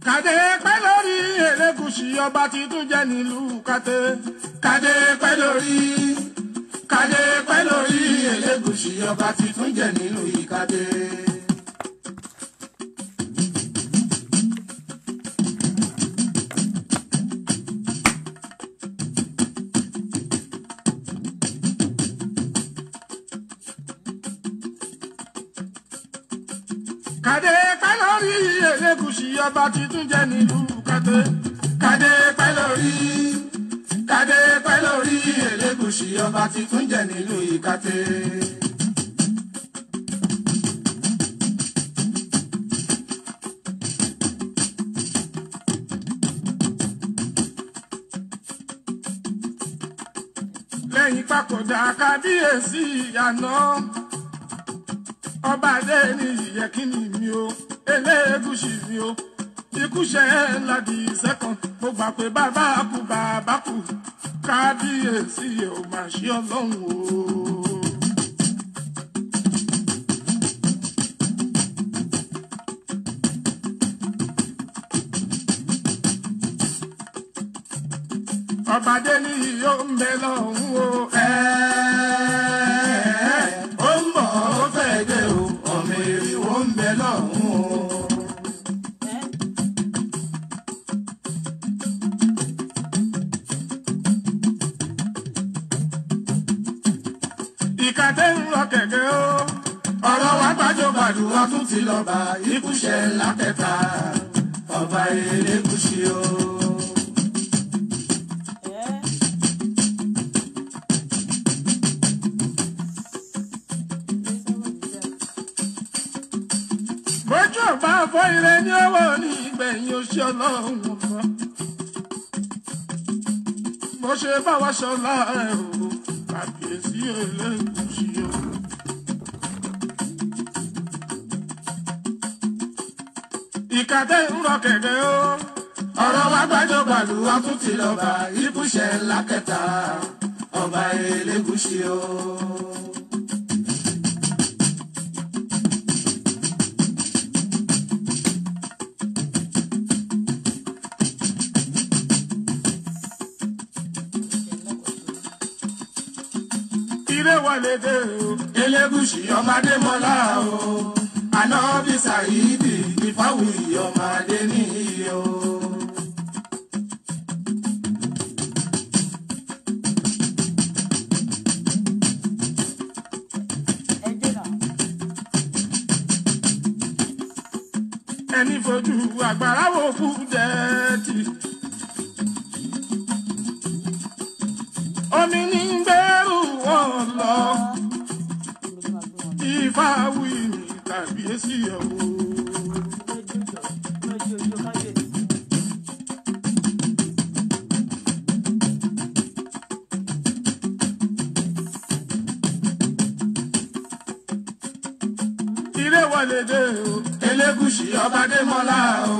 Kàdé pẹ́ lórí Elégùṣì ọba tí tún jẹ́ nílùú Kàtẹ́. Kàdé pẹ́ lórí. Kàdé pẹ́ lórí Elégùṣì ọba tí tún jẹ́ nílùú Ìkàtẹ́. Kàdé pẹ́ lórí Elégùṣì ọba tí tún jẹ́ nílùú Kàtẹ́. Kàdé pẹ́ lórí. Kàdé pẹ́ lórí Elégùṣì ọba tí tún jẹ́ nílùú Ìkàtẹ́. Lẹ́yìn papòdà kábíyèsí àná. Ọba adé ní ìyẹ́kíní mi o, Elégùṣì mi o, ikúṣẹ́ ńlá di sẹ́kọ̀n, mo gbà pé bàbá kú, kábíyèsí ò máa ṣe ọlọ́run o. Ọba adé ní yóò ń bẹ lọ́hùn o. Ó ń bọ̀ ó fẹ́ dé o, ọmọ èrìwó ń bẹ lọ́hùn o. Ìkàtẹ́ ń lọ kẹ̀kẹ́ o. Ọ̀rọ̀ wa gbájọ́ gbàdúrà tún ti lọ bá ikúṣẹ́ ńlá kẹta. Ọba Elégùṣì o. Bójú ọ̀bá fọ́ ire ní ọwọ́ ní ìgbẹ̀yìn oṣù ọlọ́run ọ̀fọ́. Bó ṣe bá wa ṣọlá ẹ̀ o, kàbíyèsí Elégùṣì o. Ìkàtẹ́ ń rọ kẹ̀kẹ́ o. Ọ̀rọ̀ wa gbájọ́ gbàdúrà tún ti lọ bá ikúṣẹ́ ńlá kẹta. Ọba Elégùṣì o. Wọlédè o. Elégùṣì ọmọdé mọ́lá o. Ànábì Sàídì Ìfáwìyí ọmọdé níyì o. Ẹni fojú àgbàrá wò kú dẹ́ẹ̀tì. Omi ní gbẹ́rù wọn lọ. Ìfáwìyí ní kàbíyèsí o. Ire wọlédè o. Elégùṣì ọbadé mọ́lá o.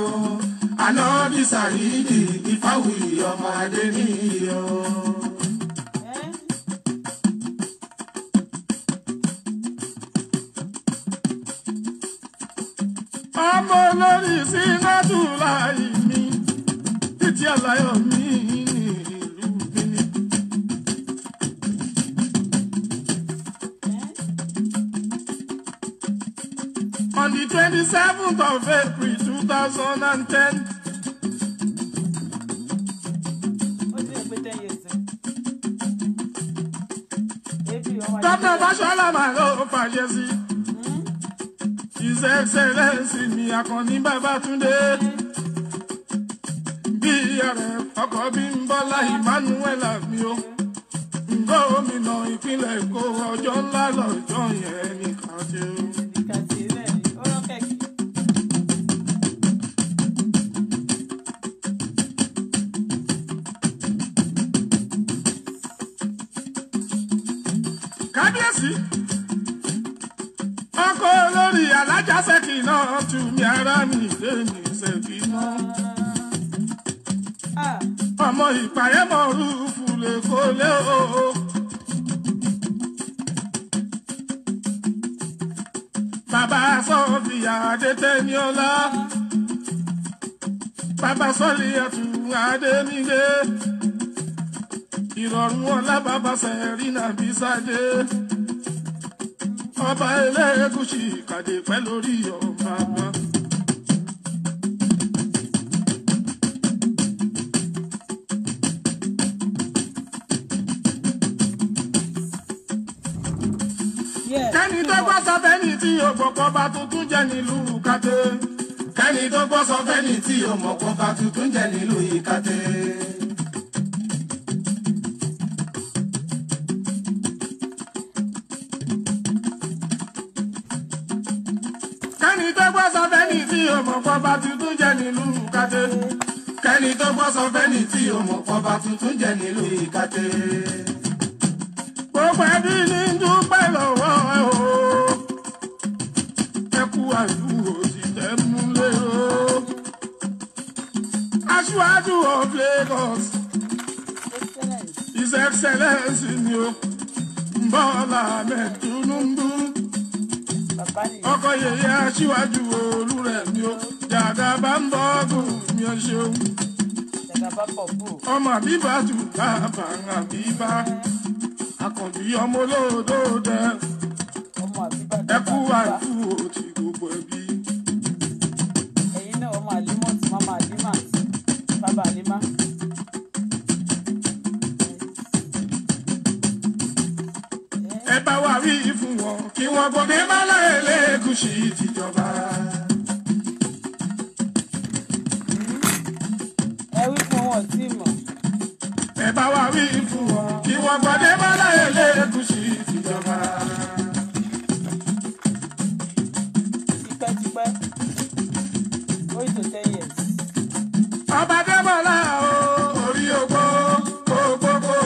Ànábì Sàídì Ìfáwìyí ọmọdé níyì o. Ọmọ olórí Sínátù láì mi, títí àláyọ̀ mi ìlú mi ni. On the 27th of April 2010. Gómìnà Fáṣọlá máa ló fàṣẹ sí. His Excellency mi Àkànní Babátúndé. Bí ààrẹ ọkọ̀ Bímbọ́lá Emmanuel mi o. Gómìnà ìpínlẹ̀ Èkó ọjọ́ ńlá lọ́jọ́ yẹn ní Kàtẹ́ o. Kábíyèsí. Ọkọ olórí alájà Ṣẹ́kì náà tù mí ara mi lé mi Ṣẹ́kì náà. Ọmọ ìpàyẹ́mọ̀ rúfù lè kó lé o. Bàbá Sọ́fìyà Adétẹ́niọlá. bàbá sọ́lì ẹ̀tù adénílé ìrọ̀rùn ọlá bàbá sẹ̀rínà bísádé ọba Elégùṣì kàdé pẹ́ lórí ọba wa. kẹ́ni tó gbọ́ sọ fẹ́ni tí ògbọ́kọ́ bá tuntun jẹ́ nílùú Ìkàtẹ́. kẹ́ni tó gbọ́ sọ fẹ́ni tí òmọ̀kọ́ bá tuntun jẹ́ nílùú Ìkàtẹ́. kẹ́ni tó gbọ́ sọ fẹ́ni tí òmọ̀kọ́ bá tuntun jẹ́ nílùú Ìkàtẹ́. kẹ́ni tó gbọ́ sọ fẹ́ni tí òmọ̀kọ́ bá tuntun jẹ́ nílùú Ìkàtẹ́. gbogbo ẹbí ní dúpẹ́ lọ́wọ́ ẹ o ẹ kú àdúró sì tẹ́ múlẹ̀ o. aṣáájú of Lagos His Excellency ni o Bọ́lá Ahmed Tinubu ọkọ yèyé aṣíwájú Olúrẹ̀mí o Jàgàbá ń bọ́ọ̀gùn mi ò ṣeun ọmọ àbíbá tù bàbá àbíbá àkànbí ọmọ olódòdó ẹkú àdúró ti gbogbo ẹbí. ẹ̀yin náà ọmọ àlímọ́ tí màmá àlímà bàbá àlímà. ẹ bá wa wí fún wọn kí wọn gbọdẹ má láyé Elégùṣì tìjọba. ẹ wí fún wọn tí mọ̀. ẹ bá wa wí fún wọn kí wọn gbọdẹ má láyé Elégùṣì tìjọba. tipẹ́tipẹ́ going to 10 years. ọba Adémọ́lá o orí ogbó kókókókó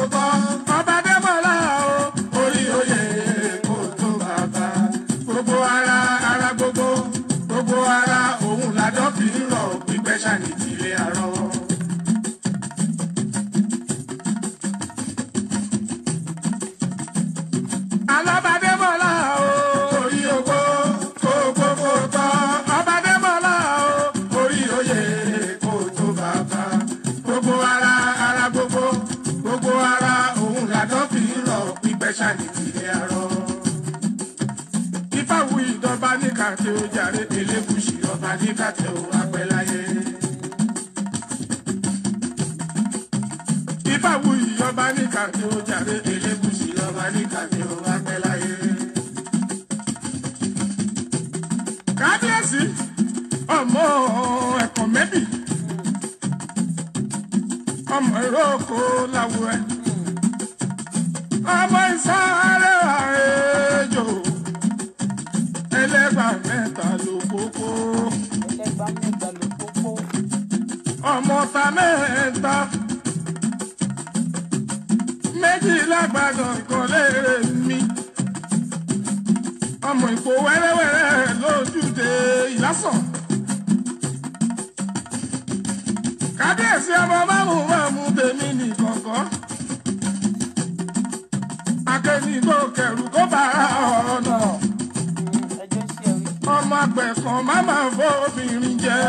ọba Adémọ́lá o orí oyè kó tó bàbá gbogbo ara gbogbo ara òun làdọ́ fi ń rọ̀ pípẹ́ ṣàní tìlẹ̀ àrọ́. Ọba Adémọ́lá o orí ogbó kókókókó ọba Adémọ́lá o orí oyè kó tó bàbá gbogbo ara gbogbo ara òun làdọ́ fi ń rọ̀ pípẹ́ ṣàní tìlẹ̀ àrọ́. Ifáwù ìjọba ní Ìkàtẹ́ ó jàre Elégùṣì ọba ní Ìkàtẹ́ ó apẹ́ láyé. Ifáwù ìjọba ní Ìkàtẹ́ ó jàre Elégùṣì ọba ní Ìkàtẹ́ ó apẹ́ láyé. Kábíyèsí ọmọ ẹ̀kọ́ mẹ́bì ọmọ ìrókò láwù ẹ̀ ọmọ ìsáré àrèjò ẹlẹ́gbà mẹ́ta ló kókó ọmọ ta mẹ́ta méjì lágbàdàn ìkọ́lé mi ọmọ ìpò wẹ́rẹ́wẹ́rẹ́ lójúde Ìlásàn. Kábíyèsí ọmọ mámú tèmi nìkọ̀ọ̀kan akéwì kò kẹrù kó bàrà ọ̀nà ọmọ àgbẹ̀ kan má máa fóbìnrin jẹ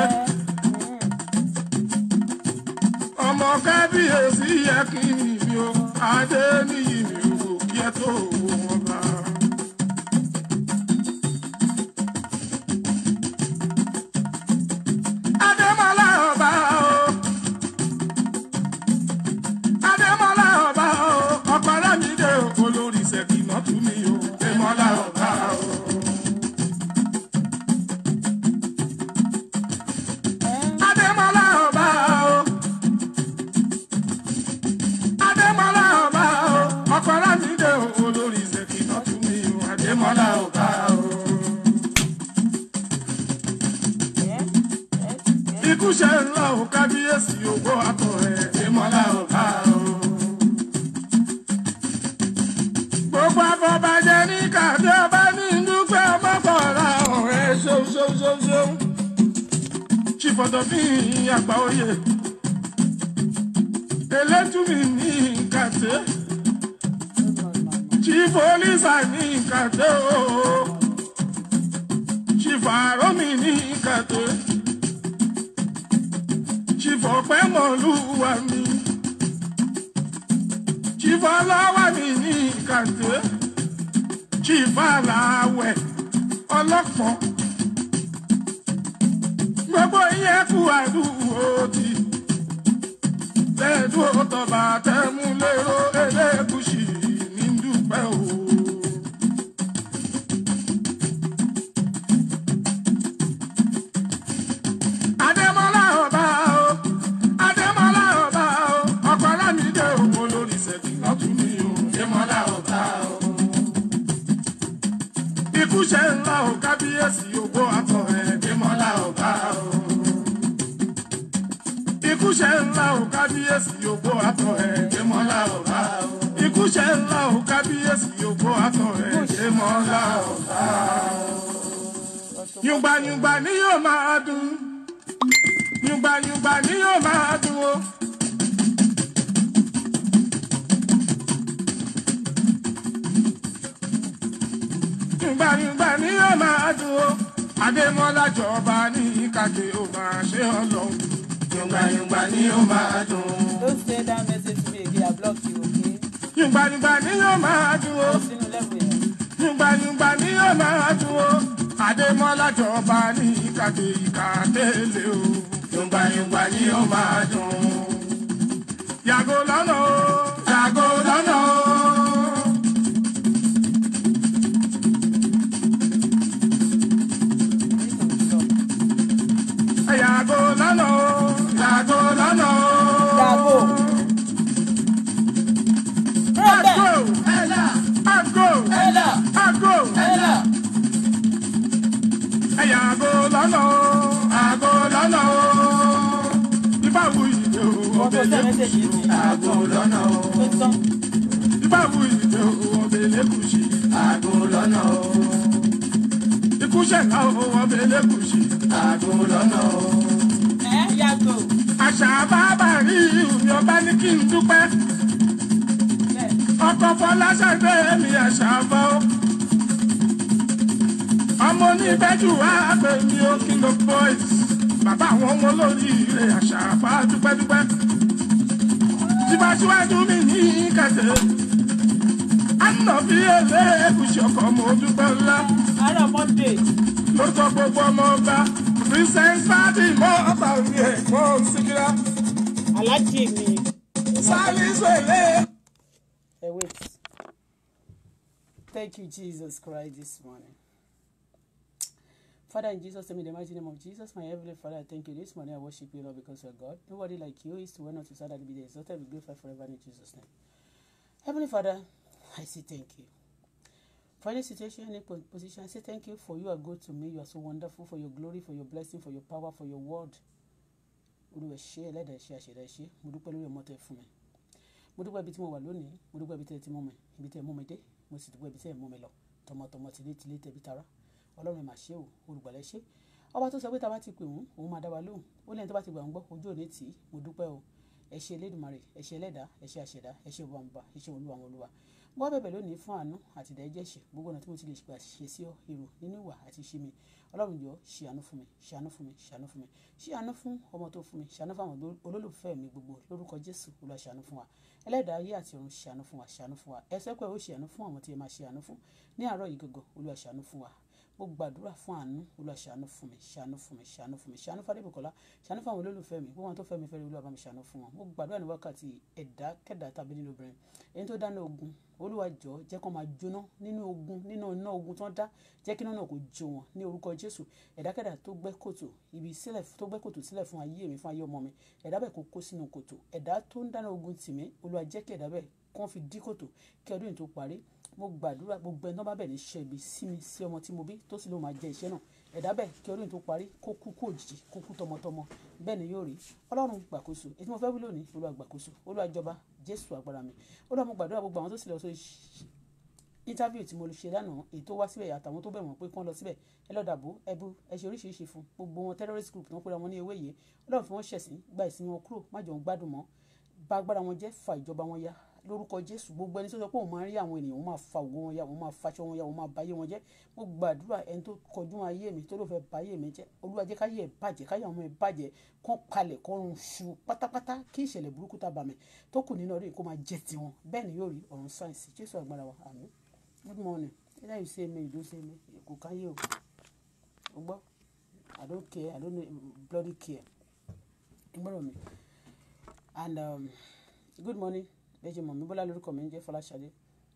ọmọ kábíyèsí yẹ kí mi ò adé níyì mi ò kí ẹ tó wọn bá. Adémọ́lá ọba o Adémọ́lá ọba o ọkọ Lámídé olórí Ṣẹ̀kínà tú mi o Adémọ́lá ọba o. Adémọ́lá ọba o Adémọ́lá ọba o ọkọ Lámídé olórí Ṣẹ̀kínà tú mi o Adémọ́lá ọba o. Ikú ṣe ń lọ o kábíyèsí ògbó àtọ̀ ẹ̀ Adémọ́lá ọba o. Gbogbo afọbajẹ ní Ìkàtẹ́ ọba ní dúpẹ́ ọmọkọ̀ọ̀la ọ̀rẹ́ ṣoṣoṣoṣo. Chief Ọ̀dọ̀fin àgbà oyè Elétùmí ní Ìkàtẹ́. Chief Olisa ní Ìkàtẹ́ o. Chief Àrọ́mì ní Ìkàtẹ́. fọpẹ́ mọ̀lúwa mi. Chifalawa mi ní Kàǹté. Chifalawẹ̀ ọlọ́pọ̀n. Gbogbo yẹn kú àdúgbò tí. Lẹ́dùn ọ̀tọ̀bà tẹ̀mú lérò Elégùṣì ní dúpẹ́ o. Adémọ́lá ọba o, Adémọ́lá ọba o, ọkọ̀ Lámídé òun lórí ṣẹ̀kì lọ́tún mi o. Adémọ́lá ọba o. Ikú ṣe ńlá o, kábíyèsí ògbó àtọ̀ ẹ̀. Adémọ́lá ọba o. Ikú ṣe ńlá o, kábíyèsí ògbó àtọ̀ ẹ̀. Adémọ́lá ọba o. Ikú ṣe ńlá o, kábíyèsí ògbó àtọ̀ ẹ̀. Adémọ́lá ọba o. Yùngbàyùngbà ni yóò máa dùn. Yùngbàyùngbà ni yóò máa dùn o. Yùngbàyùngbà ni yóò máa dùn o. Adémọ́lá jọba ní Kàǹté ó máa ṣe Ọlọ́run. Yùngbàyùngbà ni yóò máa dùn. Don't say that message to me again, I block you, okay? Yùngbàyùngbà ni yóò máa dùn o. Sínú level yẹn. Yùngbàyùngbà ni yóò máa dùn o. Adémọ́lá jọba ní Kàǹté ìkàtẹ́lẹ̀ o. Yùngbàyùngbà ni yóò máa dùn. Yàgò lọ́nà o. Yàgò lọ́nà o. Yàgò lọ́nà o. Yàgò lọ́nà o. Yàgò. Àgò. Àgò. Àgò. Yàgò lọ́nà o. Àgò lọ́nà o. Ìbáwù ìdè o. Ọbẹ̀ lẹ́kùṣì. Àgò lọ́nà o. Ìbáwù ìdè o. Ọbẹ̀ lẹ́kùṣì. Àgò lọ́nà o. Ikú ṣẹ̀dá o. Ọbẹ̀ lẹ́kùṣì. Àgò lọ́nà o. Yàgò. Àṣà bàbá rí mi ọba ní kí n dúpẹ́. Ọkọ Fọláṣadé mi àṣà bọ́. Ọmọ oníbẹ́jù wá pè mí ó King of Boys. Bàbá àwọn ọmọ olóríire àṣà bá dúpẹ́dúpẹ́. Tìbáṣíwájú mi ní Kàǹté. Àná bí Elégùṣì ọkọ̀ mo dúpẹ́ ńlá. Àárọ̀ Monday. Lórúkọ gbogbo ọmọ ọba. Princess Fadi mọ́ ọba orí ẹ̀ mọ́ Síkírá. Aláàjì mi. Sálísù èlé. Hey, wait. Thank you, Jesus Christ, this morning. Father, in Jesus' name, in the mighty name of Jesus, my heavenly Father, I thank you this morning. I worship you, Lord, because you're God. Nobody like you is to not to sad that be the exalted, be glorified forever in Jesus' name. Heavenly Father, I say thank you. For any situation, any position, I say thank you for you are good to me. You are so wonderful, for your glory, for your blessing, for your power, for your word. Olúwa ṣe ẹlẹ́dàá ṣe àṣẹdá ṣe mo dúpẹ́ lórí ọmọ tẹ́ fún mi. Mo dúpẹ́ ibi tí mo wà lónìí, mo dúpẹ́ ibi tẹ́ ti mú mi, ibi tẹ́ mú mi dé, mo sì dúpẹ́ ibi tẹ́ mú mi lọ. Tọmọtọmọ tilé tẹbi tara. Ọlọ́run mà ṣe o, olùgbàlà ṣe. Ọba tó sọ pé tá bá ti pè wọ́n, òun máa dá wa lóhùn. Ó lẹ́yìn tó bá ti gbà ń gbọ́, ojú òní tì í, mo dúpẹ́ o. Ẹ ṣé Elédùmarè, ẹ ṣé ẹlẹ́dàá, ẹ ṣé àṣẹdá, ẹ ṣé ọba, ẹ ṣé olúwa àwọn olúwa. Mo wá bẹ̀bẹ̀ lónìí fún àánú àti ìdáríjẹ̀ṣẹ̀ gbogbo ọ̀nà tí mo ti lè gbà ṣe sí ọ èrò nínú ìwà àti ìṣe mi. Ọlọ́run jọ̀ọ́ ṣe àánú fún mi, ṣe àánú fún mi, ṣe àánú fún mi, ṣe àánú fún ọmọ tó fún mi, ṣe àánú fún àwọn olólùfẹ́ mi gbogbo lórúkọ Jésù. Olúwa ṣe àánú fún wa. Ẹlẹ́dàá ayé àti ọ̀run ṣe àánú fún wa, ṣe àánú fún wa. Ẹ sọ pé ó ṣe àánú fún àwọn tí ẹ máa ṣe àánú fún ní àárọ̀ yìí gọ̀gọ̀. Olúwa ṣe àánú fún wa. Mo gbàdúrà fún àánú. Olúwa ṣe àánú fún mi, ṣe àánú fún mi, ṣe àánú fún mi, ṣe àánú fún Adébùkọ́lá, ṣe àánú fún àwọn olólùfẹ́ mi gbogbo àwọn tó fẹ́ mi fẹ́ rí. Olúwa bá mi ṣe àánú fún wọn. Mo gbàdúrà ní wákàtí ẹ̀dá kẹ́dà tàbí nínú obìnrin ẹni tó dáná ogun. Olúwa jọ̀ọ́ jẹ́ kó máa jóná nínú ogun, nínú iná ogun tó ń dá, jẹ́ kí iná náà kó jó wọn ní orúkọ Jésù. Ẹ̀dákẹ́dà tó gbẹ́ kòtò ibi sílẹ̀, tó gbẹ́ kòtò sílẹ̀ fún ayé mi, fún ayé ọmọ mi, ẹ̀dá bẹ́ẹ̀ kó kó sínú kòtò. Ẹ̀dá tó ń dáná ogun tì mí, Olúwa jẹ́ kí ẹ̀dá bẹ́ẹ̀ kó fi dí kòtò kí ọdún yìí tó parí. Mo gbàdúrà gbogbo ẹni tó bá bẹ̀ ní ṣe ibi sí mi, sí ọmọ tí mo bí tó sì lóun máa jẹ iṣẹ́ náà. Ẹ̀dá bẹ́ẹ̀ kí ọdún yìí tó parí kó kú kó òjijì, kó kú tọmọtọmọ. Bẹ́ẹ̀ ni yóò rí. Ọlọ́run gbàkóso. Èyí tí mo fẹ́ wí lónìí, Olúwa gbàkóso. Olúwa jọba, Jésù agbára mi. Olúwa mo gbàdúrà gbogbo àwọn tó sì lọ sórí interview tí mo lè ṣe lánàá, èyí tó wá síbẹ̀ àtàwọn tó bẹ̀ wọ́n pé kán lọ síbẹ̀, ẹ lọ́ọ́ dàbò ẹbú ẹ ṣe oríṣiríṣi fún gbogbo wọn. Terrorist group tó ń pera wọn ní ewé yìí, Ọlọ́run fi wọ́n ṣẹ̀sín, gba ìsinmi wọn kúrò, má jọ ń gbádùn mọ́, bá agbára wọn jẹ́, fa ìjọba wọn ya, lórúkọ Jésù. Gbogbo ẹni tó sọ pé òun máa rí àwọn ènìyàn, òun máa fa ògo wọn ya, òun máa faṣọ wọn ya, òun máa bayé wọn jẹ́. Mo gbàdúrà ẹni tó kọjú ayé mi tó ló fẹ́ bayé mi jẹ́, Olúwa jẹ́ káyé ẹ̀ bàjẹ́, káyé àwọn ọmọ ẹ̀ bàjẹ́, kán palẹ̀, kán run ṣu pátápátá, kí ìṣẹ̀lẹ̀ burúkú tá bá mi tó kù nínú ọdún kó máa jẹ́ tiwọn. Bẹ́ẹ̀ ni yóò rí ọ̀run sáyẹ̀nsì. Jésù agbára wa. Àmín. Good morning. Either you say amen, you don't say amen. Kò káyé o. O gbọ́? I don't care. I don't bloody care. Ìgbọ́rọ̀ mi. And good morning. Bẹ́ẹ̀ni mọ̀ mi Bọ́lá lórúkọ mi ń jẹ́ Fọláṣadé.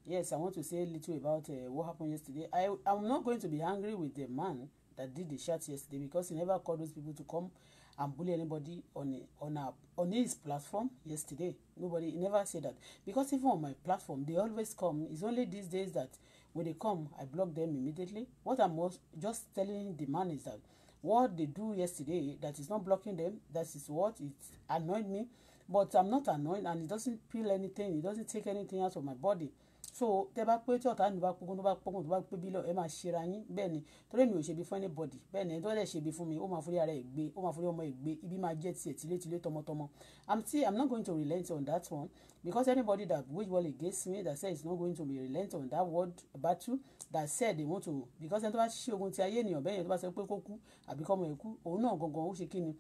Yes, I want to say a little about what happened yesterday. I'm not going to be angry with the man that did the chat yesterday because he never called those people to come and bully anybody on his platform yesterday. Nobody, he never said that. Because even on my platform, they always come. It's only these days that when they come, I block them immediately. What I'm just telling the man is that what they do yesterday, that is not blocking them, that is what it annoyed me. But I'm not annoyed, and it doesn't feel anything. It doesn't take anything out of my body. So tẹ́ bá pé tí ọ̀tá ní bá pọ́n tó bá pọ́n tó bá pé bí lọ ẹ máa ṣera yín bẹ́ẹ̀ ni torí mi ò ṣe bí fún anybody bẹ́ẹ̀ ni ẹni tó lè ṣe bí fún mi ó máa forí ara ẹ̀ gbé ó máa forí ọmọ ẹ̀ gbé ibi máa jẹ́ tiẹ̀ tilétilé tọmọtọmọ. I'm not going to relent on that one because anybody that wage war against me that said it's not going to be relent on that word battle that said they want to because ẹni tó bá ṣe ogun ti ayé ènìyàn bẹ́ẹ̀ yẹn tó bá sọ pé kó kú àbí kọ́mọ ẹ̀ kú òun náà gangan ó ṣe kí ni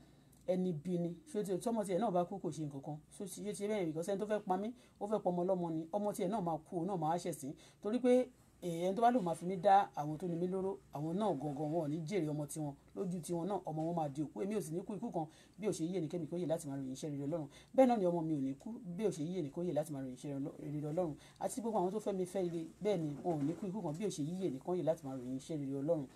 ẹni bí ni ṣé tọmọ tiẹ̀ náà bá kú kò ṣe nǹkan kan ṣó ti ṣe bẹ́ẹ̀ because ẹni tó fẹ́ pa mí ó fẹ́ pọmọ ọlọ́mọ ni ọmọ tiẹ̀ náà máa kú òun náà máa ṣẹ̀sín torí pé ẹni tó bá lò máa fi mí dá àwọn tó ní mí lóró àwọn náà gangan wọn ò ní jèrè ọmọ tiwọn lójú tiwọn náà ọmọ wọn máa di òkú èmi ò sì ní kú ikú kan bí ò ṣe yíyẹ ní kẹ́mi kó yẹ láti máa ròyìn iṣẹ́ rere Ọlọ́run bẹ́ẹ̀ náà ni ọmọ mi ò ní kú bí ò ṣe yíyẹ ní kó yẹ láti máa ròyìn iṣẹ́ rere Ọlọ́run àti gbogbo àwọn tó fẹ́ mi fẹ́ ire bẹ́ẹ̀ ni wọn ò ní kú ikú kan bí ò ṣe yíyẹ ní kó yẹ láti máa ròyìn iṣẹ́ rere Ọlọ́run.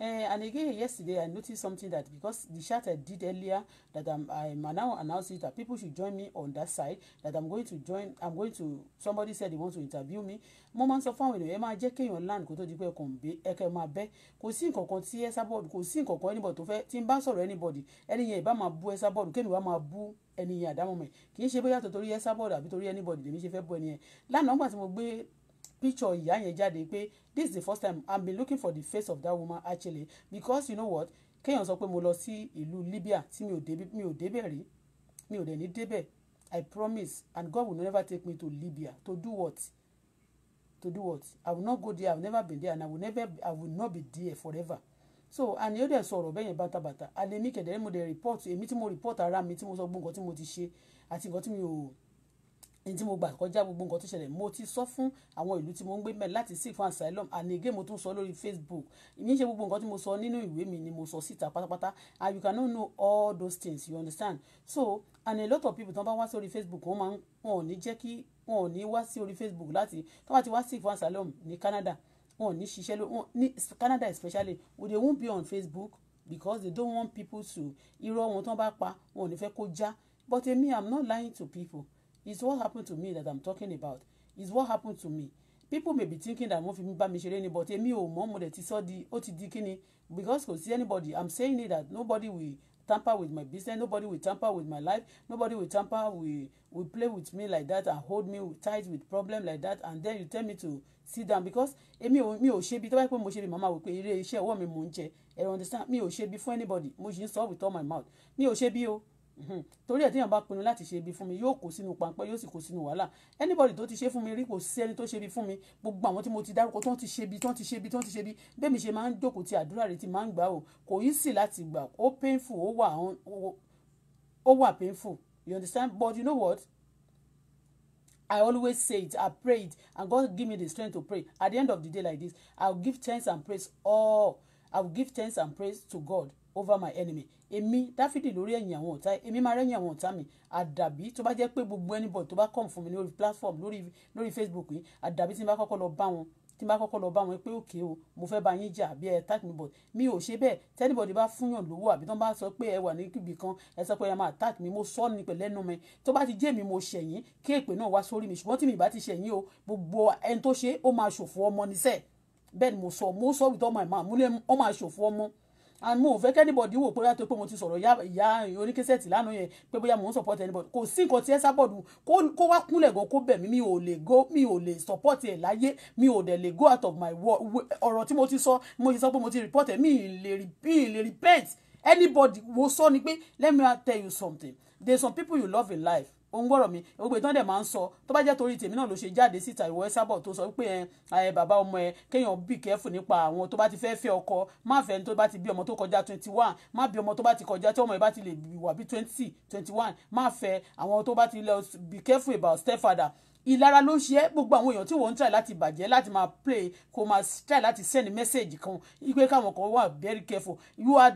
And again, yesterday I noticed something that because the chat I did earlier that I'm now announcing that people should join me on that side that I'm going to somebody said they want to interview me. Mo máa ń sọ fún àwọn ènìyàn ẹ máa jẹ́ kéèyàn land kó tó di pé ẹ̀kẹ́ máa bẹ́ kò sí nǹkan kan tí Esabod kò sí nǹkan kan anybody tó fẹ́ tí n bá sọ̀rọ̀ anybody ẹni yẹn ìbá máa bú Esabod kéèmì wá máa bú ẹni yẹn àdámọ́ mi kì í ṣe bóyá torí Esabod àbí torí anybody lèmi ṣe fẹ́ bú ẹni yẹn lánàá nígbà tí mo gbé picture ìyá yẹn jáde pé this is the first time I've been looking for the face of that woman actually because you know what kéèyàn sọ pé mo lọ sí ìlú Libya tí mi ò débẹ̀ rí mi ò dẹ̀ ní débẹ̀ I promise and God will never take me to Libya to do what I will not go there. I've never been there and I will not be there forever. So and yóò dẹ̀ sọ̀rọ̀ bẹ́yẹn bàtàbàtà àlèmí kẹ̀dẹ̀ mo dẹ̀ report èmi tí mo report ara mi tí mo sọ gbogbo nǹkan tí mo ti ṣe àti nǹkan tí mi ò ní tí mo gbà kọjá gbogbo nǹkan tó ṣẹlẹ̀ mo ti sọ fún àwọn ìlú tí mo ń gbé mẹ́ láti seek for asylum and again mo tún sọ lórí Facebook ìyẹn ṣe gbogbo nǹkan tí mo sọ nínú ìwé mi ni mo sọ síta pátápátá and you cannot know all those things you understand so and a lot of people tán bá wá sórí Facebook wọn ò ní jẹ́ kí wọn ò ní wá sí orí Facebook láti tán bá ti wá seek for asylum ní Canada wọn ò ní ṣiṣẹ́ ní Canada especially they won't be on Facebook because they don't want people to irọ́ wọn tán bá pa wọn ò ní fẹ́ kó já but me I'm not lying to people. It's what happened to me that I'm talking about. It's what happened to me. People may be thinking that wọ́n fi mí bá mi ṣeré ni but èmi ò mọ̀ mo dẹ̀ ti sọ di ó ti di kíni because kò sí anybody I'm saying it that nobody will tamper with my business nobody will tamper with my life nobody will tamper will play with me like that and hold me tight with problem like that and then you tell me to sit down because mi ò ṣe bí tó bá pẹ́ mo ṣe bí màmá wò pé eré iṣẹ́ ọwọ́ mi mò ń jẹ ẹ understand mi ò ṣe bí fún anybody mo ṣì ń sọ with all my mouth mi ò ṣe bí o. Torí ẹ̀ tí èèyàn bá pinnu láti ṣe ibi fún mi yóò kó sínú pańpẹ́ yóò sì kó sínú wàhálà anybody tó ti ṣe fún mi rí kò sí ẹni tó ṣe ibi fún mi gbogbo àwọn tí mo ti dárúkọ tó ń ti ṣe bí bẹ́ẹ̀ mi ṣe máa ń jókòó ti àdúrà rẹ̀ ti máa ń gbà ó kò yí sí láti gbà ó painful ó wà painful you understand but you know what I always say it I pray it and God give me the strength to pray at the end of the day like this I will give thanks and praise to God over my enemy èmi Dáfídì lórí ẹ̀yìn àwọn ọ̀tá èmi máa rẹ́yìn àwọn ọ̀tá mi àdàbí tó bá jẹ́ pé gbogbo anybody tó bá come fún mi lórí platform lórí Facebook yìí àdàbí tí n bá kọ́kọ́ lọ bá wọn pé òkè o mo fẹ́ bá yín jà bí ẹ attack me but mi ò ṣe bẹ́ẹ̀ tẹ́nibọ̀dì bá fúnyàn lówó àbí tó bá sọ pé ẹ wà ní kíbi kan ẹ sọ pé ẹ máa attack mi mo sọ ní pẹ̀lẹ́ nu mi tó bá ti jẹ́ mi mo ṣẹ̀yìn kí èpè náà wá sórí mi ṣùgbọ́n tí mi bá ti ṣẹ̀yìn o gbogbo ẹni tó ṣe ó máa ṣòfò ọmọ níṣẹ́ bẹ́ẹ̀ ni mo sọ with all my mouth mo lè ó máa ṣòfò ọmọ and mo fẹ́ kẹ́nìbọ̀dì wò pé yàtọ̀ pé mo ti sọ̀rọ̀ ìyá oníkẹ́sẹ̀tì lánàá yẹn pé bóyá mo ń support anybody kò sí nǹkan tí Esabod kó wá kúnlẹ̀ gan kó bẹ̀ mí mi ò lè support ẹ̀ láyé mi ò dẹ̀ lè go out of my word ọ̀rọ̀ tí mo ti sọ pé mo ti report ẹ̀ mi ì lè repent anybody mo sọ ni pé let me tell you something there's some people you love in life òun gbọ́rọ̀ mi gbogbo ìtàn dẹ̀ máa ń sọ tó bá jẹ́ torí tèmi náà ló ṣe jáde síta ìwọ Esabod tó sọ pé bàbá ọmọ ẹ kéèyàn be careful nípa àwọn tó bá ti fẹ́ fẹ́ ọkọ má fẹ́ ẹni tó bá ti bí ọmọ tó kọjá 21 má bí ọmọ tó bá ti kọjá tí ọmọ ẹ bá ti lè wà bí 20 21 má fẹ́ àwọn tó bá ti lọ be careful about stepfather ìlara ló ṣe é gbogbo àwọn èèyàn tí wọ́n ń try láti bàjẹ́ láti máa play kó máa try láti send message kan ìpè káwọn kan wà very careful you are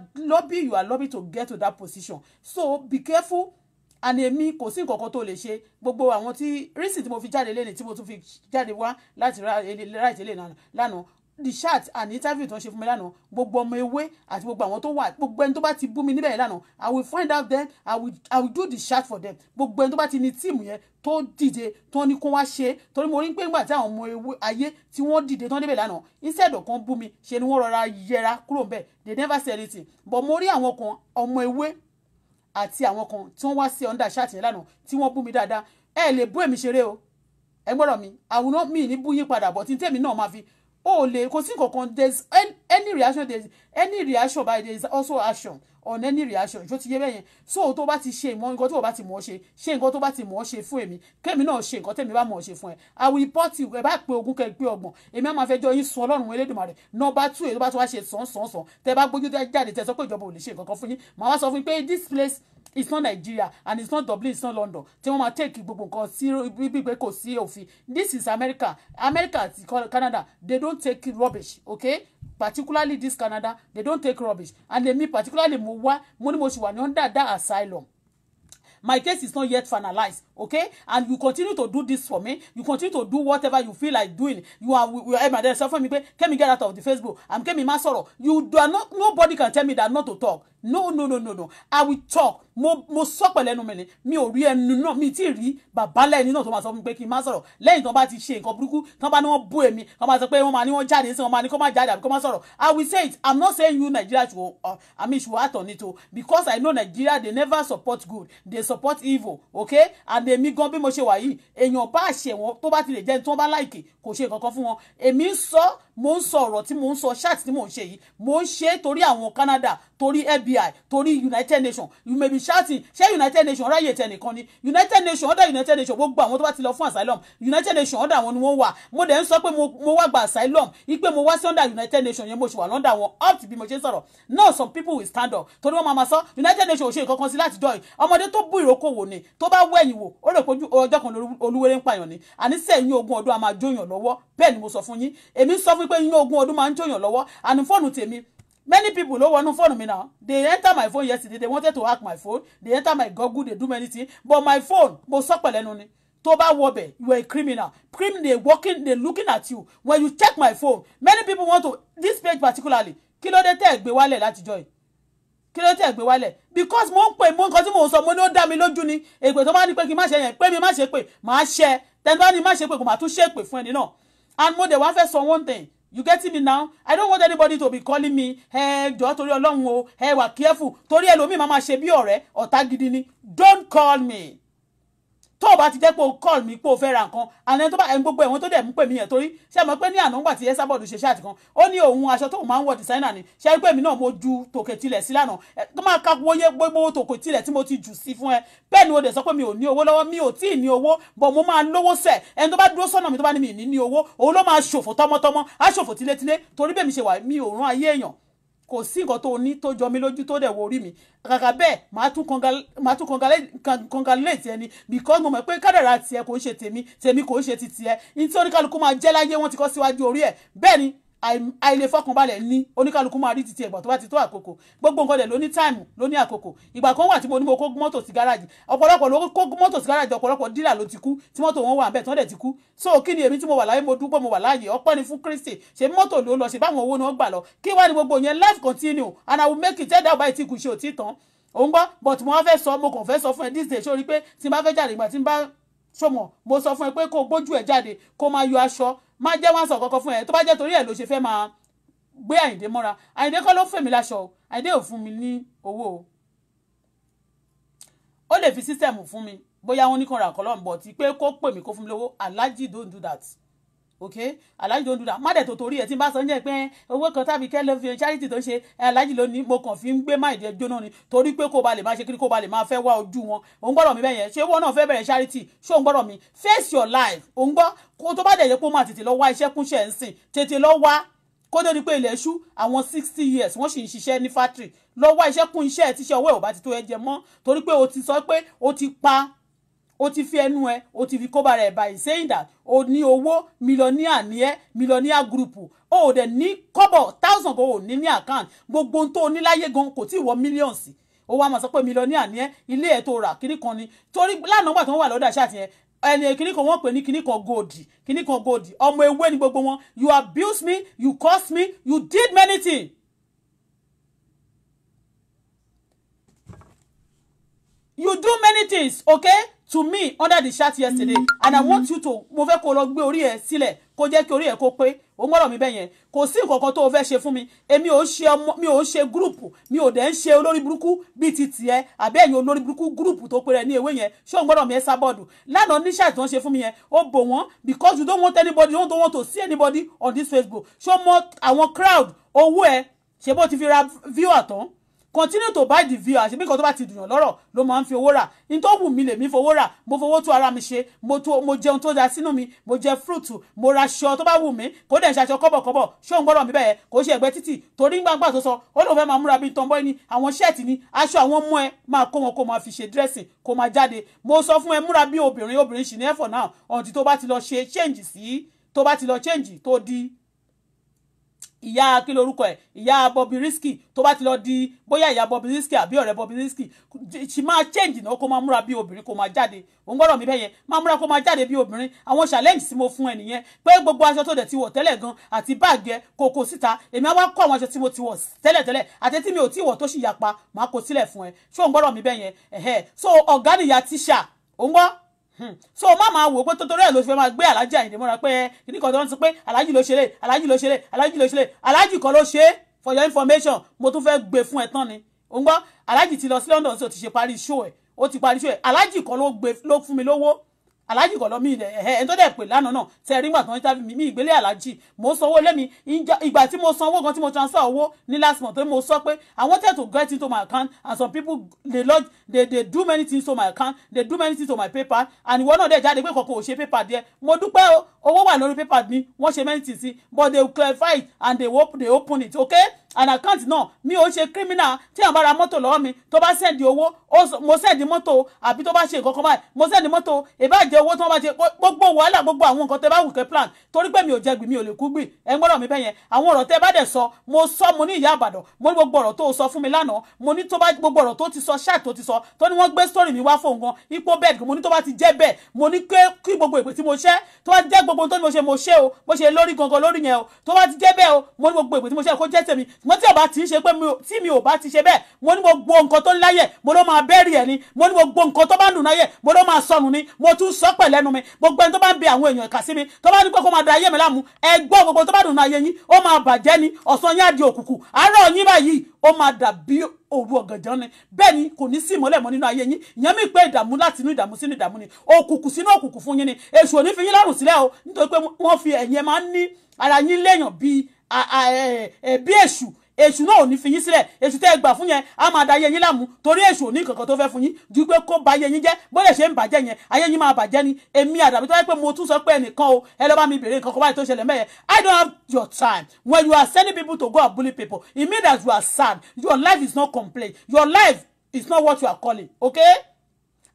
lobby to get to that position so be careful and èmi kò sí nǹkan kan tó lè ṣe gbogbo àwọn tí reason tí mo fi jáde lẹ́ni tí mo tún fi jáde wá láti right ilé lánàá the chat and interview tó ń ṣe fún mi lánàá gbogbo ọmọ ewé àti gbogbo àwọn tó wà gbogbo ẹni tó bá ti bú mi níbẹ̀ lánàá I will find out then I will do the chat for them gbogbo ẹni tó bá ti ní tíìmù yẹn tó dìde tó ní kó wá ṣe torí mo rí pé nígbà tí àwọn ọmọ ewé ayé tí wọ́n dìde tó débẹ̀ lánàá instead of kan bú mi ṣe ni wọ́n rọra yẹra kúrò ńbẹ̀ they never say anything but mo rí àwọn kan ọmọ ewé àti àwọn kan tí wọ́n wá sí under chat yẹn lánàá tí wọ́n bú mi dáadáa ẹ lè bú èmi ṣeré o ẹ gbọ́dọ̀ mi àwòrán mi ní bú yín padà bọ̀ tí tèmi náà máa fi ó lè kò sí nǹkankan there is any reaction there is any reaction by there is also action on any reaction ìjọ ti yé bẹ́yẹn so tó bá ti ṣe ìmọ̀ nǹkan tó bá ti mọ̀ ọ́ ṣe nǹkan tó bá ti mọ̀ ọ́ ṣe fún èmi kémi náà ṣe nǹkan tèmi bá mọ̀ ọ́ ṣe fún ẹ I will report you ẹ bá pé ogún kẹ pé ọgbọ̀n èmi á máa fẹjọ́ yín sun Ọlọ́run Elédùmarè number 2 èyí tó bá tó wá ṣe sàn tẹ bá gbójú jáde tẹ sọ pé ìjọba ò lè ṣe nǹkan kan fún yín màá wá sọ fún yín pé this place it's not Nigeria and it's not Dublin it's not London tí wọ́n máa take gbogbo nǹkan sí bí pé kò sí òfin this is America àti Canada they don't take rubbish okay particularly this Canada they don't take rubbish and èmi particularly mo ní mo ṣì wà ní under that asylum my case is not yet finalized okay and you continue to do this for me you continue to do whatever you feel like doing you are my dad sọ fún mi pé kemi get out of the Facebook I'm kemi má sọ̀rọ̀ you do not nobody can tell me that not to talk no I will talk mo sọ pẹ̀lú ẹnu mi ni mi ò rí ẹnu náà mi ti rí bàbá lẹ́ni náà tó máa sọ fún mi pé kí n má sọ̀rọ̀ lẹ́yìn tó bá ti ṣe nǹkan burúkú tó bá ní wọ́n bú èmi tó máa sọ pé wọ́n máa ní wọ́n jáde sí wọ́n máa ní kó má jáde àbí kó má sọ̀rọ̀ I will say it I'm not saying you Nigeria should act on it o because I know Nigeria they never support good they support evil okay and èmi gan bí mo ṣe wà yìí èèyàn bá ṣe wọn tó bá ti lè jẹ́ tó bá láìkè kò ṣe nǹkan kan fún wọn èmi ń sọ mo ń sọ ọ̀rọ̀ tí mo ń sọ ṣáàtì tí mo ń ṣe yìí mo ń ṣe torí àwọn Canada torí FBI torí United Nations you may be shouting ṣé United Nations ráyè tẹnìkan ni United Nations ọ̀dọ̀ United Nations gbogbo àwọn tó bá ti lọ fún asylum United Nations ọ̀dọ̀ àwọn ni wọ́n wà mo dẹ̀ ń sọ pé mo wá gba asylum ipe mo wá sí under United Nations yẹn mo ṣì wà lọ́ndà wọn up to bí mo ṣe ń sọ̀rọ̀ now some people will stand up torí wọ́n máa sọ United Nations ò ṣe nǹkan kan sí láti join ọmọdé tó bú ìrókò wò ni tó bá wẹ̀yìn wò ó lè kojú ọjọ́ kan olúwere ń pààyàn ni àní sẹ́yìn ogún ọdún a máa jóyàn lọ́wọ́ bẹ́ẹ̀ ni mo sọ fún yín èmi sọ fún pé yín ogún ọdún máa ń jóyàn lọ́wọ́ àní fóònù tèmi many people ló wọnú phone mi now they enter my phone yesterday they wanted to hack my phone they enter my Google they do many things but my phone mo sọ pẹ̀lẹ́nu ni tó bá wọbẹ̀ you are a criminal they looking at you when you check my phone many people want to this page particularly kí ló dé tẹ́ gbé wálẹ̀ láti joy kí ló tẹ́ gbé wálẹ̀ because mo ń pè mo nǹkan tí mo ń sọ mo ní ó dá mi lójú ni èpè tó bá ní pé kí n má ṣe yẹn pé mi má ṣe pé màá ṣe tẹ́ni bá ní má ṣe pé kò má tún ṣe pé fún ẹni náà and mo dẹ̀ wá fẹ́ sọ one thing you getting me now I don't want anybody to be calling me jọ̀ọ́ torí Ọlọ́run o wà careful torí ẹlòmíì máa ṣe bí ọ̀rẹ́ ọ̀tá gidi ni don't call me tó o bá ti jẹ́ pé o call mi pé o fẹ́ ra nǹkan àná tó bá ẹni gbogbo ẹ̀wọ̀n tó dẹ̀ mú pè mí yẹn torí ṣe mọ̀ pé ní àná ńgbà tí Esabod ṣe ṣáàtì kan ó ní òun aṣọ tó máa ń wọ designer ni ṣe pé èmi náà mo ju tòkè tilẹ̀ sí lánàá tó máa ka wọ́yé gbogbo tòkè tilẹ̀ tí mo ti jù sí fún ẹ bẹ́ẹ̀ ni o dẹ̀ sọ pé mi ò ní owó lọ́wọ́ mi ò tí ì ní owó bọ̀ mo máa lówó sẹ̀ ẹni tó bá dúró sọ́nà mi tó bá ní mi ní owó òun ló máa ṣòfò tọmọtọmọ á ṣòfò tilétilé torí bẹ́ẹ̀ mi ṣe wà mi ò rán ayé èèyàn kò sí nǹkan tó ní tó jọ mí lójú tó dẹ̀ wo orí mi kàkà bẹ́ẹ̀ máa tún congratulate ẹni because mo mọ̀ pé kádàrá tiẹ̀ kò ń ṣe tèmi kò ń ṣe ti tiẹ̀ ní tí oníkálukú máa jẹ́ láyé wọ́n ti kọ́ síwájú orí ẹ̀ bẹ́ẹ̀ ni àìlè fọkànbalẹ̀ ní oníkálukú máa rí títí ẹ̀gbọ́n tó bá ti tó àkókò gbogbo nǹkan dẹ̀ ló ní táìmù ló ní àkókò ìgbà kan wà tí mo ní mo kó mọ́tò sí gáràjì ọ̀pọ̀lọpọ̀ ló kó mọ́tò sí gáràjì ọ̀pọ̀lọpọ̀ dílà ló ti kú tí mọ́tò wọn wà bẹ́ẹ̀ tí wọ́n dẹ̀ ti kú so kí ni èmi tí mo wà láyé mo dúpẹ́ mo wà láàyè ọpẹ́ ni fún Kristi ṣe mọ́tò ló lọ ṣe báwọn owó náà gbà lọ kí wá ní gbogbo yẹn life continue and I will make it tell by ti kù ṣe ò tí tán òun gbọ́ but mo wá fẹ́ sọ mo kàn fẹ́ sọ fún ẹ this day sórí pé tí n bá fẹ́ jáde ìgbà tí n bá ṣọmọ mo sọ fún ẹ pé kó gbójú ẹ jáde kó máa yọ aṣọ máa jẹ́ wọ́n sọ kọ́kọ́ fún ẹ tó bá jẹ́ torí ẹ̀ ló ṣe fẹ́ máa gbé Àyìndé mọ́ra Àyìndé kọ́ ló fẹ́ mi láṣọ o Àyìndé ò fún mi ní owó o ó lè fi sísẹ̀mù fún mi bóyá wọ́n ní kan ra àkọlọ́ but pé kó pè mí kó fún mi lówó Alhaji don't do that okay Alhaji don't do that má dẹ̀ tó torí ẹ̀ tí n bá sọ ń jẹ́ pé owó kan tàbí kẹ́ ló fi charity tó ṣe Alhaji ló ní mo kàn fi ń gbé máìdí ẹjọ́ náà ni torí pé kó ba lè máa ṣe kí kó ba lè máa fẹ́ wá ojú wọn òun gbọ́dọ̀ mi bẹ́ẹ̀ yẹn ṣé owó náà fẹ́ bẹ̀rẹ̀ charity ṣé òun gbọ́dọ̀ mi face your life òun gbọ́ kó tó bá dẹ̀ yẹ kó máa tètè lọ wá iṣẹ́ kúnṣẹ́ ń sìn tètè lọ wá kó tó di pé ilẹ̀ ṣú àwọn 60 years wọ́n sì ń ṣiṣẹ́ ní factory lọ wá iṣẹ́ kún iṣẹ́ tíṣẹ́ owó ẹ̀ ò bá ti tó ẹ jẹ mọ́ torí pé o ti sọ pé o ti pa o ti fi ẹnu ẹ o ti fi kó bára ẹ by saying that o ní owó millionaire ní ẹ millionaire group o ò dẹ̀ ní kọ́bọ̀ 1000 kò ní account gbogbo ohun tó o ní láyé gan kò tí ì wọ millions o wá máa sọ pé millionaire ní ẹ ilé ẹ tó rà kíní kan ni torí lánàá gbà tó ń wà lọ́dà ṣáàtì yẹn ẹni kíní kan wọ́n pè ní kíní kan gold ọmọ ewé ni gbogbo wọn you abuse me you curse me you did many things. You do many things, okay, to me under the chat yesterday, and I want you to mo fẹ́ kó lọ gbé orí ẹ sílẹ̀ kó jẹ́ kí orí ẹ kó pé o gbọ́dọ̀ mi bẹ́yẹn kò sí nǹkan kan tó o fẹ́ ṣe fún mi èmi ò ṣe ọmọ mi ò ṣe gúrùpù mi ò dẹ̀ ń ṣe olórí burúkú bíi ti tiẹ̀ àbí ẹ̀yin olórí burúkú gúrùpù tó péré ní ewé yẹn ṣé o gbọ́dọ̀ mi ẹ sábọ́ọ̀dù lánàá ní ṣáà tí wọ́n ṣe fún mi yẹn ó bò wọ́n because you don't want anybody you don't want to see anybody on this Facebook ṣé o mọ àwọn crowd owó ẹ ṣe bó ti fi ra viewer tán continue to buy the view àṣẹ bí nǹkan tó bá ti dùn yàn lọ́rọ̀ ló máa ń fi owó rà ní tó wù mí lèmi fowó rà mo fowó tó ara mi ṣe mo jẹun tó da sínú mi mo jẹ fruit mo ra aṣọ tó bá wù mí kó dẹ̀ ṣaṣọ kọ́bọ̀kọ́bọ̀ ṣé òun gbọ́dọ̀ mi bẹ́ẹ̀ kó ṣe ẹ̀gbẹ́ títì torí gbàgbà tó sọ ó lóun fẹ́ máa múra bíi tọ́ńbọ́ ni àwọn ṣẹ́ẹ̀tì ni aṣọ àwọn ọmọ ẹ máa kó wọn kó máa fi ṣe dressing kó máa jáde mo sọ fún ẹ múra bí obìnrin ṣì ní ẹ̀fọ̀ náà ọ̀ntì tó bá ti lọ ṣe change sí tó bá ti lọ change tó di ìyá kí lorúkọ ẹ ìyá Bobrisky tó bá ti lọ di bóyá ìyá Bobrisky àbí ọ̀rẹ́ Bobrisky ṣì máa change náà kó máa múra bí obìnrin kó máa jáde òun gbọ́dọ̀ mi bẹ́yẹn máa múra kó máa jáde bí obìnrin àwọn challenge tí mo fún ẹ nìyẹn pé gbogbo aṣọ tó dẹ̀ ti wọ̀ tẹ́lẹ̀ gan àti báàgì ẹ kò kó síta èmi á wá kó àwọn aṣọ tí mo ti wọ̀ tẹ́lẹ̀ àti tí mi ò tí wọ̀ tó sì yapa máa kó sílẹ̀ fún ẹ ṣé òun gbọ́dọ̀ mi bẹ́yẹn so ọ̀gá nìyá tíṣà òun gbọ́ so má máa wò pé torí ẹ̀ ló fi máa gbé Alhaji Àyìndé mọ́ra pé kíní kan tó ń sọ pé Alhaji ló ṣeré Alhaji kan ló ṣe for your information mo tún fẹ́ gbé fún ẹ tán ni ó ń gbọ́ Alhaji ti lọ sí London so ti ṣe parí show ẹ̀ ó ti parí show ẹ̀ Alhaji kan ló fún mi lówó Alhaji kan lọ mí ẹni tó dẹ̀ pè lánàá náà tẹ rí gbà tó ń tàbí mi ìgbélé Alhaji mo sanwó lémi ìgbà tí mo sanwó gan tí mo transfer owó ní last month mo sọ pé I wanted to get into my account and some people they do many things to my account they do many things to my PayPal and ìwọ náà dẹ̀ jáde pé kankan ò ṣe PayPal díẹ̀ mo dúpẹ́ owó wà lórí PayPal mi wọ́n ṣe many things sí but they clarify it and they open it okay and account náà mi ò ṣe criminal tí àwọn bá ra mọ́tò lọ́wọ́ mi tó bá send owó mo send mọ́tò àbí tó bá ṣe nǹkan kan báyìí mo send mọ́tò ìbáàjẹ́ owó tí wọ́n bá ṣe gbogbo wàhálà gbogbo àwọn nǹkan tẹ́ bá wù kẹ́ plan torí pé mi ò jẹ gbì mi ò lè kú gbì ẹ ń gbọ́dọ̀ mi bẹ́yẹn àwọn ọ̀rọ̀ tẹ́ bá dẹ̀ sọ mo ní ìyá àbàdàn mo ní gbogbo ọ̀rọ̀ tó sọ fún mi lánàá mo ní tó bá gbogbo ọ̀rọ̀ tó ti sọ ṣáà tó ti sọ tó ní wọ́n gbé story mi wá fóun gan ipò bẹ́ẹ̀ mo ní tó bá ti jẹ́ bẹ́ẹ̀ mo ní kí gbogbo ìpè tí mo ṣẹ́ tó bá jẹ́ gbogbo tó ní mo ṣe o mo ṣe lórí gangan lórí yẹn o tó bá ti jẹ́ bẹ́ẹ̀ o mo ní gbogbo ìpè tí mo ṣe kó jẹ́ tèmi mo tí ò bá ti ń ṣe pé tí mi ò bá ti ṣe bẹ́ẹ̀ mo ní gbogbo nǹkan tó ń láyè mo ló máa bẹ́ẹ̀rì ẹ̀ ni mo ní gbogbo nǹkan tó bá ń dùn láyè mo ló máa sọnù ni mo tún sọ pẹ̀lẹ́nu mi gbogbo ẹni tó bá ń bẹ àwọn èèyàn ìkà sí mi tó bá ní pé kó máa da ayé mi láàmú ẹ gbọ́ gbogbo tó bá dùn láyé yín ó máa bàjẹ́ ni ọ̀sán yín á di òkùnkùn àárọ̀ yín báyìí ó máa dàbí òru ọ̀gànjọ́ ni bẹ́ẹ̀ ni kò ní sí ìmọ́lẹ̀ mọ́ nínú ayé yín ìyẹn mi pé ìdààmú láti inú ìdààmú sínú ìdààmú ni òkùnkùn sínú òkùnkùn fún yín ni èṣù ò ní fi yín lọ́rùn sílẹ̀ o nítorí pé wọ́n fi ẹ̀yin máa ń ní ara yín léèyàn bí èṣù náà ò ní fi yín sílẹ̀ èṣù tẹ́ ẹ gbà fún yẹn á máa da ayé yín láàmú torí èṣù ò ní kankan tó fẹ́ fún yín ju pé kó ba ayé yín jẹ́ bó lè ṣe ń bàjẹ́ yẹn ayé yín máa bàjẹ́ ni èmi àdàbí tó yẹ pé mo tún sọ pé ẹnìkan o ẹ lọ́ bá mi bèrè nǹkan kan báyìí tó ṣẹlẹ̀ mẹ́yẹn I don't have your time when you are sending people to go and bully people it means that you are sad your life is not complete your life is not what you are calling okay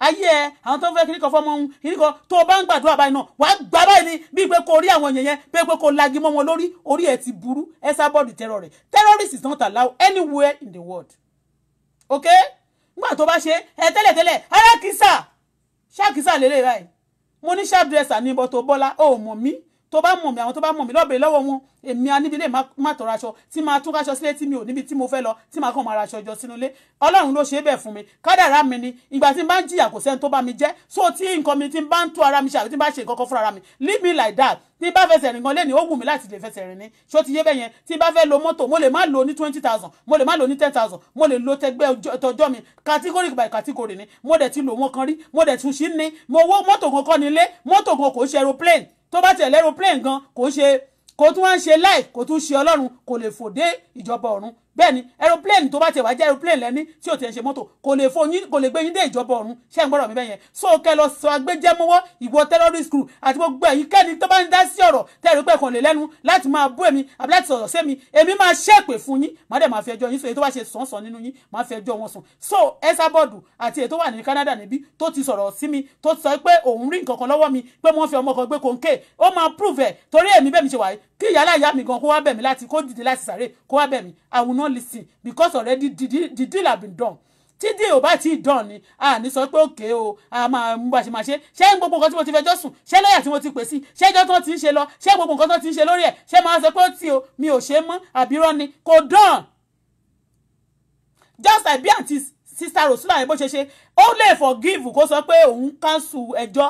ayé ẹ àwọn tó ń fẹ́ kíríkan fọmọ ohun kíríkan tó bá ń gbàdúrà báyìí náà wàá gbà báyìí ni bíi pé kò rí àwọn èèyàn yẹn pé kò lagi mọ́ wọn lórí orí ẹ̀ ti burú ẹ sábọ́ọ̀dù terror rẹ̀ terrorist is not allowed anywhere in the world okay nígbà tó bá ṣe ẹ tẹ́lẹ̀tẹ́lẹ̀ alákìísà ṣáàkìísà lélẹ̀ báyìí mo ní sharp dresser ní ibọ̀ tó bọ́lá ó mọ̀ mí tó bá mọ̀ mí àwọn tó bá mọ̀ mí lọ́bẹ̀ẹ́ lọ́wọ́ wọn èmi aníbílẹ̀ má tọrọ aṣọ tí máa tún káṣọ sílé tí mi ò níbi tí mo fẹ́ lọ tí máa kàn máa ra aṣọ jọ sínú ilé ọlọ́run ló ṣe é bẹ̀ fún mi kádàrá mi ni ìgbà tí n bá ń jìyà kò sẹ́ni tó bá mi jẹ́ so tí nǹkan mi tí n bá ń tú ara mi ṣe àbí tí n bá ṣe nǹkan kan fúnra mi leave me like that tí n bá fẹsẹ̀ rìn gan lẹ́ni ó wù mí láti lè fẹsẹ̀ rìn ní ṣó ti yé bẹ́ẹ̀ yẹn tí n bá fẹ́ lo mọ́tò mo lè má lo ní 20,000 mo lè má lo ní 10,000 mo lè lo tẹgbẹ́ tọjọ́ mi category by category ni mo dẹ̀ ti lò wọ́n kan rí mo dẹ̀ tún ṣí ní mo wó mọ́tò kan kọ́ nílé mọ́tò kan kò ṣe aeroplane tó bá tẹ̀lé aeroplane gan kò tún wá ń ṣe live kò tún ṣe ọlọ́run kò lè fò dé ìjọba ọ̀run bẹ́ẹ̀ ni aeroplane tó bá tẹ̀ wá jẹ́ aeroplane lẹ́ni tí ò tẹ̀ ń ṣe mọ́tò kò lè gbé yín dé ìjọba ọ̀run ṣé ń gbọ́dọ̀ mi bẹ́yẹn so kẹ́ lọ sọ agbẹjẹmọ́wọ́ ìwọ terrorist group àti gbogbo ẹ̀yin kẹ́ni tó bá ń dá sí ọ̀rọ̀ tẹ́rù pé kàn lè lẹ́nu láti máa bú èmi àbí láti sọ̀rọ̀ sẹ́mi èmi máa ṣépè fún yín má dẹ̀ máa fi ẹjọ́ yín sọ èyí tó bá ṣe sàn nínú yín máa fi ẹjọ́ wọn sùn so Esabod àti èyí tó wà ní Canada níbí tó ti sọ̀rọ̀ sí mi tó sọ pé òun rí nǹkan kan lọ́wọ́ mi pé wọ́n fi ọmọ kan gbé kòńké ó máa prove ẹ̀ torí èmi bẹ́ẹ̀ mi ṣe wáyé kí ìyálà ìyá mi gan kó wá bẹ̀ mí láti kó dìde láti sàré kó wá bẹ̀ mí I will not listen because already the deal have been done tí dí ò bá ti dán ni a ní sọ pé òkè o a máa mú bá ṣe máa ṣe ṣé gbogbo nǹkan tí mo ti fẹjọ́ sùn ṣé lọ́yà tí mo ti pè sí ṣé ẹjọ́ tó ti ń ṣe lọ ṣé gbogbo nǹkan tó ti ń ṣe lórí ẹ̀ ṣé máa sọ pé ó ti o mi ò ṣe mọ́ àbírọ́ ni kò dán just like bí àǹtí sister Rosula yẹn bó ṣe ó lè forgive kó sọ pé òun cancel ẹjọ́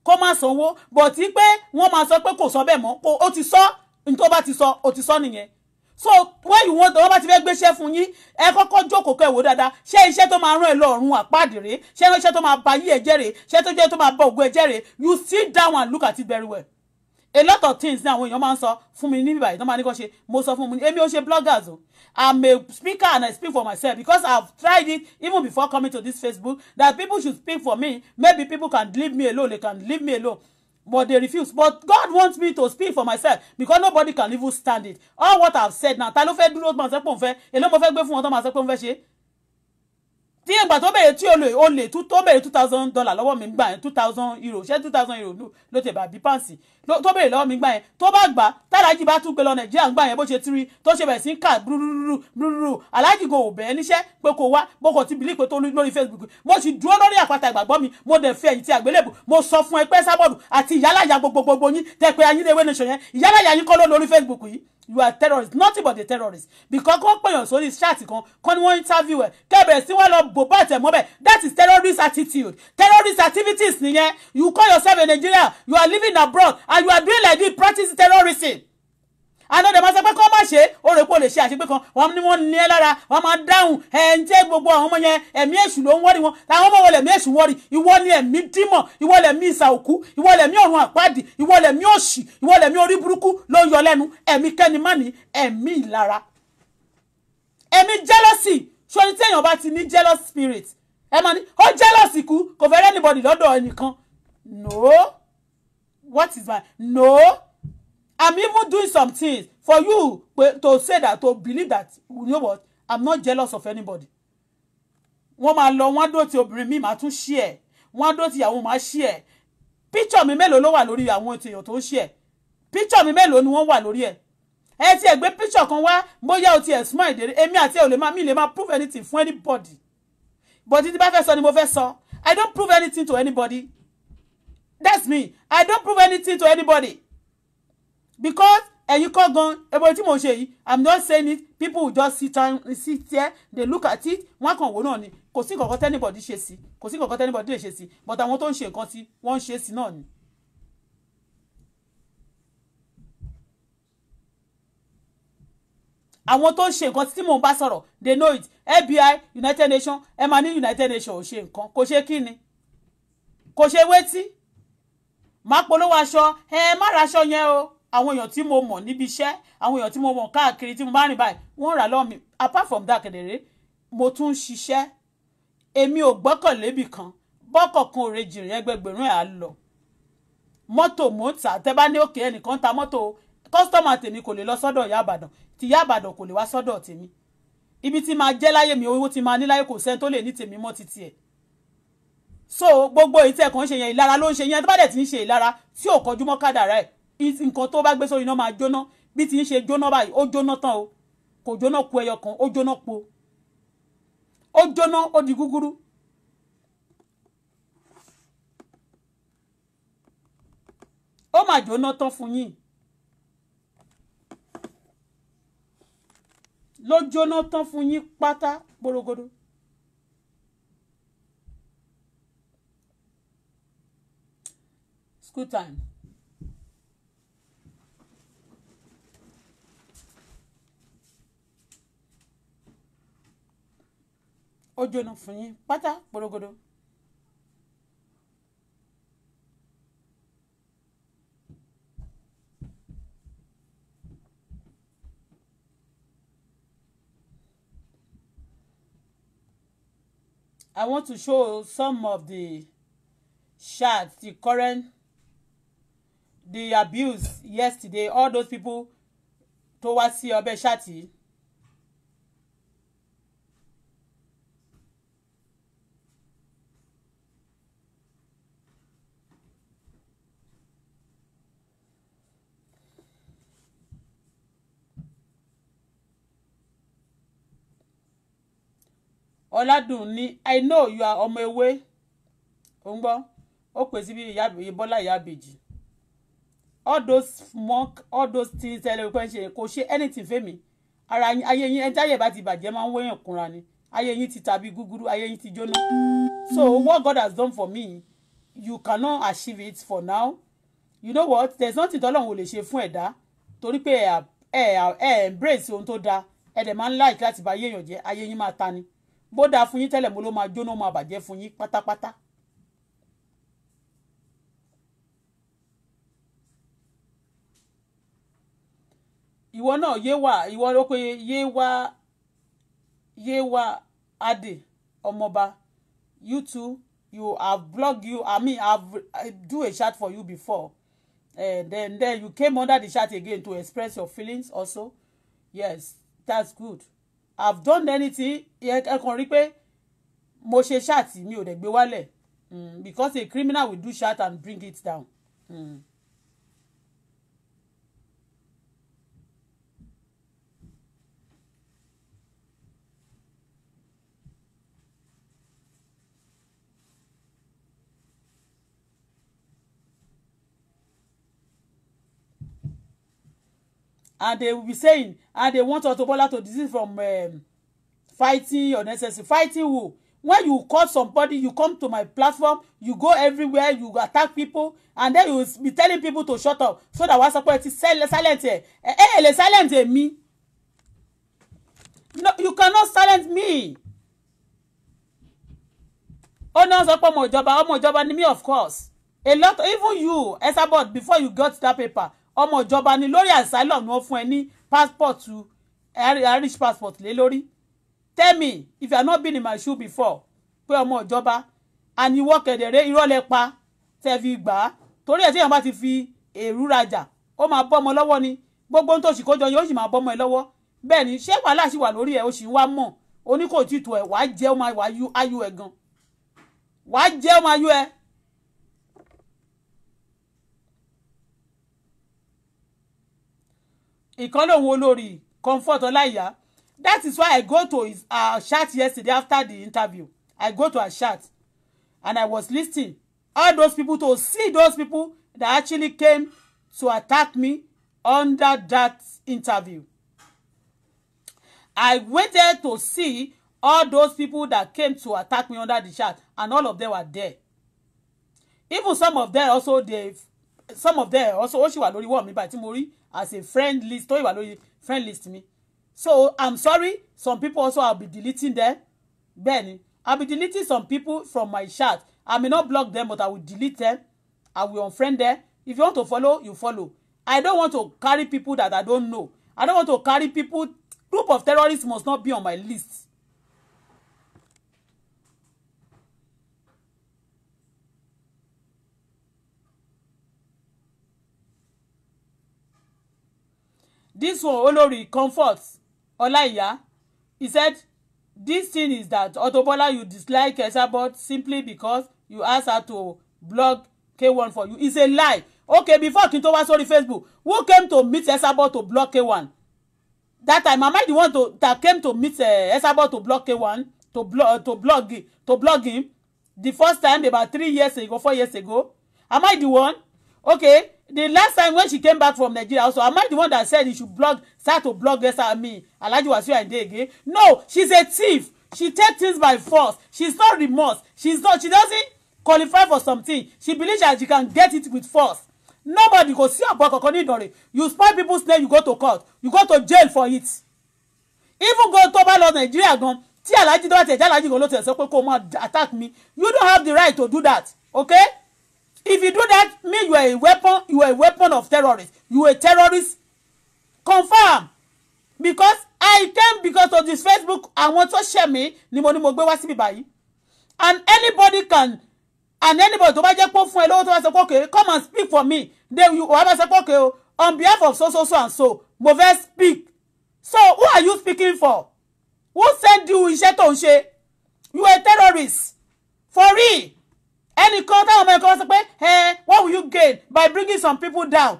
kó má sanwó but tí pé wọ́n máa sọ pé kò sọ bẹ́ẹ̀ mọ́ ó ti sọ ní tó bá ti sọ ó ti sọ nìyẹn so when you want wọ́n bá ti fẹ́ gbéṣẹ́ fún yín ẹ kọ́kọ́ jókòó kẹ́ wò dáadáa ṣé iṣẹ́ tó máa rán ẹ lọ́rùn àpáàdìrẹ́ ṣé iṣẹ́ tó máa ba yí ẹ jẹ́rẹ̀ ṣé tó jẹ́ tó máa ba ògùn ẹ jẹ́rẹ̀ you sit down and look at it very well a lot of things ní àwọn èèyàn máa ń sọ fún mi ní bíbáyìí tó máa ní kó ṣe mo sọ fún mi èmi ò ṣe bloggers o I'm a speaker and I speak for myself because I've tried it even before coming to this Facebook that people should speak for me maybe people can leave me alone they can leave me alone but they refuse but God wants me to speak for myself because nobody can even stand it all what I've said now ta ló fẹ́ dúró máa sọ pé òun fẹ́ èló mo fẹ́ gbé fún wọn tó máa sọ pé òun fẹ́ ṣe tí ìgbà tó bẹ̀rẹ̀ tí o lè tó bẹ̀rẹ̀ $2,000 lọ́wọ́ mi gbà yẹn €2,000 ṣé €2,000 ló tẹ̀ bá bí pàǹsì tó bẹ̀rẹ̀ lọ́wọ́ mi gbà yẹn tó bá gbà tálájì bá tún gbé lọ Nàìjíríà gbà yẹn bó ṣe tiri tó ṣe bẹ̀rẹ̀ sí ń kà brúrúrú alájì go ò bẹ̀ẹ́ níṣẹ́ pé kò wá bó kò ti bìlí pé tó lórí Facebook mo sì dúró lórí àpáta ìgbàgbọ́ mi mo dẹ̀ fi ẹ̀yìn tí àgbélébù mo sọ fún ẹ pé Esabod àti ìyálàyà gbogbogbò yín tẹ pé ayíǹde nation yẹn ìyálàyà yín kọ́ lórí Facebook yìí you are terrorist nothing but a terrorist because kò pèyàn sórí ṣáàtì kan ni wọ́n interview ẹ̀ kẹ́bẹ̀rẹ̀ sí wọ́n lọ bò bá tẹ̀ mọ́bẹ̀ that is terrorist attitude terrorist activities nìyẹn you call yourself a Nigerian you are living abroad and you are doing like this practice terrorism àná dẹ̀ máa sọ pé kọ́ má ṣe ó rè pé ó lè ṣe àṣepé kan wọ́n ní wọ́n ní ẹ lára wọ́n máa dáhùn ẹ̀ ń tẹ́ gbogbo àwọn ọmọ yẹn ẹ̀mí èṣù ló ń wọ́rí wọn làwọn ọmọ wọn lẹ̀mí èṣù wọ́rí ìwọ ni ẹ̀mí dímọ̀ ìwọ lẹ̀mí ìsà òkú ìwọ lẹ̀mí ọ̀run àpáàdì ìwọ lẹ̀mí òṣì ìwọ lẹ̀mí orí burúkú ló ń yọ lẹ́nu ẹ̀mí kẹ́ni má ní ẹ̀mí ìlara ẹ̀mí jealousy ṣorí tí èèyàn bá ti ní jealous spirit ẹ máa ní ó jealous ikú kò fẹ́ anybody lọ́dọ̀ ẹnìkan no what is my no. I'm even doing some things for you to say that, to believe that, you know what, I'm not jealous of anybody. Wọ́n máa lọ, wọ́n dó ti obìnrin mi máa tún share. Wọ́n dó ti ìyàwó máa share. Picture mi mélòó ló wà lórí àwọn èèyàn tó ń share. Picture mi mélòó ni wọ́n wà lórí ẹ̀. Ẹ ti ẹ̀ gbé picture kan wá, bóyá o ti ẹ̀ smile dé. Èmi àti ẹ̀ ò lè máa mi lè máa prove anything fún anybody. But tí bá fẹ́ sọ ni mo fẹ́ sọ. I don't prove anything to anybody. That's me. I don't prove anything to anybody. Because ẹ̀yin kọ́ gan ebo tí mo ṣe yìí I'm not saying it people will just sit there they look at it wọ́n kàn wò náà ni kò sí nǹkan tẹ́nibọ̀dì ṣe sí kò sí nǹkan tẹ́nibọ̀dì lè ṣe sí but àwọn tó ń ṣe nǹkan tí wọ́n ń ṣe sí náà ni. àwọn tó ń ṣe nǹkan tí mò ń bá sọ̀rọ̀ they know it FBI United Nations ẹ máa ní United Nations ò ṣe nǹkan kò ṣe kí ni kò ṣe wétí má polówó aṣọ ẹ má ra aṣọ yẹn o. Àwọn èèyàn tí mo mọ̀ níbi iṣẹ́ àwọn èèyàn tí mo mọ̀ káàkiri tí mo bá rìn báyìí wọ́n rà lọ́wọ́ mi apart from that kedere mo tún ń ṣiṣẹ́ èmi ò gbọ́kànlébì kan bọ́kọ̀kan òre jìnrìn ẹgbẹgbẹ̀rún ẹ̀ á lọ mọ́tò mò ń tà tẹ́ bá ní òkè ẹnìkan ta mọ́tò kọ́sítọ́mà tèmi kò lè lọ sọ́dọ̀ ìyá àbàdàn tí ìyá àbàdàn kò lè wá sọ́dọ̀ tèmi ibi tí máa jẹ́ láyé mi owó tí máa ní láyé kò sẹ́ni tó lè ní tèmi mọ́ títí ẹ̀ so gbogbo ìtẹ́ kan ṣe yẹn ìlara ló ń ṣe yẹn tó bá dẹ̀ ti ń ṣe ìlara tí ò kọjú mọ́ kádàrá ẹ̀ nǹkan tó bá gbé sórí iná máa jóná bí ti ń ṣe jóná báyìí ó jóná tán o kò jóná ku ẹyọ kan ó jóná po ó jóná ó di gúgúrú. ó máa jóná tán fún yín ló jóná tán fún yín pátá gbórógódó. School time. Ó jóná fún yín pátá gbórógódó. I want to show some of the chats, the current, the abuse yesterday, all those people tó wá sí ọbẹ̀ ṣáàtì. Ọládùnní, I know you are ọmọ ewé. Ó ń gbọ́, ó pè sí bí Bọ́lá Ìyábẹ̀jì. All those mock, all those things ṣe kò ṣe anything fẹ́mi. Ara ayé yín ẹni táyé bá ti bàjẹ́ máa ń wéyàn kúnra ni. Ayé yín ti tàbí gúgúrú, ayé yín ti jóná. So what God has done for me, you cannot achieve it for now. You know what? There's nothing tọ́lọ́run ò lè ṣe fún ẹ̀dá. Torí pé ẹ embrace ohun tó dáa. Ẹ dẹ̀ máa ń like láti bá ayé èèyàn jẹ́, ayé yín máa ta ni. Bó dáa fún yín tẹ́lẹ̀ mo ló máa jóná máa bàjẹ́ fún yín pátápátá. Ìwọ náà ìwọ ló pé yé wá adé ọmọba. You too, you have blogged you. I mean, I do a chat for you before. Then you came under the chat again to express your feelings also. Yes, that's good. I've done anything. Ẹ kàn rí pé mo ṣe chat mi ò dẹ̀ gbé wálẹ̀. Because a criminal will do chat and bring it down. And they will be saying, and they want Auto Bola to desist from fighting unnecessary. Fighting who? When you call somebody, you come to my platform, you go everywhere, you attack people, and then you will be telling people to shut up so that what's supposed to silent me. No, you cannot silence me. Oh no, ọmọ ìjọba ni me, of course. A lot, even you, Esabod, before you got that paper, ọmọ ìjọba ni lórí asylum ni wọ́n fún ẹ ní passport to Irish passport lé lórí. Tell me if you have not been in my shoe before pé ọmọ ìjọba and you work ẹ̀dẹ̀rẹ́ irọ́ lẹ pa tẹ́ fi gbà á torí ẹ̀ tí èèyàn bá ti fi èrú rajà ó máa bọ́ ọmọ lọ́wọ́ ni gbogbo ohun tó sì kójọ yóò sì máa bọ́ ọmọ ẹ lọ́wọ́ bẹ́ẹ̀ ni ṣé wàhálà sì wà lórí ẹ̀ ó sì ń wá mọ̀ oní kò tí tó ẹ̀ wàá jẹ́ ó máa wàá ayú ẹ̀ gan wàá jẹ́ ó máa ayú ẹ̀. Ìkan lòun olórí Comfort Ọláìyá. That is why I go to his chat yesterday after the interview. I go to a chat and I was listening. All those people to see those people that actually came to attack me under that interview. I waited to see all those people that came to attack me under the chat and all of them were there. Even some of them also ó sì wà lórí wọ́ọ̀ mi báyìí tí mo rí as a friend list tó wà lórí friend list mi. So I'm sorry, some people also I'll be deleting them. Benny, I'll be deleting some people from my chat. I may not block them, but I will delete them. I will unfriend them. If you want to follow, you follow. I don't want to carry people that I don't know. I don't want to carry people. Group of terrorists must not be on my list. This one, Olori Comfort Ọláìyá, he said, this thing is that Auto Bola, you dislike Esabod simply because you asked her to blog K1 for you. It's a lie. Okay, before kí n tó wá sórí Facebook, who came to meet Esabod to blog K1? That time, am I the one that came to meet Esabod to blog K1, to blog him? The first time, about 4 years ago. Am I the one? Okay. The last time when she came back from Nigeria also, am I the one that said he should start to blog Alhaji Wasiu Ayinde again? No, she's a thief. She takes things by force. She's not remorse. She doesn't qualify for something. She believes that she can get it with force. Nobody go see about Kokoni. You spoil people's name, you go to court. You go to jail for it. Even go to Balo Nigeria gone. Tí Alhaji don't tell Alhaji go lo tell so pé kó má attack me. You don't have the right to do that. Okay? If you do that, mean you are a weapon. You are a weapon of terrorists. You are a terrorist. Confirm. Because I came because of this Facebook. I want to share me. Ni mo gbé wá síbí báyìí. and anybody can, and anybody tó bá jẹ́ pé fún ẹ lówó tó bá sọ pé okay come and speak for me, then you wá bá sọ pé okay on behalf of so and so mo fẹ́ speak. So who are you speaking for? Who send you iṣẹ́ tó ń ṣe? You a terrorist for real. Ẹnìkan táwọn ọmọ ẹ̀kọ́ sọ pé what will you gain by bringing some people down?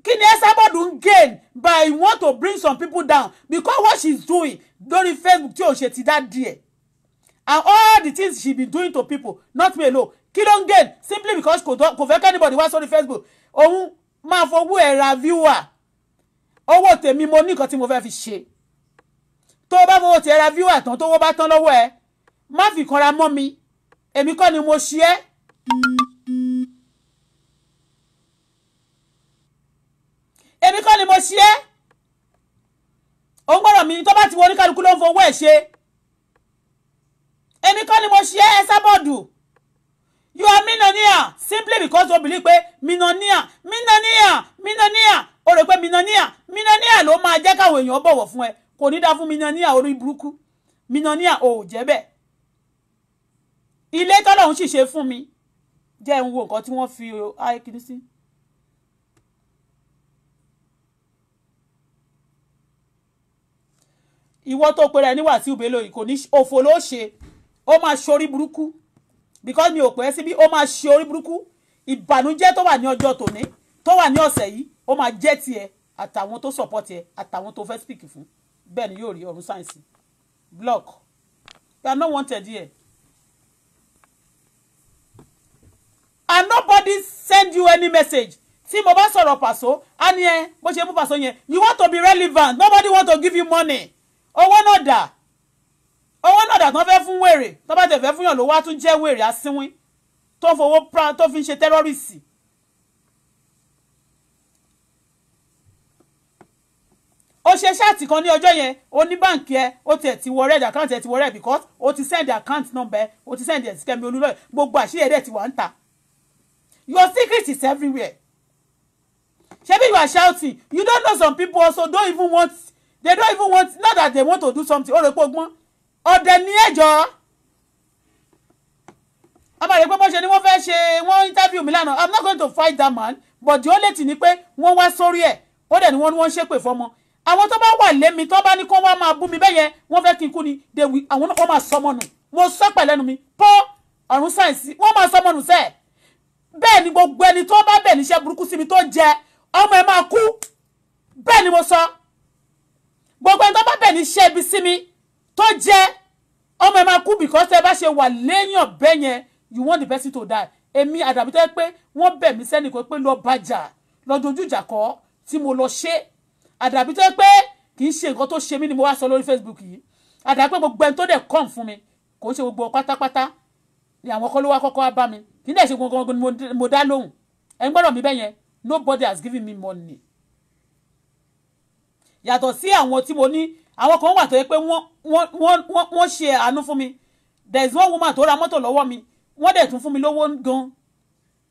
Kí ni Esabod ń gain by want to bring some people down? Because what she's doing lórí Facebook tí ò ṣe ti dá díẹ̀, and all the things she been doing to people, not me alone, kí ló ń gain simply because kò fẹ́ kí anybody wá sórí Facebook. Òun máa fowó ẹ̀ ra viewer. Owó tèmi mo ní nǹkan tí mo fẹ́ fi ṣe. Tó bá fowó ti ẹ̀ ra viewer tán tó wó bá tán lọ́wọ́ ẹ̀, má fi kanra mọ́ mi. Èmi kọ́ ni mo ṣe é. Èmi kọ́ ni mo ṣe é. Òun gbọ́dọ̀ mi tó bá ti wọ oníkálukú ló ń fowó ẹ̀ ṣe. Èmi kọ́ ni mo ṣe é Esabod. You are millionaire simply because you believe pé millionaire. O rò pé millionaire ló máa jẹ́ káwọn èèyàn bọ̀wọ̀ fún ẹ. Kò ní dá fún millionaire orí burúkú. Millionaire ò jẹ́ bẹ́ẹ̀. Ilé tọ́lọ́run sì ṣe fún mi. Jẹ́ ń wo nǹkan tí wọ́n fi kìíní sí. Ìwọ tó pèrè ní Wàsíù Bello yìí kò ní òfò ló ṣe. Ó máa ṣorí burúkú. Because mi ò pẹ́ síbí ó máa ṣe orí burúkú. Ìbànújẹ́ tó wà ní ọjọ́ tòní tó wà ní ọ̀sẹ̀ yìí ó máa jẹ́ tiẹ̀ àtàwọn tó support ẹ àtàwọn tó fẹ́ speak fún. Bẹ́ẹ̀ ni yóò rí ọ̀run sáyẹ̀nsì. Block. You are not wanted here. And nobody send you any message. Tí mo bá sọ̀rọ̀ Paso, a ní ẹ bó ṣe mú Paso yẹn, you want to be relevant. Nobody want to give you money. Owó náà dà. Owó náà dà tó fẹ́ fún wèrè. Tó bá tẹ̀ fẹ́ fún yàn ló wá tún jẹ́ wèrè asínwín. Tó fowó tó fi ń ṣe terrorist. Ó ṣe ṣáàtì kan ní ọjọ́ yẹn, ó ní báǹkì ẹ, ó tiẹ̀ ti wọ red account ẹ ti wọ red because ó ti send account number, ó ti send ẹ̀ sí Kẹ́mi Olúlọ́yọ̀, gbogbo àṣírí ẹ̀dẹ̀ ti wà ń ta. Your secret is everywhere. Shebi you are shouting. You don't know some people also don't even want, not that they want to do something. Ó rò pé ọgbọ́n. Ọ̀dẹ̀ ni ẹjọ́. Àbàrẹ̀ pé bó ṣe ni wọ́n fẹ́ ṣe wọ́n interview mi lánàá. I'm not going to fight that man, but the only thing ni pé wọ́n wá sórí ẹ̀. Ó dẹ̀ ni wọ́n ṣépè fọ́mọ. Àwọn tó bá wà lémi tó bá ní kó wá máa bú mi bẹ́yẹn wọ́n fẹ́ kí n kú ni àwọn náà wọ́n máa sọmọ nù. Mo sọ pẹ̀lẹ́nu mi pọ́ ọ̀run sáyẹ̀nsì wọ́n máa sọmọ nù sẹ́ẹ̀. Bẹ́ẹ̀ ni gbogbo ẹni tó bá bẹ̀ níṣẹ́ burúkú sí mi tó jẹ ọmọ ẹ máa kú. Bẹ́ẹ̀ ni mo sọ. Gbogbo ẹni tó bá bẹ̀ níṣẹ́ ibi sí mi tó jẹ ọmọ ẹ máa kú because ẹ bá ṣe wà léèyàn bẹ́ẹ̀ yẹn you want the person to die. Èmi àdàbí tó yẹ pé wọ́n bẹ̀ mí sẹ́ni kò pé lọ bàjà lọ dojú ìjà kọ́ tí mo lọ ṣe. Àdàbí tó yẹ pé kì í ṣe nǹkan tó ṣe mí ni mo wá sọ lórí Facebook yìí. Àdàbí pé gbogbo ẹni tó dẹ̀ come fún mi kò ṣe gbogbo pátápátá ni àwọn kọ́ ló wá kọ́kọ́ wá bá mi. Kì í dẹ̀ ṣe gbogbo mo dá lóhùn. Ẹ ń gbọ́dọ̀ mi bẹ́yẹn nobody has given me money. Yàtọ̀ sí àwọn tí mo ní àwọn kan wà tó yẹ pé wọ́n ṣe àánú fún mi. There is one woman tó ra mọ́tò lọ́wọ́ mi. Wọ́n dẹ̀ tún fún mi lówó gan.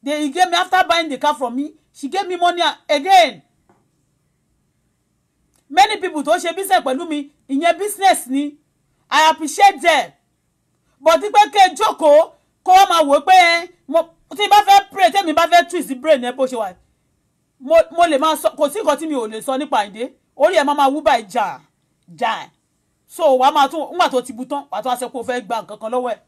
They gave me after buying the car from me. She gave me money again. Many people tó ṣe business pẹ̀lú mi ìyẹn business ni. I appreciate them. But tí pé ké jókòó kó wọ́n máa wò pé tí bá fẹ́ pray tẹ́mi bá fẹ́ twist brain ẹ bó ṣe wà. Mo lè máa sọ kò sí nǹkan tí mi ò lè sọ nípa Àyìndé. Orí ẹ̀ máa wú báyìí jà. So wàá máa tún nígbà tó ti bu tán wàá tún wá sọ pé o fẹ́ gba nǹkan kan lọ́wọ́ ẹ̀.